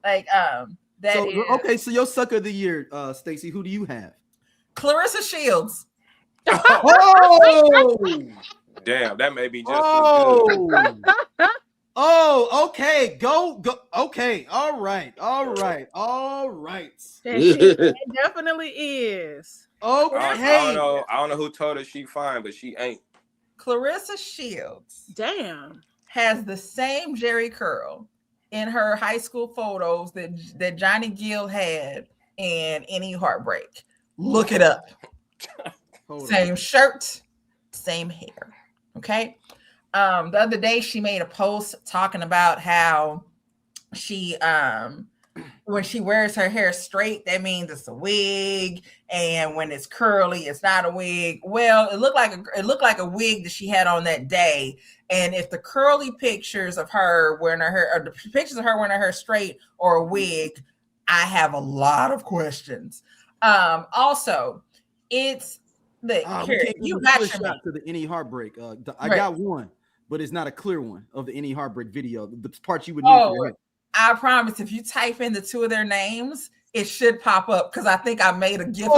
like that so, is okay. So your sucker of the year, Stacey, who do you have? Clarissa Shields. Oh, damn, that may be just as good. Oh, okay. Go. Okay. All right. It definitely is. Okay. I don't know who told her she fine, but she ain't. Clarissa Shields. Damn. Has the same Jerry curl in her high school photos that Johnny Gill had in Any Heartbreak. Look it up. Same shirt, same hair. Okay. The other day she made a post talking about how she when she wears her hair straight, that means it's a wig, and when it's curly, it's not a wig. Well, it looked like a wig that she had on that day. And if the curly pictures of her wearing her hair, or the pictures of her wearing her hair straight or a wig, I have a lot of questions. Also, it's you got your shot to the Any Heartbreak. I got one, but it's not a clear one of the Any Heartbreak video. The part you would need for your head. I promise, if you type in the two of their names, it should pop up because I think I made a GIF.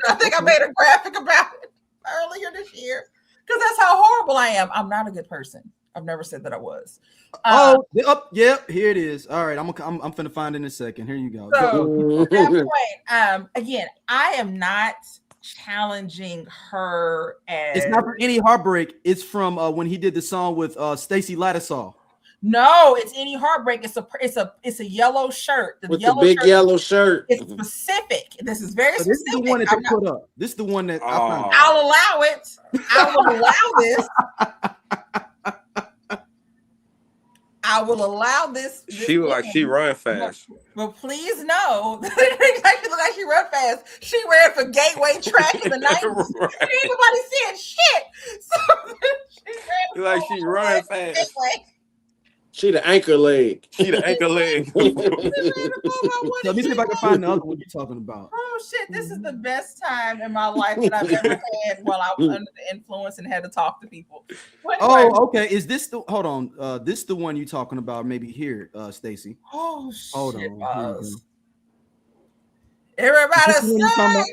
I think I made a graphic about it earlier this year because that's how horrible I am. I'm not a good person. I've never said that I was. Here it is. All right, I'm finna find it in a second. Here you go. So, at that point, again, I am not challenging her as it's not for Any Heartbreak. It's from when he did the song with Stacey Lattisaw. No, it's any heartbreak. It's a yellow shirt. With the big yellow shirt. It's specific. This is very So specific. this is the one that they put up. This is the one that I found. I'll allow it. I will allow this. I will allow this. She look like she run fast. But please know, she look like she run fast. She ran for Gateway track in the 90s. Right. Ain't nobody seeing shit. So she ran Like she run fast. Gateway. She the anchor leg. She the anchor leg. Let me see if I can find the other one you're talking about. Oh shit, this is the best time in my life that I've ever had while I was under the influence and had to talk to people. Oh, okay. Is this the hold on? This the one you talking about? Maybe here, Stacy. Oh shit. Hold on. Everybody Is this the one you talking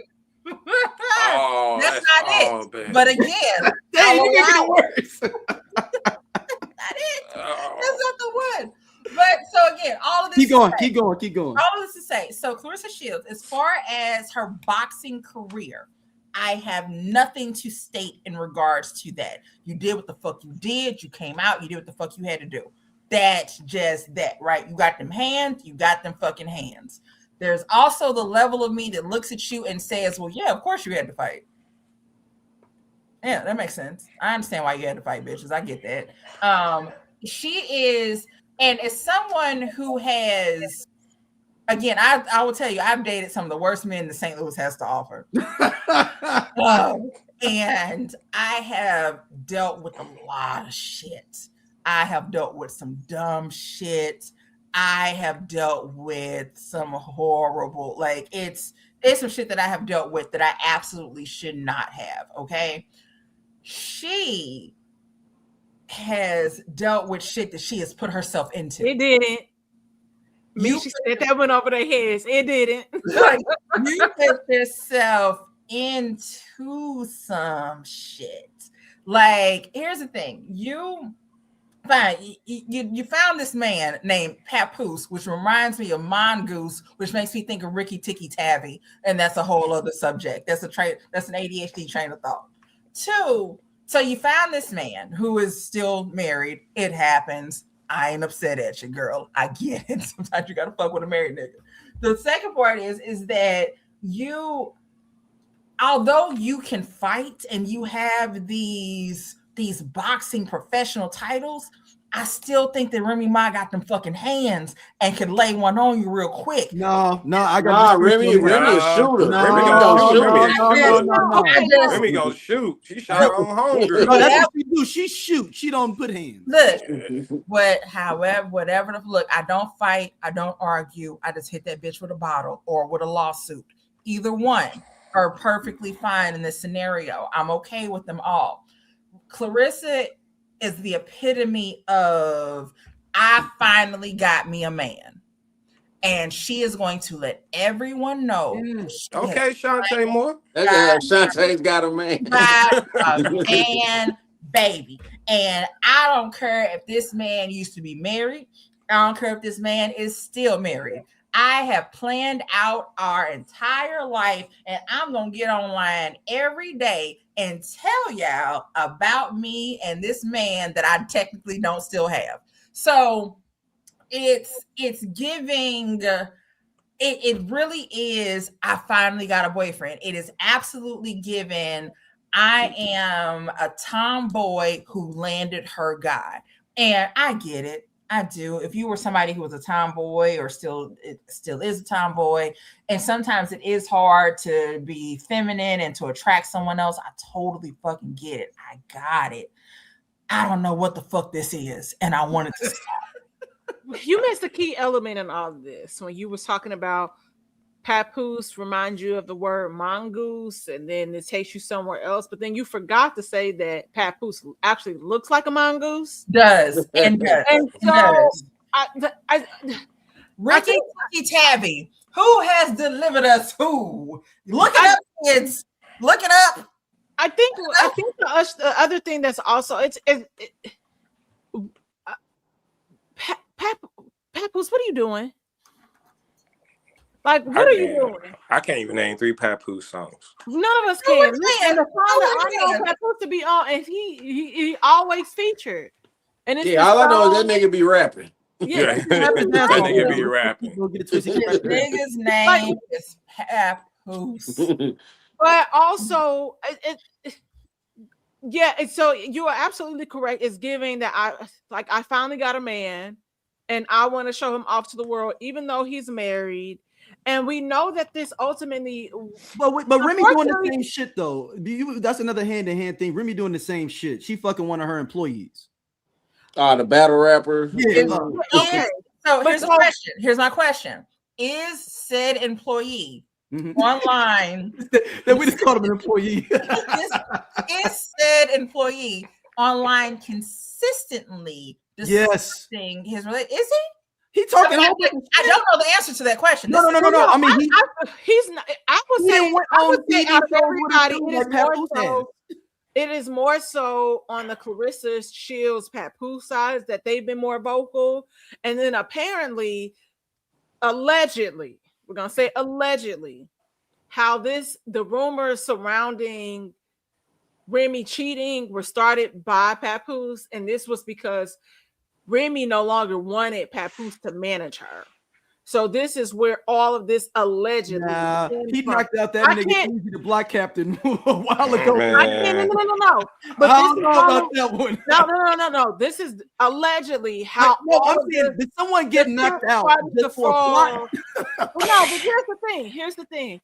about? Oh, that's not it. bad. But again, Dang, you making allow it worse. Not it. That's not the one. But so again, all of this. Keep going. All of this to say. So Clarissa Shields, as far as her boxing career, I have nothing to state in regards to that. You did what the fuck you did. You came out. You did what the fuck you had to do. That's just that, right? You got them hands. You got them fucking hands. There's also the level of me that looks at you and says, well, yeah, of course you had to fight. Yeah, that makes sense. I understand why you had to fight, bitches. I get that. She is, and as someone who has, again, I will tell you, I've dated some of the worst men that St. Louis has to offer. And I have dealt with a lot of shit. I have dealt with some dumb shit. I have dealt with some horrible, like it's some shit that I have dealt with that I absolutely should not have. Okay. She has dealt with shit that she has put herself into. It didn't. She said that went over their heads. It didn't. Like, you put yourself into some shit. Like, here's the thing. You found this man named Papoose, which reminds me of Mongoose, which makes me think of Ricky Tikki Tavi, and that's a whole other subject. That's an ADHD train of thought. 2, so you found this man who is still married. It happens. I ain't upset at you, girl. I get it. Sometimes you gotta fuck with a married nigga. The second part is that you, although you can fight and you have these boxing professional titles, I still think that Remy Ma got them fucking hands and can lay one on you real quick. No, I got Remy a shooter. Remy gonna shoot. Remy gonna shoot. She shot her own homegirl. No, that's what she do. She shoot. She don't put hands. Look, whatever. Look, I don't fight. I don't argue. I just hit that bitch with a bottle or with a lawsuit. Either one are perfectly fine in this scenario. I'm okay with them all. Clarissa is the epitome of, I finally got me a man. And she is going to let everyone know. Okay, Shantae Moore. Shantae's got a man. A man, baby. And I don't care if this man used to be married. I don't care if this man is still married. I have planned out our entire life, and I'm going to get online every day and tell y'all about me and this man that I technically don't still have. So it's giving, it really is, I finally got a boyfriend. It is absolutely given, I am a tomboy who landed her guy. And I get it. I do. If you were somebody who was a tomboy or still is a tomboy, and sometimes it is hard to be feminine and to attract someone else, I totally fucking get it. I got it. I don't know what the fuck this is, and I wanted to stop. You missed a key element in all of this when you was talking about Papoose reminds you of the word mongoose, and then it takes you somewhere else. But then you forgot to say that Papoose actually looks like a mongoose. Does. And so Ricky Tabby, who has delivered us who? Look it up, kids. Look it up. I think the other thing that's also Papoose, what are you doing? Like, what are you doing? I can't even name 3 Papoose songs. None of us can. And the song that I know Papoose to be on, and he always featured. And it's all I know is that nigga be rapping. Yeah, that nigga be rapping. Nigga's name is Papoose. But also, so you are absolutely correct. It's giving that I finally got a man, and I want to show him off to the world, even though he's married. And we know that this ultimately, but Remy doing the same shit though. That's another hand-in-hand thing. Remy doing the same shit. She fucking one of her employees. The battle rapper. Yeah. Okay. So here's a question. Here's my question: is said employee online? That we just called him an employee. is said employee online consistently discussing his relationship? Is he? He talking. I don't know the answer to that question. No. I mean, he's not. I would say out of everybody, it is more so on the Clarissa Shields Papoose side that they've been more vocal, and then apparently, allegedly, we're gonna say allegedly, how the rumors surrounding Remy cheating were started by Papoose, and this was because Remy no longer wanted Papoose to manage her. So this is where all of this allegedly. He knocked out that nigga Easy, the black captain, a while ago. No. But I don't know about that one. No. This is allegedly how. Did someone get knocked out just for a plot? No, but here's the thing.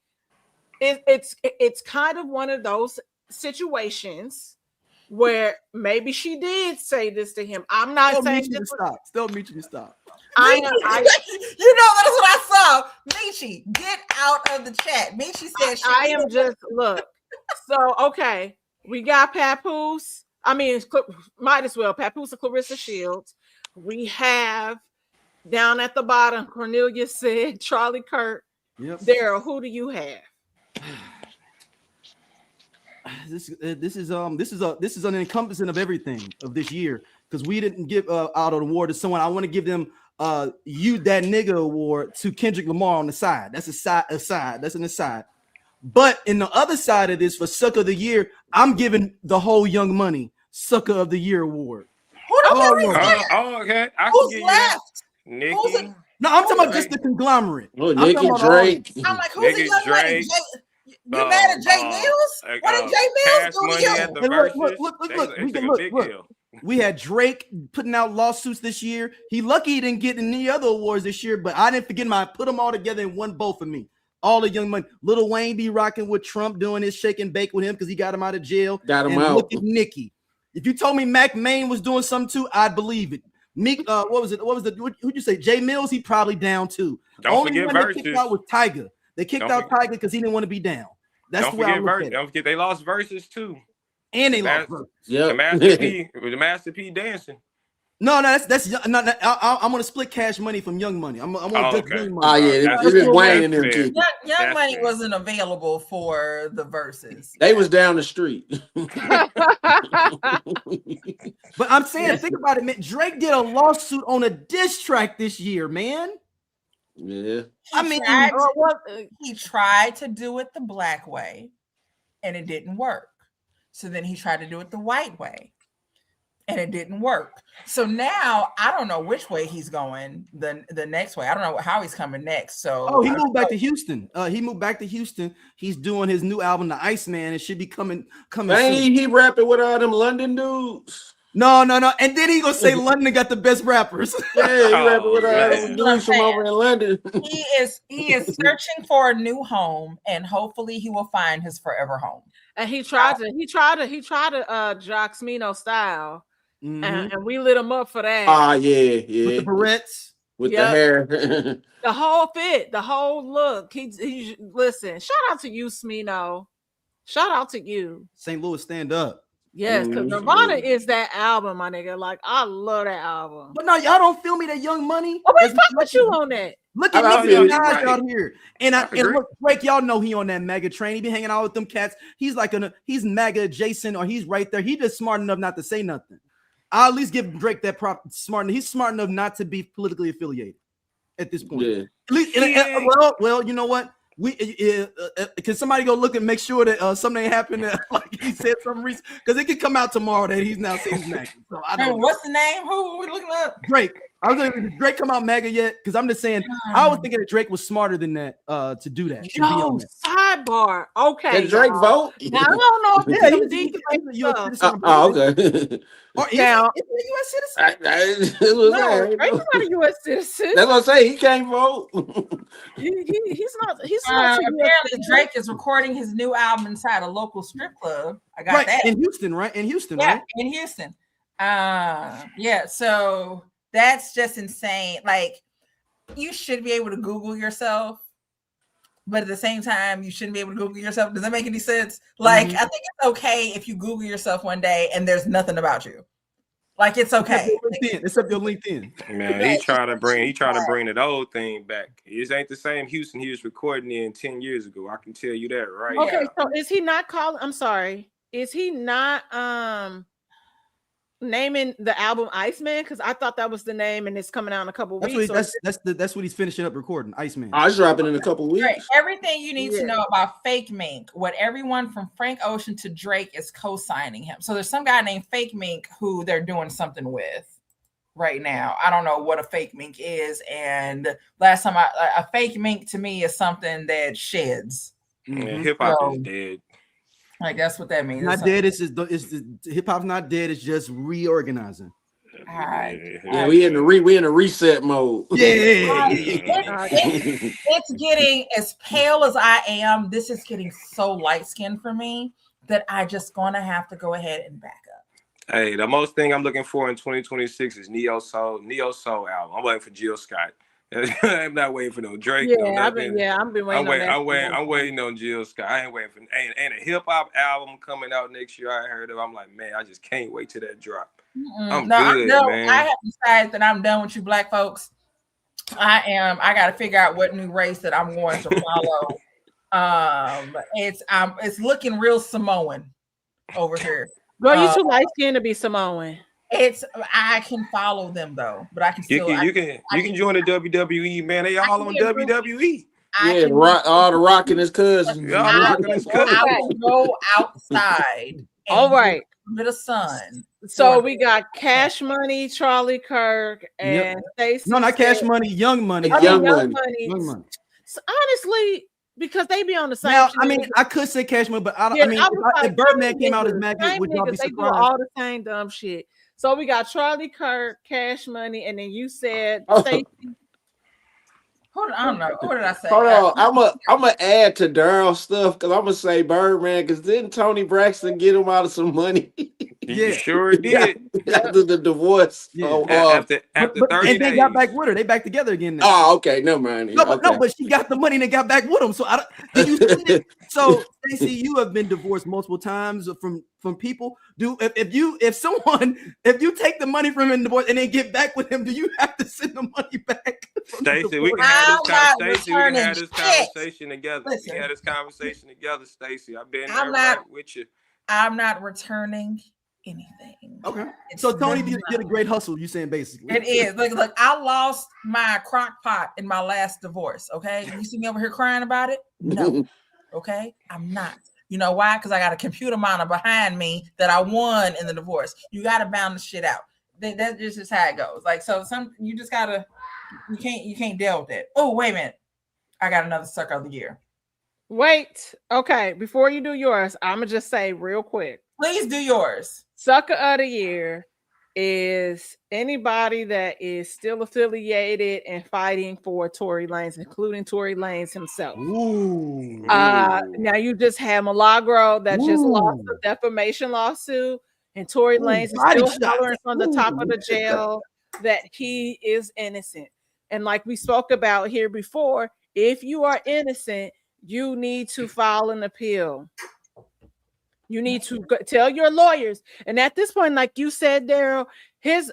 It's kind of one of those situations where maybe she did say this to him. I'm not saying this. Still Michi, stop. You know, that's what I saw. Michi, get out of the chat. Michi said look. So okay, we got Papoose. I mean, might as well Papoose and Clarissa Shields. We have down at the bottom, Cornelia said Charlie Kirk. Yep. Daryl, who do you have? This is an encompassing of everything of this year, because we didn't give out an award to someone. I want to give them You That Nigga award to Kendrick Lamar on the side. That's aside. That's an aside. But in the other side of this, for Sucker of the Year, I'm giving the whole Young Money Sucker of the Year award. Okay. Who's left? Nicki. No, I'm talking about just the conglomerate. Nicki, Drake. I'm like, who's the Young Money? You mad at Jay Mills? What did Jay Mills do to you? Look. We had Drake putting out lawsuits this year. He lucky he didn't get any other awards this year, but I didn't forget I put them all together in one bowl for me. All the Young Money. Lil Wayne be rocking with Trump, doing his shake and bake with him because he got him out of jail. Got him out. Look at Nicki. If you told me Mac Maine was doing something too, I'd believe it. Meek, who'd you say? Jay Mills, he probably down too. Don't forget Versus. They kicked out with Tyga. They kicked out Tyga because he didn't want to be down. That's the way I look at it. Don't forget they lost verses too. And they lost verses. Yeah. The Master P dancing. No, that's I'm gonna split Cash Money from Young Money. I'm gonna just Young Money. Oh yeah, it is Wayne and them too. Young Money wasn't available for the verses. They was down the street. But I'm saying, think about it, man. Drake did a lawsuit on a diss track this year, man. Yeah. He tried to do it the black way, and it didn't work. So then he tried to do it the white way, and it didn't work. So now I don't know which way he's going the next way. I don't know how he's coming next. So he moved back to Houston. He moved back to Houston. He's doing his new album, The Iceman. It should be coming soon. He rapping with all them London dudes. No. And then he gonna say London got the best rappers. Yeah, he rapping with all them dudes from over in London. He is searching for a new home, and hopefully he will find his forever home. And he tried to jock Smino style. Mm-hmm. And we lit him up for that. Yeah. With the barrettes. With the hair. The whole fit, the whole look. He listen, shout out to you, Smino. Shout out to you. St. Louis, stand up. Yes, because Nirvana is that album, my nigga. Like, I love that album. But no, y'all don't feel me that Young Money. Oh, wait, fuck with you on that. Look at Nicki Minaj out here. And look, Drake, y'all know he on that mega train. He be hanging out with them cats. He's like he's mega adjacent, or he's right there. He just smart enough not to say nothing. I'll at least give Drake that smart. He's smart enough not to be politically affiliated at this point. Yeah. At least, well, you know what? Can somebody go look and make sure that something happened? Like he said some reason, because it could come out tomorrow that he's now saying he's MAGA. So I don't know. What's the name? Who are we looking up? Drake. I was like, did Drake come out MAGA yet? Because I'm just saying, I was thinking that Drake was smarter than that to do that. No, sidebar. Okay. Can Drake vote? Now, I don't know if he's okay. Or now, is he a U.S. citizen? No, Drake's not a U.S. citizen. That's what I say. He can't vote. He's not. He's not. Apparently, Drake is recording his new album inside a local strip club. I got that in Houston, right? In Houston, yeah, right? in Houston. Yeah. So that's just insane. Like, you should be able to Google yourself, but at the same time, you shouldn't be able to Google yourself. Does that make any sense? Like, I think it's okay if you Google yourself one day and there's nothing about you. Like, it's okay. Except your LinkedIn. Man, he trying to bring the old thing back. It ain't the same Houston he was recording in 10 years ago. I can tell you that right now. Okay, so is he not calling? I'm sorry. Is he not naming the album Iceman? Because I thought that was the name, and it's coming out in a couple weeks. That's what he's finishing up recording. Iceman. I was dropping in a couple weeks. Right. Everything you need to know about Fake Mink, what everyone from Frank Ocean to Drake is co-signing him. So there's some guy named Fake Mink who they're doing something with right now. I don't know what a fake mink is, and last time a fake mink to me is something that sheds. Hip hop is dead. Like, that's what that means. Not dead. It's hip hop's not dead. It's just reorganizing. All right. Yeah, we in a reset mode. Yeah. It's getting, as pale as I am, this is getting so light skinned for me that I just gonna have to go ahead and back up. Hey, the most thing I'm looking for in 2026 is Neo Soul album. I'm waiting for Jill Scott. I'm not waiting for no Drake. I've been waiting. I'm waiting on Jill Scott. I ain't waiting for ain't a hip hop album coming out next year. I heard of. I'm like, man, I just can't wait till that drop. Man. I have decided that I'm done with you, black folks. I got to figure out what new race that I'm going to follow. It's looking real Samoan over here. Girl, you too light skinned to be Samoan. I can follow them though, but I can still. You can join the WWE, man. They all on WWE. All the Rock and his cousin. I will go outside. All right, bit of sun. So we got Cash Money, Charlie Kirk, and Stacey. No, not Cash Money, Young Money. Young Money. So honestly, because they be on the same. Now, I mean, I could say Cash Money, but I don't. If Birdman came out as MAGA, would y'all be surprised? They do all the same dumb shit. So we got Charlie Kirk, Cash Money, and then you said Stacey. Hold on, I don't know. What did I say? Hold on, I'm gonna add to Daryl's stuff because I'm gonna say Birdman, because didn't Tony Braxton get him out of some money? Yeah, sure did. After the divorce. After 30 days. They got back with her. They back together again now. Oh, okay, never mind. No, but she got the money and they got back with him. So did you see it? So Stacey, you have been divorced multiple times from people. If you take the money from him in divorce and then get back with him, do you have to send the money back? Stacey, we can have this conversation together. Listen, we had this conversation together, Stacey. I've been right with you. I'm not returning anything. Okay. So Tony did a great hustle, you saying basically. It is. Look, I lost my crock pot in my last divorce. Okay. You see me over here crying about it? No. Okay. I'm not. You know why? Because I got a computer monitor behind me that I won in the divorce. You gotta balance shit out. That's just how it goes. Like, so you just gotta, you can't deal with it. Oh, wait a minute. I got another sucker of the year. Wait. Okay. Before you do yours, I'm gonna just say real quick. Please do yours. Sucker of the year is anybody that is still affiliated and fighting for Tory Lanez, including Tory Lanez himself. Ooh. Now you just have Milagro that just lost the defamation lawsuit, and Tory Lanez is still hollering from the top of the jail that he is innocent. And like we spoke about here before, if you are innocent, you need to file an appeal. You need to tell your lawyers. And at this point, like you said, Daryl, his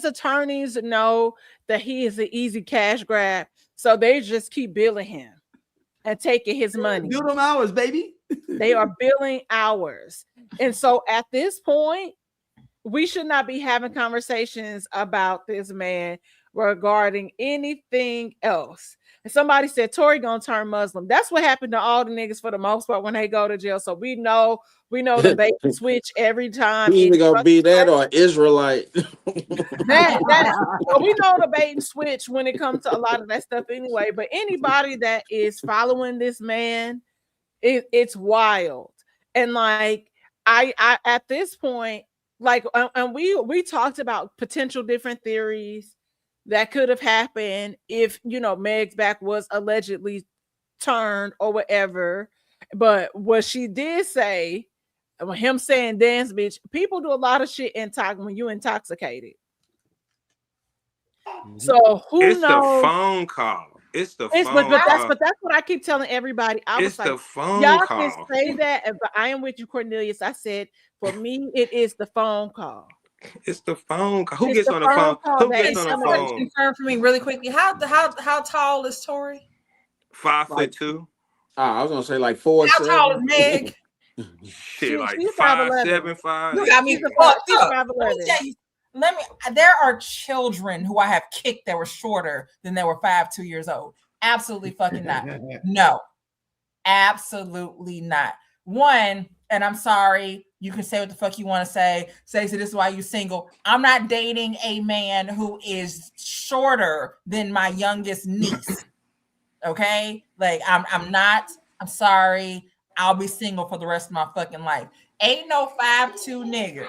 attorneys know that he is an easy cash grab. So they just keep billing him and taking his money. Bill them hours, baby. They are billing hours. And so at this point, we should not be having conversations about this man. regarding anything else. And somebody said Tory gonna turn Muslim. That's what happened to all the niggas for the most part when they go to jail. So we know the bait and switch every time. He either gonna be that or Israelite. Well, we know the bait and switch when it comes to a lot of that stuff anyway. But anybody that is following this man, it's wild. And like I at this point, like, and we talked about potential different theories that could have happened if, you know, Meg's back was allegedly turned or whatever. But what she did say, him saying dance bitch, people do a lot of shit when you intoxicated. So who knows? The phone call. But that's what I keep telling everybody. It's the phone y'all call. can say that, but I am with you, Cornelius. I said, for me, it is the phone call. It's the phone call. Who gets on the phone? Who gets on the phone? Confirm for me really quickly. How tall is Tory? 5'2". I was gonna say like 4'7". How tall is Meg? Shit, like 5'7", 5'. You got me fucked up. There are children who I have kicked that were shorter than they were 2 years old. Absolutely fucking not. No, absolutely not. One, and I'm sorry, you can say what the fuck you want to say. Stacey, this is why you single. I'm not dating a man who is shorter than my youngest niece. Okay? Like, I'm not. I'm sorry. I'll be single for the rest of my fucking life. Ain't no 5'2" nigga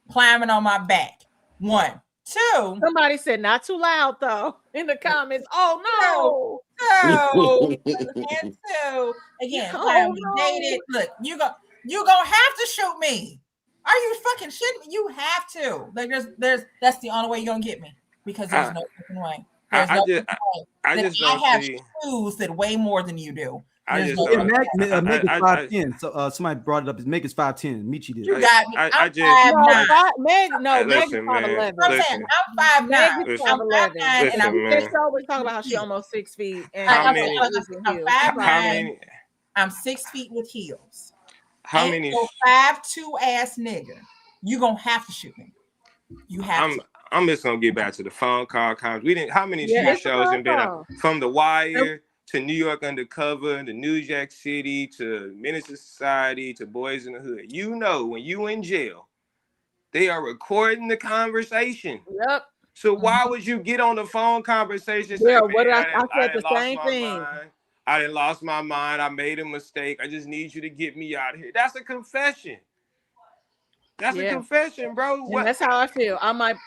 climbing on my back. 1, 2. Somebody said not too loud though in the comments. Oh no. And 2. Again, dated. Look, you gonna have to shoot me. Are you fucking shitting me? You have to. Like that's the only way you're gonna get me, because there's no fucking way. I have shoes that weigh more than you do. Meg is 5'10". So somebody brought it up. Meg is 5'10". Michi did. You got me. I'm 5'9". Meg is 5'11". I'm saying I'm 5'9". I'm 5'9", and we're talking about how she almost 6 feet. And I'm 5'9". I'm 6 feet with heels. How many? 5'2" ass nigga. You gonna have to shoot me. You have to. I'm just gonna get back to the phone call. We didn't. How many street shows have been from The Wire to New York Undercover to New Jack City to Menace to Society to Boys in the Hood? You know, when you in jail, they are recording the conversation. Yep. So why would you get on the phone conversation? Yeah, I said the same thing. I done lost my mind. I made a mistake. I just need you to get me out of here. That's a confession. That's a confession, bro. And that's how I feel.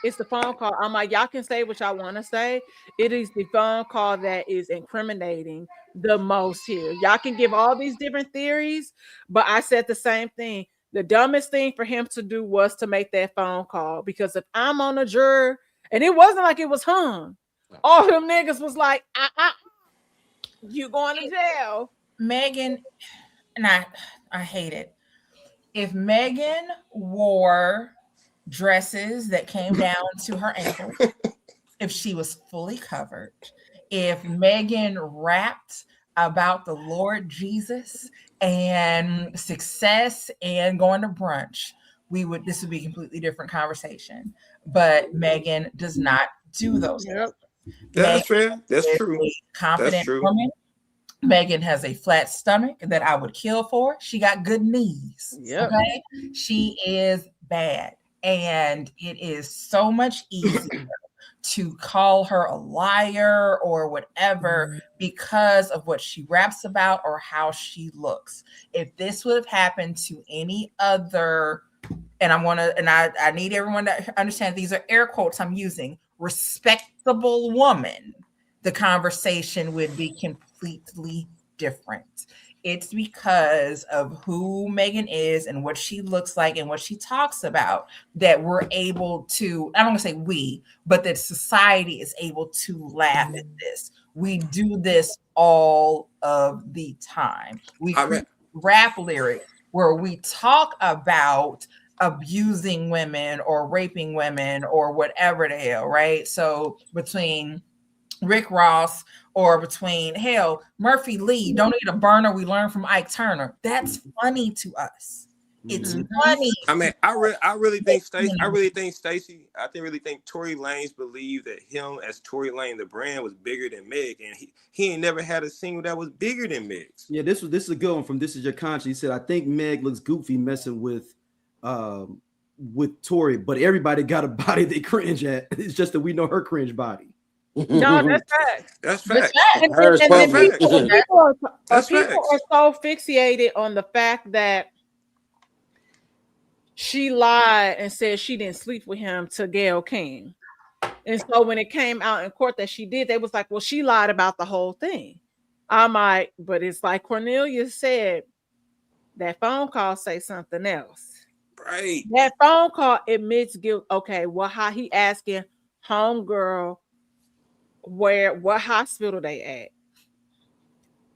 It's the phone call. I'm like, y'all can say what y'all want to say. It is the phone call that is incriminating the most here. Y'all can give all these different theories, but I said the same thing. The dumbest thing for him to do was to make that phone call, because if I'm on a juror, and it wasn't like it was hung, all them niggas was like, you going to jail. Megan, and I hate it. If Megan wore dresses that came down to her ankles, if she was fully covered, if Megan rapped about the Lord Jesus and success and going to brunch, this would be a completely different conversation. But Megan does not do those things. That's fair. That's true. Confident woman. Megan has a flat stomach that I would kill for. She got good knees. Yep. Okay. She is bad. And it is so much easier to call her a liar or whatever because of what she raps about or how she looks. If this would have happened to any other, and I need everyone to understand these are air quotes I'm using, respectable woman, the conversation would be completely different. It's because of who Megan is and what she looks like and what she talks about that we're able to, I'm going to say we, but that society is able to laugh at this. We do this all of the time. We rap lyrics where we talk about abusing women or raping women or whatever the hell, right? So between Rick Ross or between Murphy Lee, Don't Need a Burner, we learned from Ike Turner. That's funny to us. It's funny. I mean, I really think Stacey. I really think Tory Lanez believed that him as Tory Lanez, the brand, was bigger than Meg, and he ain't never had a single that was bigger than Meg's. Yeah, this is a good one from This Is Your Conscience. He said, I think Meg looks goofy messing with Tory, but everybody got a body they cringe at. It's just that we know her cringe body. No, that's facts. That's facts. And people are so fixated on the fact that she lied and said she didn't sleep with him to Gayle King. And so when it came out in court that she did, they was like, well, she lied about the whole thing. I'm like, but it's like Cornelia said, that phone call say something else. Right. That phone call admits guilt. Okay, well, how he asking homegirl what hospital they at?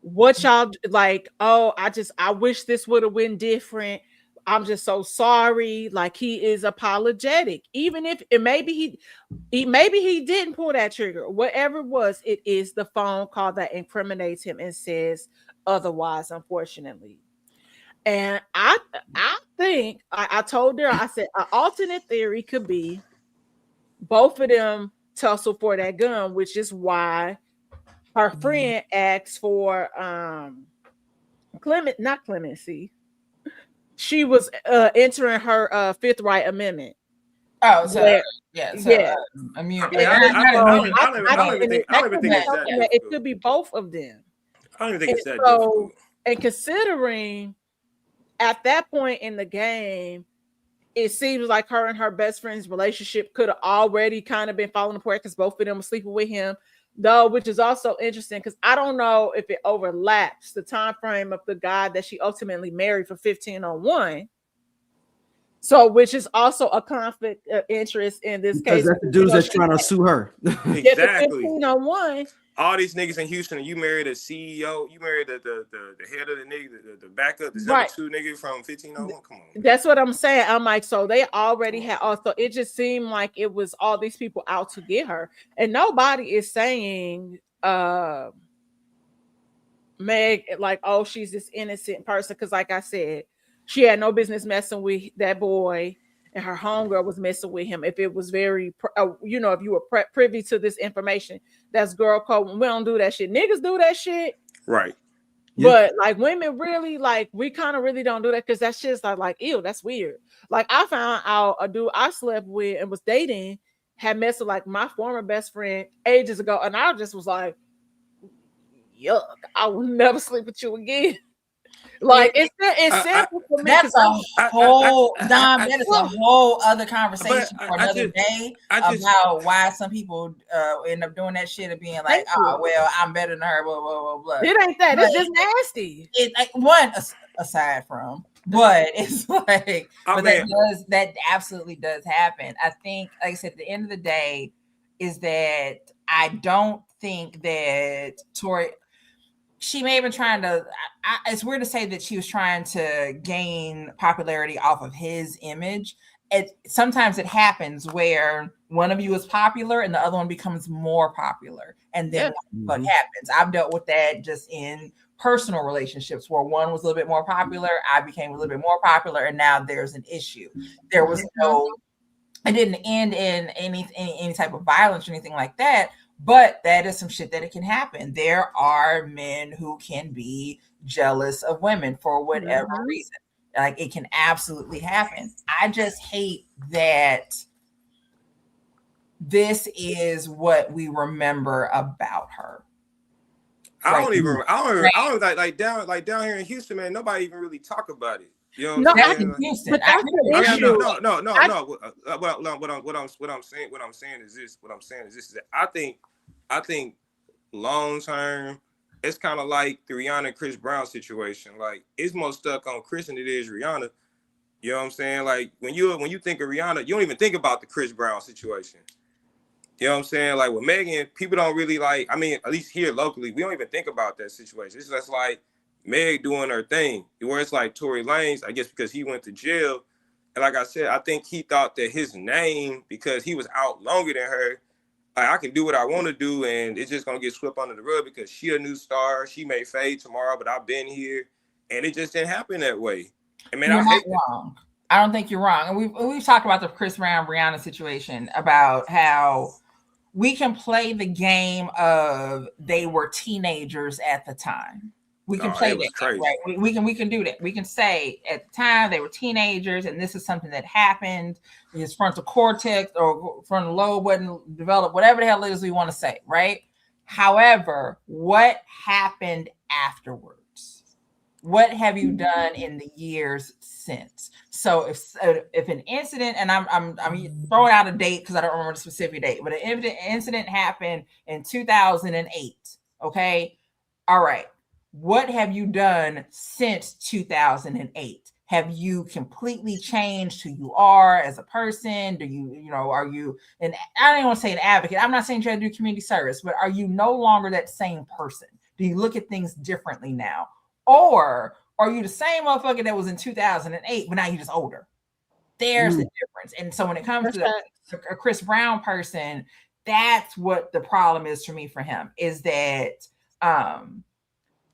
What y'all like? Oh, I wish this would have been different. I'm just so sorry. Like, he is apologetic, even if maybe he didn't pull that trigger. Whatever it was, it is the phone call that incriminates him and says otherwise, unfortunately. And I think I told her, I said an alternate theory could be both of them tussle for that gun, which is why her friend asked for clemency. She was entering her Fifth Right Amendment. Oh, so where, immunity. I don't even think it's that. It could be both of them. I don't even think it's that difficult. And considering at that point in the game, it seems like her and her best friend's relationship could have already kind of been falling apart because both of them were sleeping with him, though, which is also interesting because I don't know if it overlaps the time frame of the guy that she ultimately married for 1501. So, which is also a conflict of interest in this case. That's the dudes that's trying to sue her. Exactly. 1501. All these niggas in Houston, and you married a CEO, you married the head of the nigga, the backup, the number two nigga from 1501. Come on. That's what I'm saying. I'm like, so they already had also, it just seemed like it was all these people out to get her. And nobody is saying Meg, like, oh, she's this innocent person. Because like I said, she had no business messing with that boy, and her homegirl was messing with him. If it was very, if you were privy to this information, that's girl code. We don't do that shit. Niggas do that shit. Right. But like women really, like, we kind of really don't do that because that's just like, ew, that's weird. Like, I found out a dude I slept with and was dating had messed with like my former best friend ages ago. And I just was like, yuck, I will never sleep with you again. Like, it's simple for me. That's a whole that is a whole other conversation for another day about why some people end up doing that shit and being like, oh, well, I'm better than her, blah, blah, blah, blah. It ain't that. It's just nasty. It like one aside from, but it's like, that absolutely does happen. I think, like I said, at the end of the day, is that I don't think that Tory. She may have been trying to, it's weird to say that she was trying to gain popularity off of his image. Sometimes it happens where one of you is popular and the other one becomes more popular. And then what happens? I've dealt with that just in personal relationships where one was a little bit more popular. I became a little bit more popular, and now there's an issue. There was it didn't end in any type of violence or anything like that. But that is some shit that it can happen. There are men who can be jealous of women for whatever reason. Like, it can absolutely happen. I just hate that this is what we remember about her. I don't even like down here in Houston, man. Nobody even really talk about it. You know what I'm saying? Houston. What I'm saying is this. Is that I think long term, it's kind of like the Rihanna and Chris Brown situation. Like, it's more stuck on Chris than it is Rihanna. You know what I'm saying? Like, when you think of Rihanna, you don't even think about the Chris Brown situation. You know what I'm saying? Like, with Megan, people don't really like. I mean, at least here locally, we don't even think about that situation. It's just like Meg doing her thing. Where it's like Tory Lanez, I guess because he went to jail. And like I said, I think he thought that his name, because he was out longer than her, like, I can do what I want to do, and it's just going to get swept under the rug because she a new star. She may fade tomorrow, but I've been here. And it just didn't happen that way. I mean, You're I not hate that. wrong. I don't think you're wrong. And we've talked about the Chris Brown Rihanna situation, about how we can play the game of they were teenagers at the time. We can play that game, right? We can do that. We can say at the time they were teenagers, and this is something that happened. His frontal cortex or frontal lobe wasn't developed, whatever the hell it is we want to say, right? However, what happened afterwards? What have you done in the years since? So if an incident, and I'm throwing out a date because I don't remember the specific date, but an incident happened in 2008. Okay, all right. What have you done since 2008? Have you completely changed who you are as a person? Do you know, are you, and I don't even want to say an advocate. I'm not saying you have to do community service, but are you no longer that same person? Do you look at things differently now? Or are you the same motherfucker that was in 2008, but now you're just older? There's the difference. And so when it comes to a Chris Brown person, that's what the problem is for me for him, is that,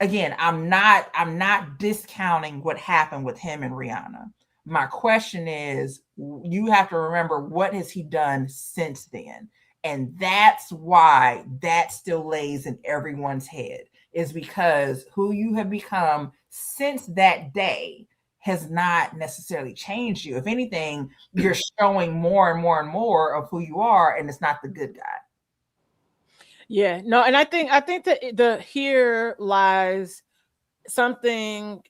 again, I'm not discounting what happened with him and Rihanna. My question is, you have to remember, what has he done since then? And that's why that still lays in everyone's head, is because who you have become since that day has not necessarily changed you. If anything, you're showing more and more and more of who you are, and it's not the good guy. Yeah, no, and I think that here lies something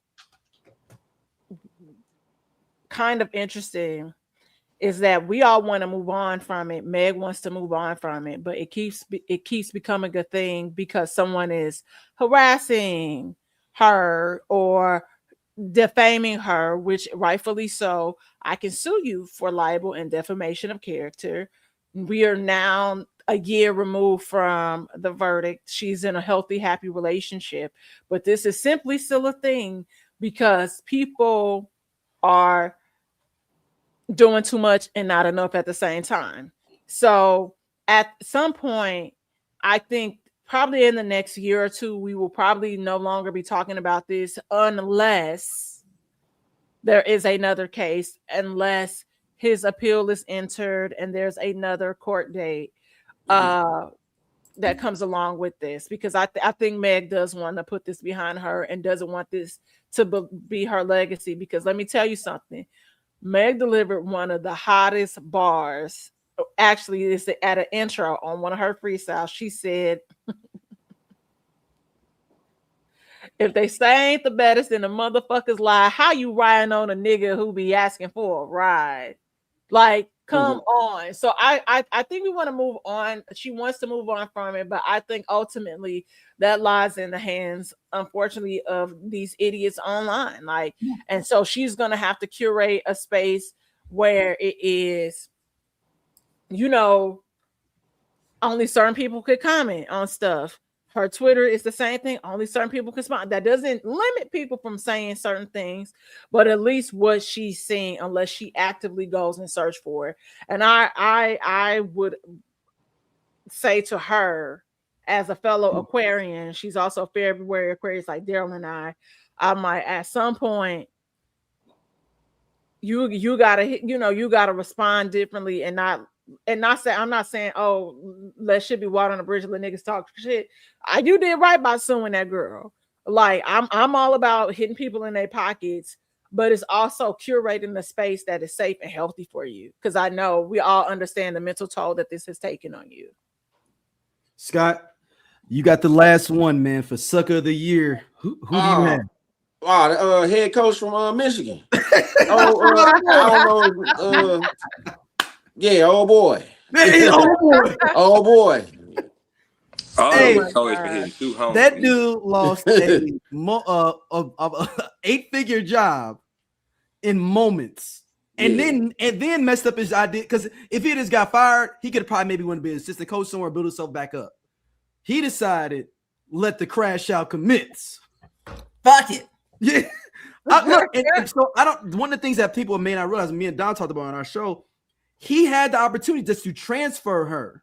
kind of interesting, is that we all want to move on from it. Meg wants to move on from it, but it keeps becoming a thing because someone is harassing her or defaming her, which rightfully so. I can sue you for libel and defamation of character. We are now a year removed from the verdict. She's in a healthy, happy relationship, but this is simply still a thing because people are doing too much and not enough at the same time. So at some point, I think probably in the next year or two, we will probably no longer be talking about this unless there is another case, unless his appeal is entered and there's another court date that comes along with this. Because I think Meg does want to put this behind her and doesn't want this to be her legacy. Because let me tell you something. Meg delivered one of the hottest bars. Actually, it's at an intro on one of her freestyles. She said, if they say ain't the baddest, then the motherfuckers lie. How you riding on a nigga who be asking for a ride? Like, come on. So I think we want to move on. She wants to move on from it, but I think ultimately that lies in the hands, unfortunately, of these idiots online. Like, and so she's gonna have to curate a space where it is, you know, only certain people could comment on stuff. Her Twitter is the same thing. Only certain people can respond. That doesn't limit people from saying certain things, but at least what she's seeing, unless she actively goes and search for it. And I would say to her, as a fellow Aquarian, she's also February Aquarius like Daryl and I might at some point you gotta respond differently and not say, I'm not saying, oh, let shit be water on the bridge and let niggas talk shit. You did right by suing that girl. Like, I'm all about hitting people in their pockets, but it's also curating the space that is safe and healthy for you. Because I know we all understand the mental toll that this has taken on you. Scott, you got the last one, man, for Sucker of the Year. Who do you have? Wow, the head coach from Michigan. I don't know. Yeah, old boy. Old boy. Hey, that dude lost a 8-figure job in moments, and then messed up his idea. Because if he just got fired, he could have probably maybe want to be an assistant coach somewhere, build himself back up. He decided, let the crash out commence. Fuck it. Yeah. So I don't. One of the things that people may not realize, me and Don talked about on our show, he had the opportunity just to transfer her.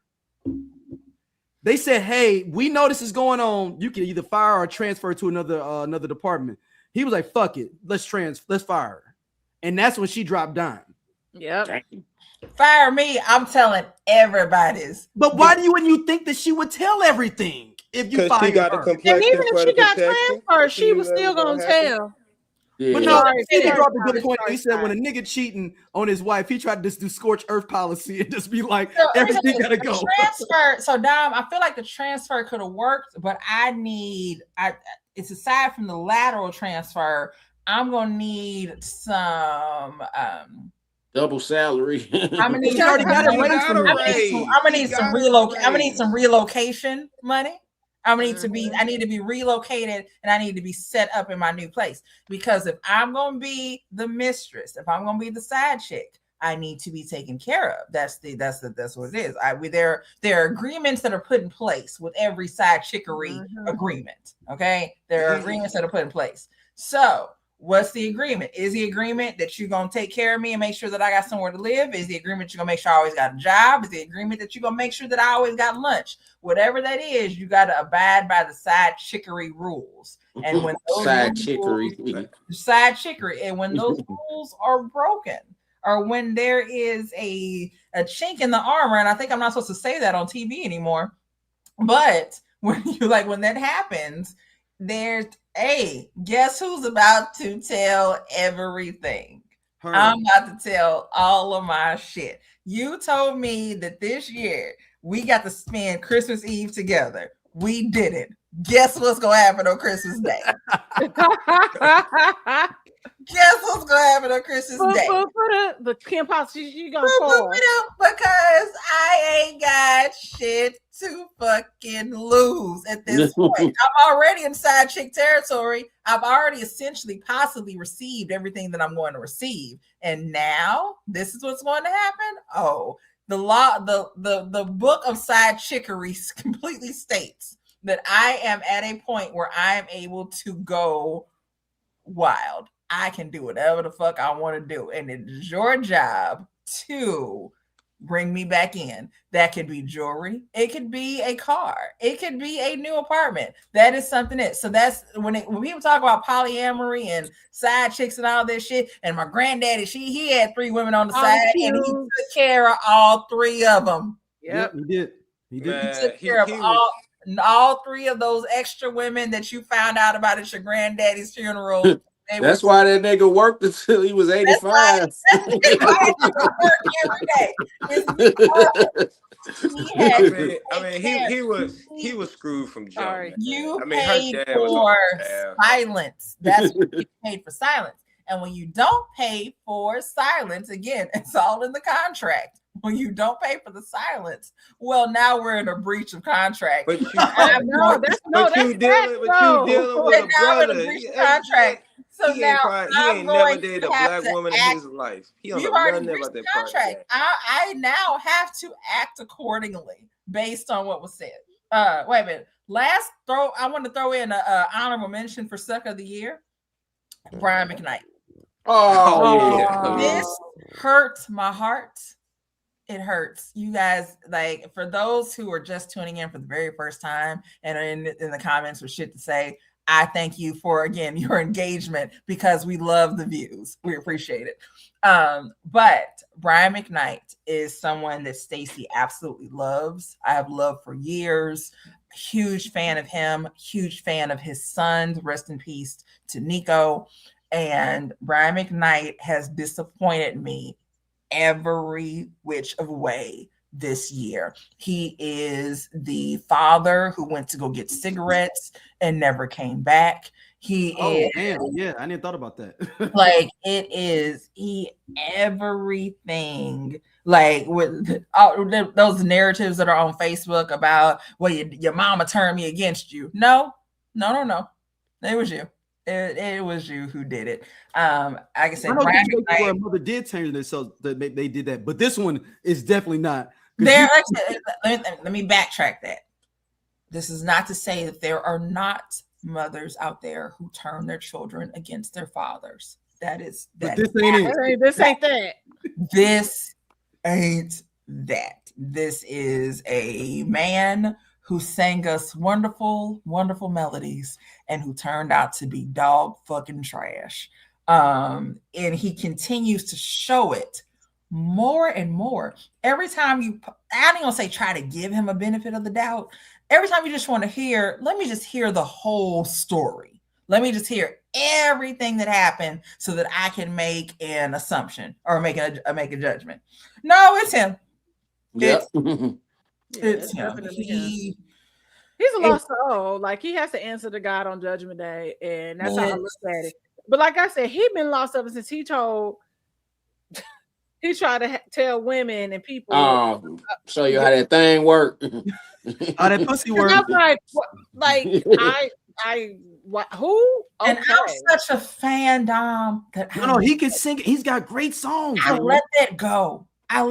They said, "Hey, we know this is going on. You can either fire or transfer to another department." He was like, fuck it, let's fire her. And that's when she dropped dime. Yep. Fire me. I'm telling everybody's. But why wouldn't you think that she would tell everything if you fired her? And even if she got transferred, she was still gonna tell. Yeah. But no, he brought a good point. He said when a nigga cheating on his wife, he tried to just do scorched earth policy and just be like, everything gotta go. Transfer. So Dom, I feel like the transfer could have worked, but it's aside from the lateral transfer, I'm gonna need some double salary. I'm gonna need some relocation money. I need to be relocated, and I need to be set up in my new place. Because if I'm gonna be the mistress, if I'm gonna be the side chick, I need to be taken care of. That's what it is. There are agreements that are put in place with every side chickery agreement. Okay, there are agreements that are put in place. So what's the agreement? Is the agreement that you're going to take care of me and make sure that I got somewhere to live? Is the agreement you're going to make sure I always got a job? Is the agreement that you're going to make sure that I always got lunch? Whatever that is, you got to abide by the side chickery rules. And when those side chickery, and when those rules are broken, or when there is a chink in the armor, and I think I'm not supposed to say that on TV anymore, but when that happens, there's guess who's about to tell everything? I'm about to tell all of my shit. You told me that this year we got to spend Christmas Eve together. We didn't. Guess what's gonna happen on Christmas Day? Guess what's gonna happen on Christmas Day? The Kim Possible, she gonna fall. Because I ain't got shit to fucking lose at this point. I'm already in side chick territory. I've already essentially possibly received everything that I'm going to receive. And now this is what's going to happen. Oh, the book of side chickery completely states that I am at a point where I am able to go wild. I can do whatever the fuck I want to do. And it is your job to bring me back in. That could be jewelry. It could be a car. It could be a new apartment. That is something else. So that's when people talk about polyamory and side chicks and all this shit. And my granddaddy, he had 3 women on the side, and he took care of all 3 of them. Yep, he did. He took care of all 3 of those extra women that you found out about at your granddaddy's funeral. That's why that nigga worked until he was 85. Every day. He was screwed from jump. You paid for silence. That's what you paid for silence. And when you don't pay for silence, again, it's all in the contract. When you don't pay for the silence, well, now we're in a breach of contract. But you dealing with a brother. Contract. So he now ain't never dated a black woman in his life. He don't know nothing about that contract. I now have to act accordingly based on what was said. Wait a minute. I want to throw in an honorable mention for Suck of the Year. Brian McKnight. Oh yeah. This hurts my heart. It hurts. You guys, like, for those who are just tuning in for the very first time and are in the comments with shit to say, I thank you for, again, your engagement, because we love the views. We appreciate it. But Brian McKnight is someone that Stacey absolutely loves. I have loved for years. Huge fan of him. Huge fan of his sons. Rest in peace to Nico. And Brian McKnight has disappointed me every which of way this year. He is the father who went to go get cigarettes and never came back. Damn, yeah, I didn't thought about that. Like, everything, like with those narratives that are on Facebook about, well, your mama turned me against you. No. It was you. It was you who did it. Like I said, where a mother did change it, so that they did that. But this one is definitely not. Let me backtrack that. This is not to say that there are not mothers out there who turn their children against their fathers. This ain't that. This is a man who sang us wonderful, wonderful melodies and who turned out to be dog fucking trash. And he continues to show it more and more. Every time you, I don't even say try to give him a benefit of the doubt. Every time you just want to hear, let me just hear the whole story. Let me just hear everything that happened so that I can make an assumption or make a judgment. No, it's him. Yeah. It's him. He's a lost soul. Like, he has to answer to God on Judgment Day, and that's how I look at it. But like I said, he's been lost ever since he tried to tell women and people. Show you how that thing work. How that pussy work. I'm like, who? Okay. And I'm such a fan, Dom. That no, he can sing. He's got great songs. I let that go. I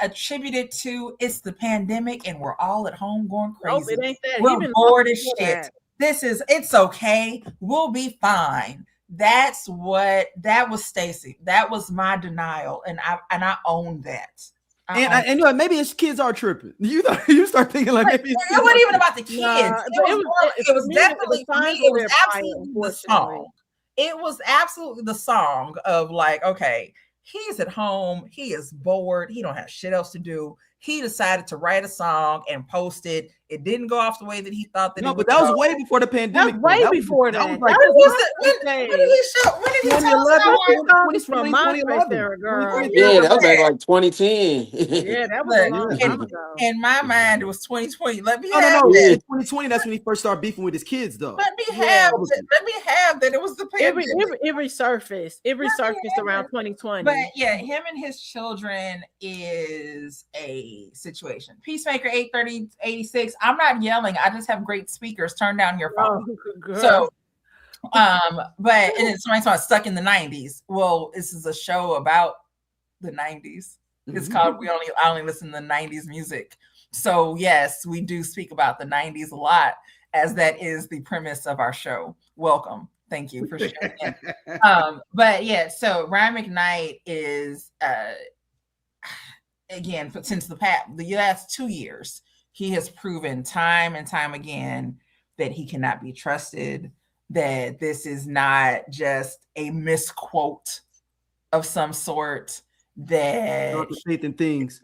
attribute it to it's the pandemic and we're all at home going crazy. Nope, it ain't that. We're bored as shit. It's okay. We'll be fine. That was Stacey. That was my denial, and I own that. And you know, maybe his kids are tripping. You start thinking like maybe it wasn't even about the kids. It was definitely me. It was absolutely the song. It was absolutely the song of like, okay, he's at home, he is bored, he don't have shit else to do. He decided to write a song and post it. It didn't go off the way that he thought that. No, but that was way before the pandemic. That was way before that. When did he tell us from my face there, girl? Yeah, that was like 2010. Yeah, that was a long time ago. In my mind, it was 2020. Let me have that. 2020. That's when he first started beefing with his kids, though. Let me have that. It was the pandemic. It resurfaced around 2020. But yeah, him and his children is a situation. Peacemaker 83086. I'm not yelling. I just have great speakers. Turn down your phone. So, but and somebody's talking stuck in the 90s. Well, this is a show about the 90s. It's called I only listen to the 90s music. So yes, we do speak about the 90s a lot, as that is the premise of our show. Welcome. Thank you for sharing. But yeah, so Ryan McKnight is again, since the last 2 years, he has proven time and time again that he cannot be trusted, that this is not just a misquote of some sort, that Faith in Things.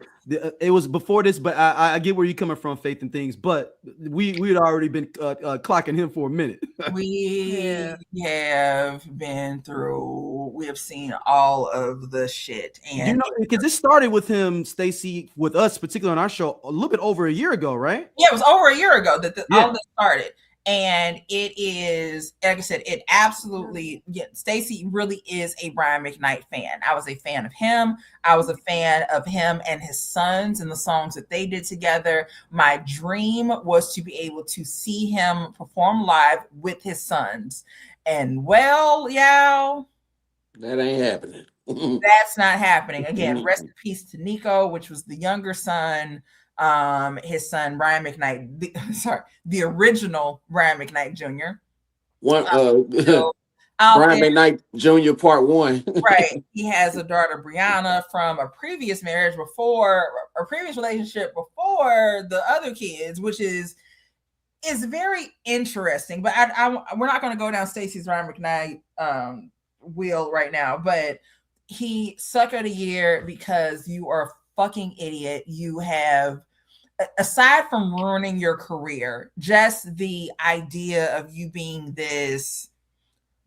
It was before this, but I get where you're coming from, Faith in Things, but we had already been clocking him for a minute. We have been through, we have seen all of the shit. And you know, because this started with him, Stacey, with us, particularly on our show, a little bit over a year ago, right? Yeah, it was over a year ago that all this started. And it is, like I said, it absolutely, Stacey really is a Brian McKnight fan. I was a fan of him. I was a fan of him and his sons and the songs that they did together. My dream was to be able to see him perform live with his sons. And well, y'all, that ain't happening. That's not happening. Again, rest in peace to Nico, which was the younger son. His son Brian McKnight, the original Brian McKnight Jr. Brian McKnight Jr. Part 1. Right. He has a daughter, Brianna, from a previous marriage previous relationship before the other kids, which is very interesting. But we're not going to go down Stacey's Brian McKnight wheel right now. But he sucked of the year because you are a fucking idiot. You have, aside from ruining your career, just the idea of you being this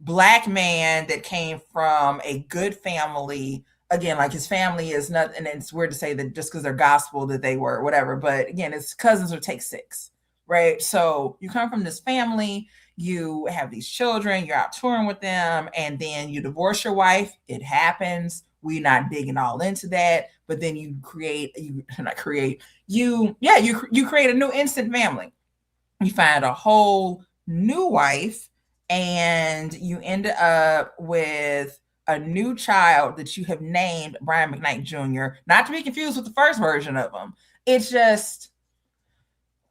Black man that came from a good family. Again, like his family is not, and it's weird to say that just because they're gospel that they were whatever, but again, his cousins would take 6, right? So you come from this family, you have these children, you're out touring with them, and then you divorce your wife. It happens. We're not digging all into that, but then you create a new instant family. You find a whole new wife, and you end up with a new child that you have named Brian McKnight Jr., not to be confused with the first version of him. It's just,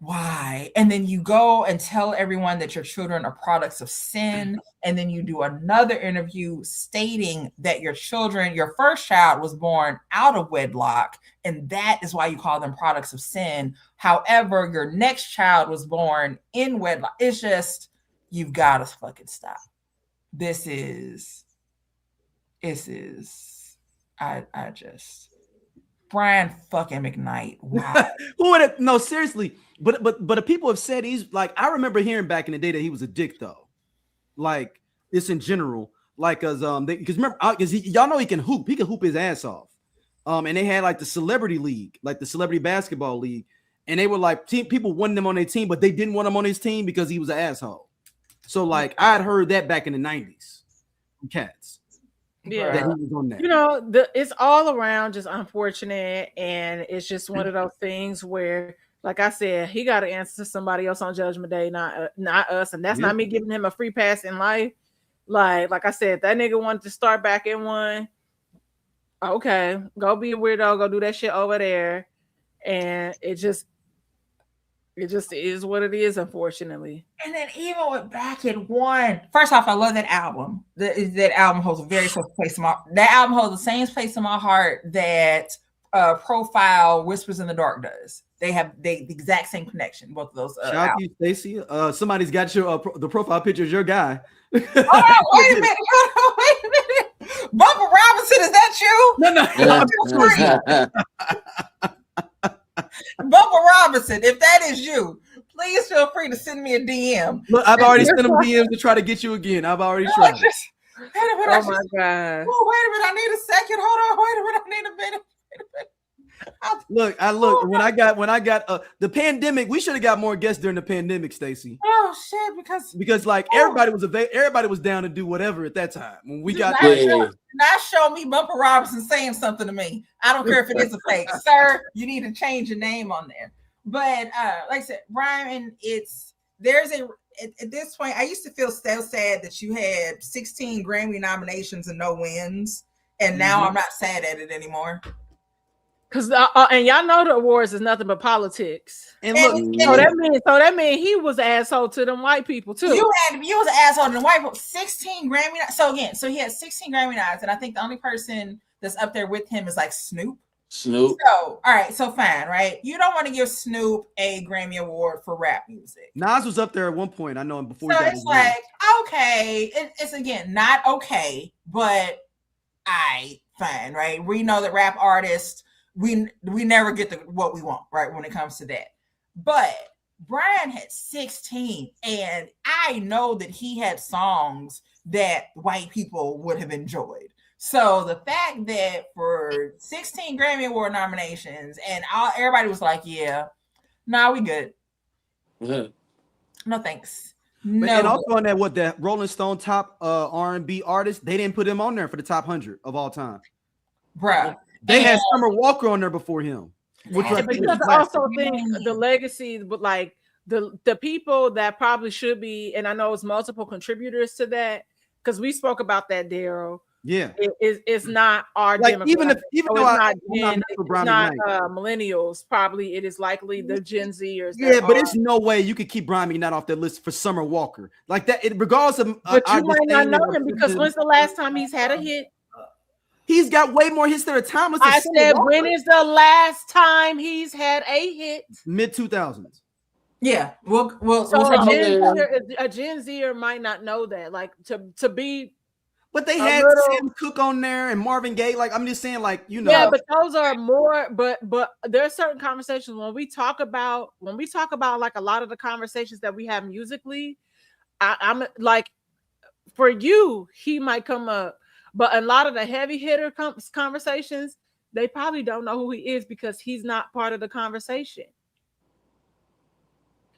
why? And then you go and tell everyone that your children are products of sin. And then you do another interview stating that your first child was born out of wedlock. And that is why you call them products of sin. However, your next child was born in wedlock. It's just, you've got to fucking stop. Brian fucking McKnight. Wow. Who would have? No, seriously. But the people have said he's like. I remember hearing back in the day that he was a dick though. Like this in general. Like because remember because y'all know he can hoop. He can hoop his ass off. And they had like the celebrity league, like the celebrity basketball league, and they were like people wanted him on their team, but they didn't want him on his team because he was an asshole. So like I had heard that back in the 90s. Cats. Yeah, that he was on that. You know, it's all around just unfortunate, and it's just one of those things where, like I said, he got to answer to somebody else on Judgment Day, not us, and that's not me giving him a free pass in life. Like I said, that nigga wanted to start back in one. Okay, go be a weirdo, go do that shit over there, and it just is what it is, unfortunately. And then even with Back in One, first off, I love that album. That album holds a very special place in my. That album holds the same place in my heart that Profile Whispers in the Dark does. They have the exact same connection. Both of those. Shout out to you, Stacey. Somebody's got your the profile picture is your guy. Hold on, wait a minute. Bubba Robinson, is that you? No. Bubba Robinson, if that is you, please feel free to send me a DM. Look, I've already sent him DMs to try to get you again. I've already tried. Oh my God. Oh, wait a minute. I need a second. Hold on. Wait a minute. I need a minute. Look. When I got the pandemic, we should have got more guests during the pandemic, Stacey. Oh shit! Because like everybody was down to do whatever at that time when we got. Not show me Bumper Robinson saying something to me. I don't care if it is a fake, sir. You need to change your name on there. But like I said, Brian, at this point, I used to feel so sad that you had 16 Grammy nominations and no wins, and now I'm not sad at it anymore. Cause and y'all know the awards is nothing but politics. And look, so that means he was an asshole to them white people too. You was an asshole to the white people. 16 Grammy. So he had 16 Grammy nods, and I think the only person that's up there with him is like Snoop. So all right, so fine, right? You don't want to give Snoop a Grammy award for rap music. Nas was up there at one point. I know him before. So it's like okay, it's again not okay, but fine, right? We know that rap artists. We never get what we want, right, when it comes to that. But Brian had 16, and I know that he had songs that white people would have enjoyed. So the fact that for 16 Grammy Award nominations, and everybody was like, yeah, nah, we good. No thanks. No. And also on that Rolling Stone top R&B artist, they didn't put him on there for the top 100 of all time. Bruh. They had Summer Walker on there before him. Which because I also think the legacy, but like the people that probably should be, and I know it's multiple contributors to that, because we spoke about that, Daryl. Yeah, it's not our like demographic. even though it's not millennials. Probably it is likely the Gen Zers. Yeah, but it's no way you could keep Brian McKnight off that list for Summer Walker like that. Regardless of, but you might not know him because when's the last time he's had a hit? He's got way more hits that are timeless. I said, when is the last time he's had a hit? Mid 2000s. Yeah, well, so a Gen Zer might not know that. Like to be, but they had Sam Cooke on there and Marvin Gaye. Like I'm just saying, like you know. Yeah, but those are more. But there are certain conversations when we talk about like a lot of the conversations that we have musically. I'm like, for you, he might come up. But a lot of the heavy hitter conversations, they probably don't know who he is because he's not part of the conversation.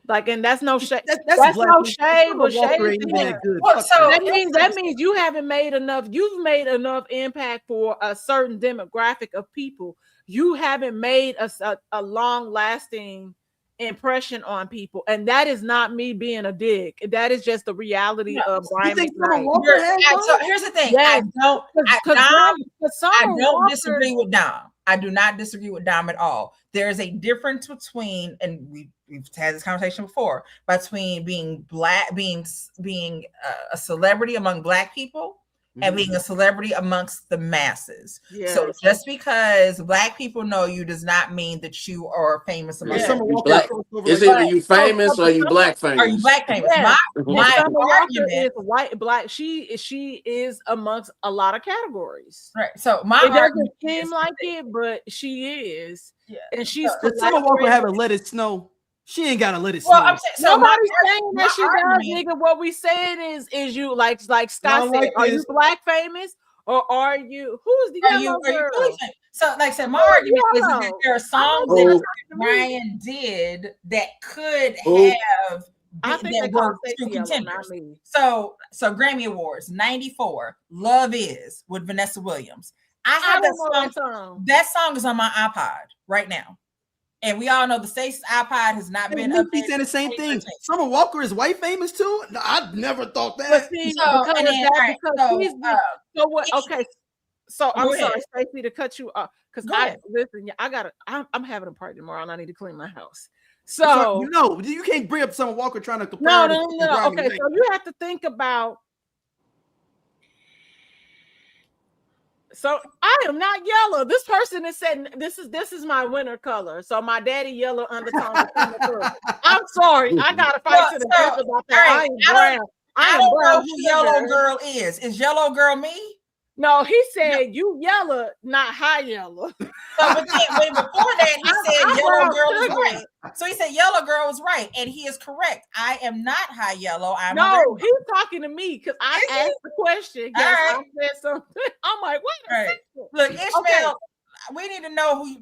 Like, and that's no shade. That's no shade. But shade. So that means you haven't made enough. You've made enough impact for a certain demographic of people. You haven't made a long lasting impression on people, and that is not me being a dick. That is just the reality of Brian McKnight. So here's the thing. Yes. I don't disagree with Dom. I do not disagree with Dom at all. There is a difference between, and we've had this conversation before, between being black, being a celebrity among Black people and being a celebrity amongst the masses. Yes. So just because Black people know you does not mean that you are famous among Yes. them. Is either you famous or you Black famous? Are you Black famous? Yes. My Summer Walker argument is white, Black. She is amongst a lot of categories. Right. So my it doesn't argument seem is like it, but she is. Yeah. And she's Does Summer Walker have a let it snow? She ain't got to let it snow. I'm saying, so nobody's saying that she argument, does, nigga. What we saying is you like Scott said, are you Black famous or are you who's the yellow girl? So, like I said, my argument is that there are songs that Brian did that could have that were true contenders. So Grammy Awards '94, "Love Is" with Vanessa Williams. I have that song. That song is on my iPod right now. And we all know the Stacey's iPod has not been updated. He said the same thing. Summer Walker is white famous too. No, I never thought that. But see, So I'm sorry, Stacey, to cut you off because I'm having a party tomorrow and I need to clean my house. So you can't bring up Summer Walker trying to compare. No. Okay, so you have to think about. So I am not yellow. This person is saying this is my winter color. So my daddy yellow undertone. I'm sorry. I gotta fight to the death about that. Right, I don't know who Yellow Girl is. Is Yellow Girl me? No, he said you yellow, not high yellow. So but before that, he said Yellow Girl is right. So he said Yellow Girl is right, and he is correct. I am not high yellow. He's talking to me because I asked the question. Yes, I said something. I'm like, wait a second. Look, Ishmael, we need to know who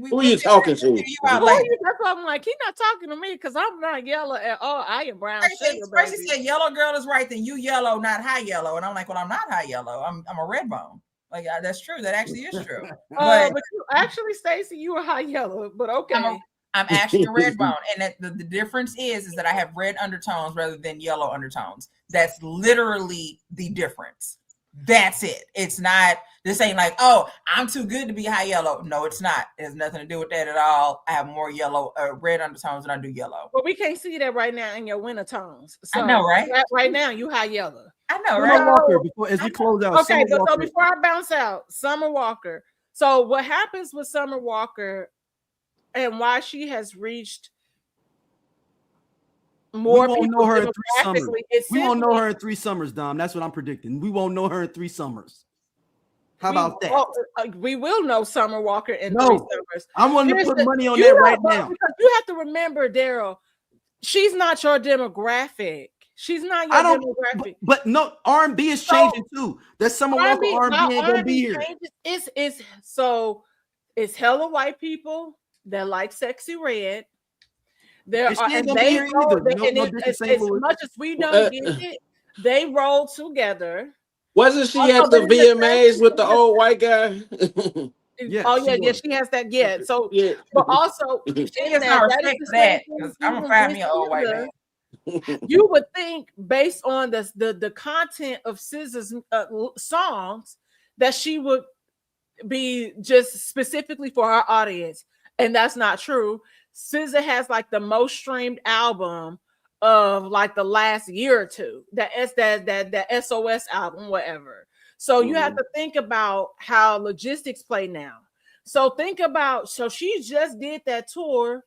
who you talking to? That's why I'm like, he's not talking to me because I'm not yellow at all. I am brown sugar, First he said Yellow Girl is right, then you yellow, not high yellow. And I'm like, well, I'm not high yellow. I'm a red bone. Like that's true. That actually is true. But you actually, Stacey, you are high yellow, but okay. I'm actually a red bone, and the difference is that I have red undertones rather than yellow undertones. That's literally the difference. That's it. It's not. This ain't like, oh, I'm too good to be high yellow. No, it's not. It has nothing to do with that at all. I have more yellow, red undertones than I do yellow. Well, we can't see that right now in your winter tones. So I know, right? Right now, you high yellow. I know, right? Walker, as we close out. Okay, so before I bounce out, Summer Walker. So what happens with Summer Walker and why she has reached more people know her in 3 summers. We won't know her in 3 summers, Dom. That's what I'm predicting. We won't know her in 3 summers. How about that? We will know Summer Walker in 3 summers. I'm willing to put money on that right now. Because you have to remember, Daryl, she's not your demographic. She's not your demographic. But no, R&B is changing too. There's Summer Walker R&B ain't gonna be here. It's hella white people that like Sexy Red. There are, and they as much as we don't get it, they roll together. Wasn't she at the VMAs with the old white guy? She has that. Yeah. So, but also, she has no respect for that because I'm gonna find me an old white man. You would think, based on the content of SZA's songs, that she would be just specifically for her audience, and that's not true. SZA has like the most streamed album of like the last year or two. That SOS album, whatever. So you have to think about how logistics play now. So think about, so she just did that tour.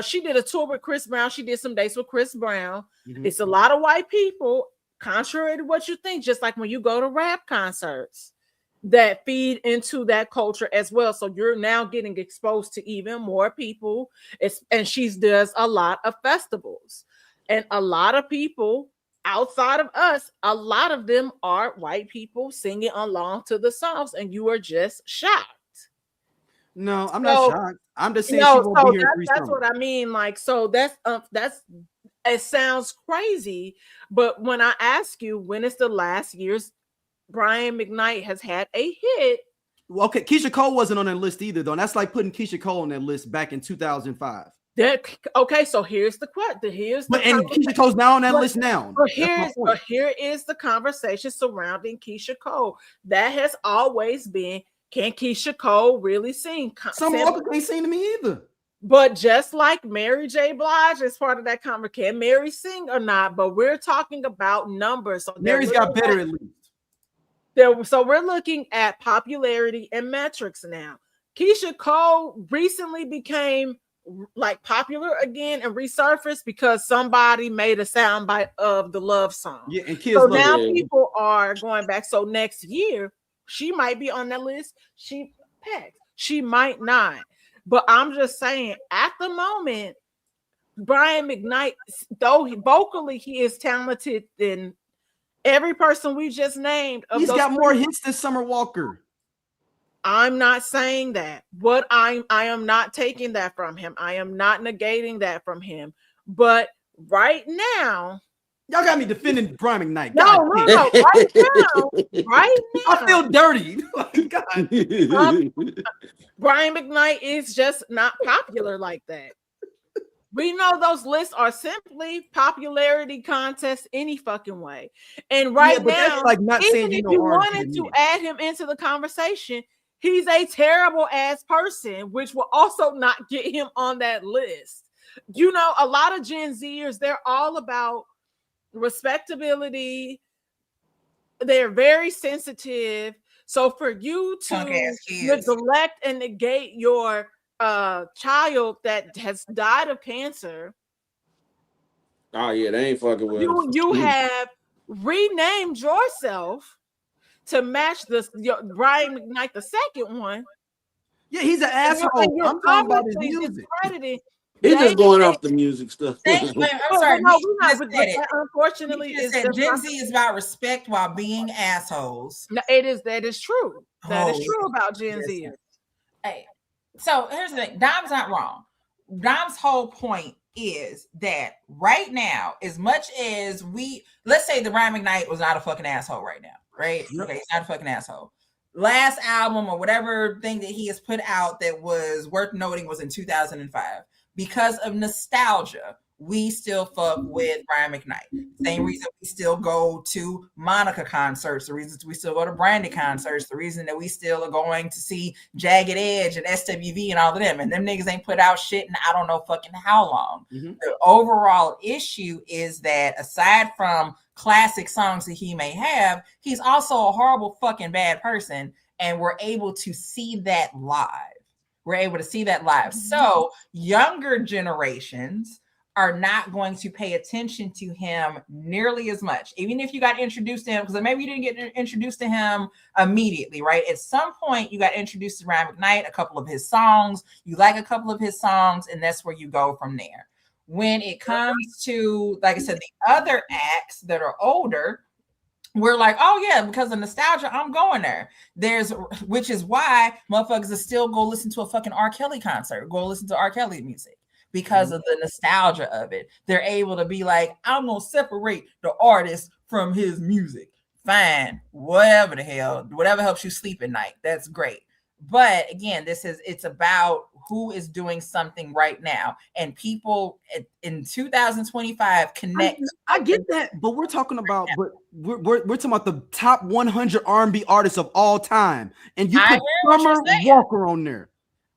She did a tour with Chris Brown. She did some dates with Chris Brown. Mm-hmm. It's a lot of white people, contrary to what you think, just like when you go to rap concerts that feed into that culture as well. So you're now getting exposed to even more people. And she does a lot of festivals. And a lot of people outside of us, a lot of them are white people singing along to the songs, and you are just shocked. No, I'm not shocked. I'm just saying she won't be here. That's what I mean. Like, so that's it sounds crazy, but when I ask you when is the last year's Brian McKnight has had a hit. Well, okay, Keisha Cole wasn't on that list either, though. And that's like putting Keisha Cole on that list back in 2005. Okay, so here's the question. And Keisha Cole's now on that list now. But here is the conversation surrounding Keisha Cole. That has always been can Keisha Cole really sing? Summer Walker can't sing to me either. But just like Mary J. Blige is part of that conversation, can Mary sing or not? But we're talking about numbers. So Mary's got better at least. So we're looking at popularity and metrics now. Keisha Cole recently became like popular again and resurfaced because somebody made a soundbite of the love song. Yeah, and kids so love now it. people are going back. So next year she might be on that list. She might not. But I'm just saying, at the moment, Brian McKnight, though vocally he is talented than every person we just named. He's got more hits than Summer Walker. I'm not saying that. What I am not taking that from him. I am not negating that from him. But right now, y'all got me defending Brian McKnight. No. Right now, I feel dirty. Brian McKnight is just not popular like that. We know those lists are simply popularity contests any fucking way. And right now, that's like not even saying if you wanted to add him into the conversation, he's a terrible ass person, which will also not get him on that list. You know, a lot of Gen Zers, they're all about respectability. They're very sensitive. So for you to neglect and negate your child that has died of cancer, oh yeah, they ain't fucking with you have renamed yourself to match Brian McKnight, the second one. Yeah, he's an asshole. I'm talking about his music. He's just going off the music stuff. I'm sorry. Unfortunately, Gen Z is about respect while being assholes. No, that is true. That is true about Gen Z. Hey, so here's the thing. Dom's not wrong. Dom's whole point is that right now, as much as let's say the Brian McKnight was not a fucking asshole right now, right? Okay, he's not a fucking asshole. Last album or whatever thing that he has put out that was worth noting was in 2005. Because of nostalgia, we still fuck with Brian McKnight. Same reason we still go to Monica concerts, the reasons we still go to Brandy concerts, the reason that we still are going to see Jagged Edge and SWV and all of them. And them niggas ain't put out shit in I don't know fucking how long. Mm-hmm. The overall issue is that aside from classic songs that he may have, he's also a horrible fucking bad person. And we're able to see that live. So younger generations are not going to pay attention to him nearly as much. Even if you got introduced to him, because maybe you didn't get introduced to him immediately, right? At some point, you got introduced to Brian McKnight, a couple of his songs, you like a couple of his songs, and that's where you go from there. When it comes to, like I said, the other acts that are older, we're like, oh yeah, because of nostalgia, I'm going there. Which is why motherfuckers are still go listen to a fucking R. Kelly concert, go listen to R. Kelly music because of the nostalgia of it. They're able to be like, I'm gonna separate the artist from his music. Fine, whatever the hell, whatever helps you sleep at night. That's great. But again, it's about who is doing something right now, and people in 2025 connect. I get that, but we're talking about, we're talking about the top 100 R&B artists of all time, and you put Summer Walker on there.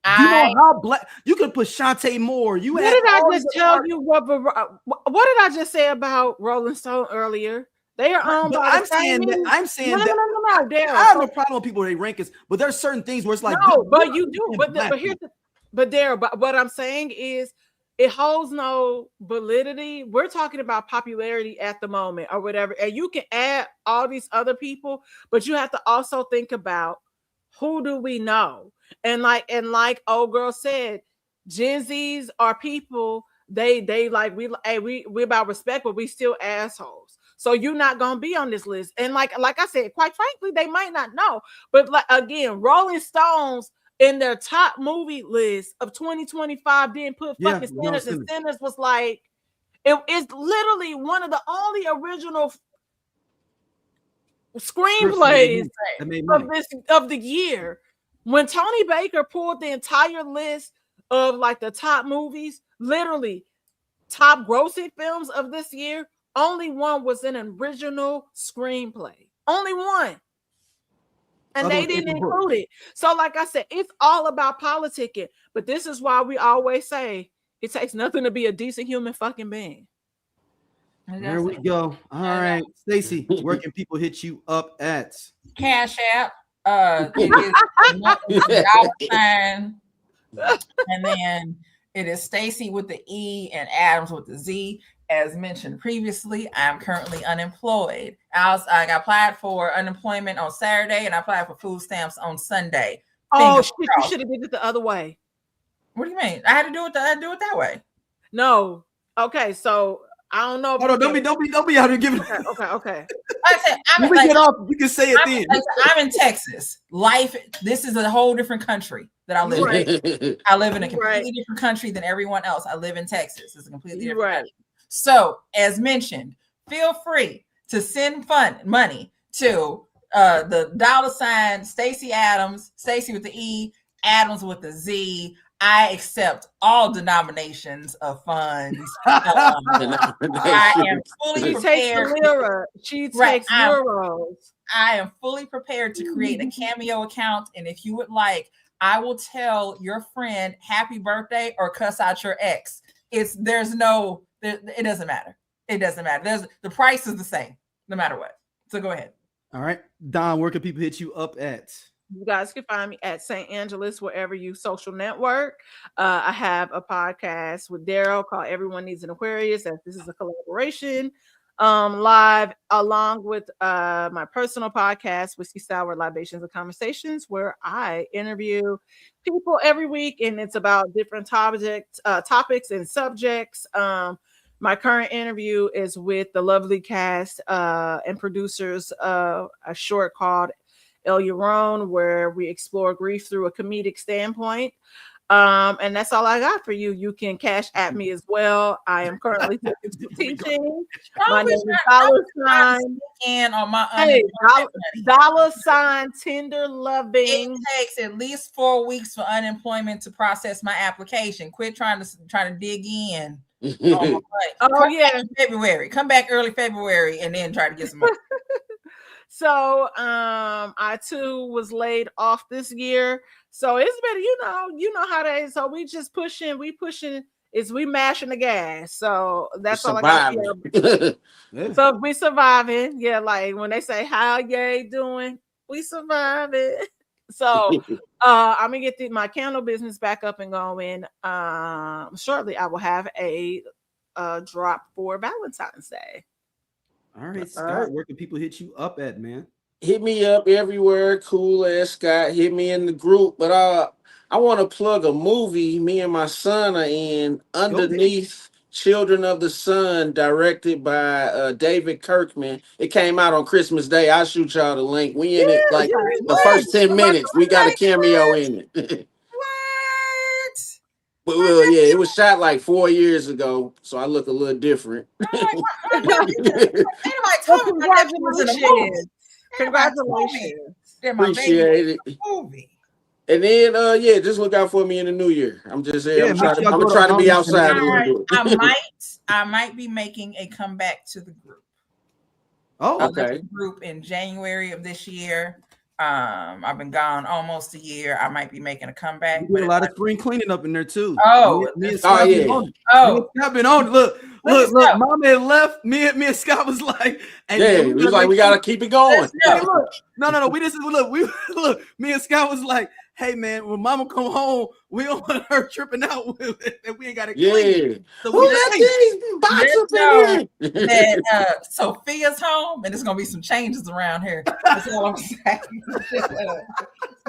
You know how black you could put Shantae Moore. What did I just tell you? What did I just say about Rolling Stone earlier? They are owned by I'm saying that. I have no problem with people they rank us, but there's certain things where it's like but you do. But what I'm saying is it holds no validity. We're talking about popularity at the moment or whatever, and you can add all these other people, but you have to also think about who do we know, and like old girl said, Gen Zs are people. They like we about respect, but we still assholes. So you're not gonna be on this list. And like I said, quite frankly, they might not know. But like again, Rolling Stones in their top movie list of 2025 didn't put fucking Sinners, and Sinners was like it's literally one of the only original screenplays of the year. When Tony Baker pulled the entire list of like the top movies, literally top grossing films of this year, only one was an original screenplay. Only one. And they didn't include it. So, like I said, it's all about politicking. But this is why we always say it takes nothing to be a decent human fucking being. There we go. All right, Stacey, where can people hit you up at? Cash App. It is $1, and then it is Stacey with the E and Adams with the Z. As mentioned previously, I'm currently unemployed. I applied for unemployment on Saturday, and I applied for food stamps on Sunday. Oh shit! You should have did it the other way. What do you mean? I had to do it. I had to do it that way. No. Okay, so I don't know. Hold on, don't be out here giving. Okay. I said, when we get off, you can say it then. I'm in Texas. This is a whole different country that I live in. I live in a completely different country than everyone else. I live in Texas. It's a completely different country. So, as mentioned, feel free to send money to the $ Stacey Adams, Stacey with the E, Adams with the Z. I accept all denominations of funds. I am fully prepared. She takes euros. I am fully prepared to create a Cameo account, and if you would like, I will tell your friend happy birthday or cuss out your ex. It doesn't matter. It doesn't matter. The price is the same, no matter what. So go ahead. All right, Don, where can people hit you up at? You guys can find me at St. Angeles, wherever you social network. I have a podcast with Daryl called Everyone Needs an Aquarius. This is a collaboration live along with my personal podcast, Whiskey Sour Libations and Conversations, where I interview people every week, and it's about different topics and subjects. My current interview is with the lovely cast and producers of a short called El Llorón, where we explore grief through a comedic standpoint. And that's all I got for you. You can cash at me as well. I am currently teaching. My name is $. On my $, tender loving. It takes at least 4 weeks for unemployment to process my application. Quit trying to dig in. February. Come back early February and then try to get some money. So I too was laid off this year. So it's been, you know how that is. So we just pushing, we mashing the gas. So that's all I got here. So we surviving. Yeah, like when they say how yay doing, we surviving. So I'm gonna get my candle business back up and going. Shortly I will have a drop for Valentine's Day. All right, Scott, where can people hit you up at, man? Hit me up everywhere, Cool as Scott. Hit me in the group. But I want to plug a movie me and my son are in, Underneath Children of the Sun, directed by David Kirkman. It came out on Christmas Day. I'll shoot y'all the link. We in it like the first 10 minutes. We got a cameo in it. But it was shot like 4 years ago, so I look a little different. Congratulations. Appreciate it. And then just look out for me in the new year. I'm just I'm trying to be outside. I might be making a comeback to the group. Oh, okay. Group in January of this year. I've been gone almost a year. I might be making a comeback. You did a lot of spring cleaning up in there too. Me and Scott been on it. Look, Mama had left. Me and Scott was like, we was like, we gotta keep it going. No. Me and Scott was like, hey man, when Mama come home, we don't want her tripping out with it, and we ain't got to clean. So who let these boxes in here? Sophia's home, and there's gonna be some changes around here. That's all I'm saying.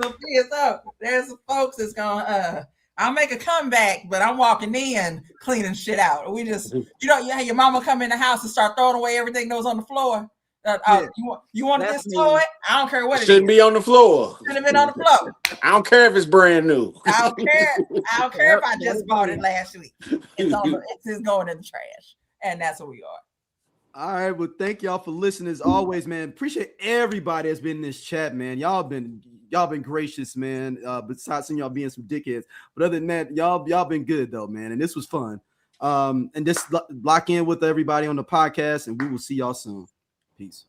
Sophia's up. There's some folks that's gonna. I'll make a comeback, but I'm walking in cleaning shit out. We just, your mama come in the house and start throwing away everything that was on the floor. You want this toy? I don't care what it shouldn't be on the floor. Shouldn't have been on the floor. I don't care if it's brand new. I don't care if I just bought it last week. It's just going in the trash, and that's what we are. All right, well, thank y'all for listening as always, man. Appreciate everybody that's been in this chat, man. Y'all been gracious, man. Besides y'all being some dickheads, but other than that, y'all been good though, man. And this was fun. And just lock in with everybody on the podcast, and we will see y'all soon. Peace.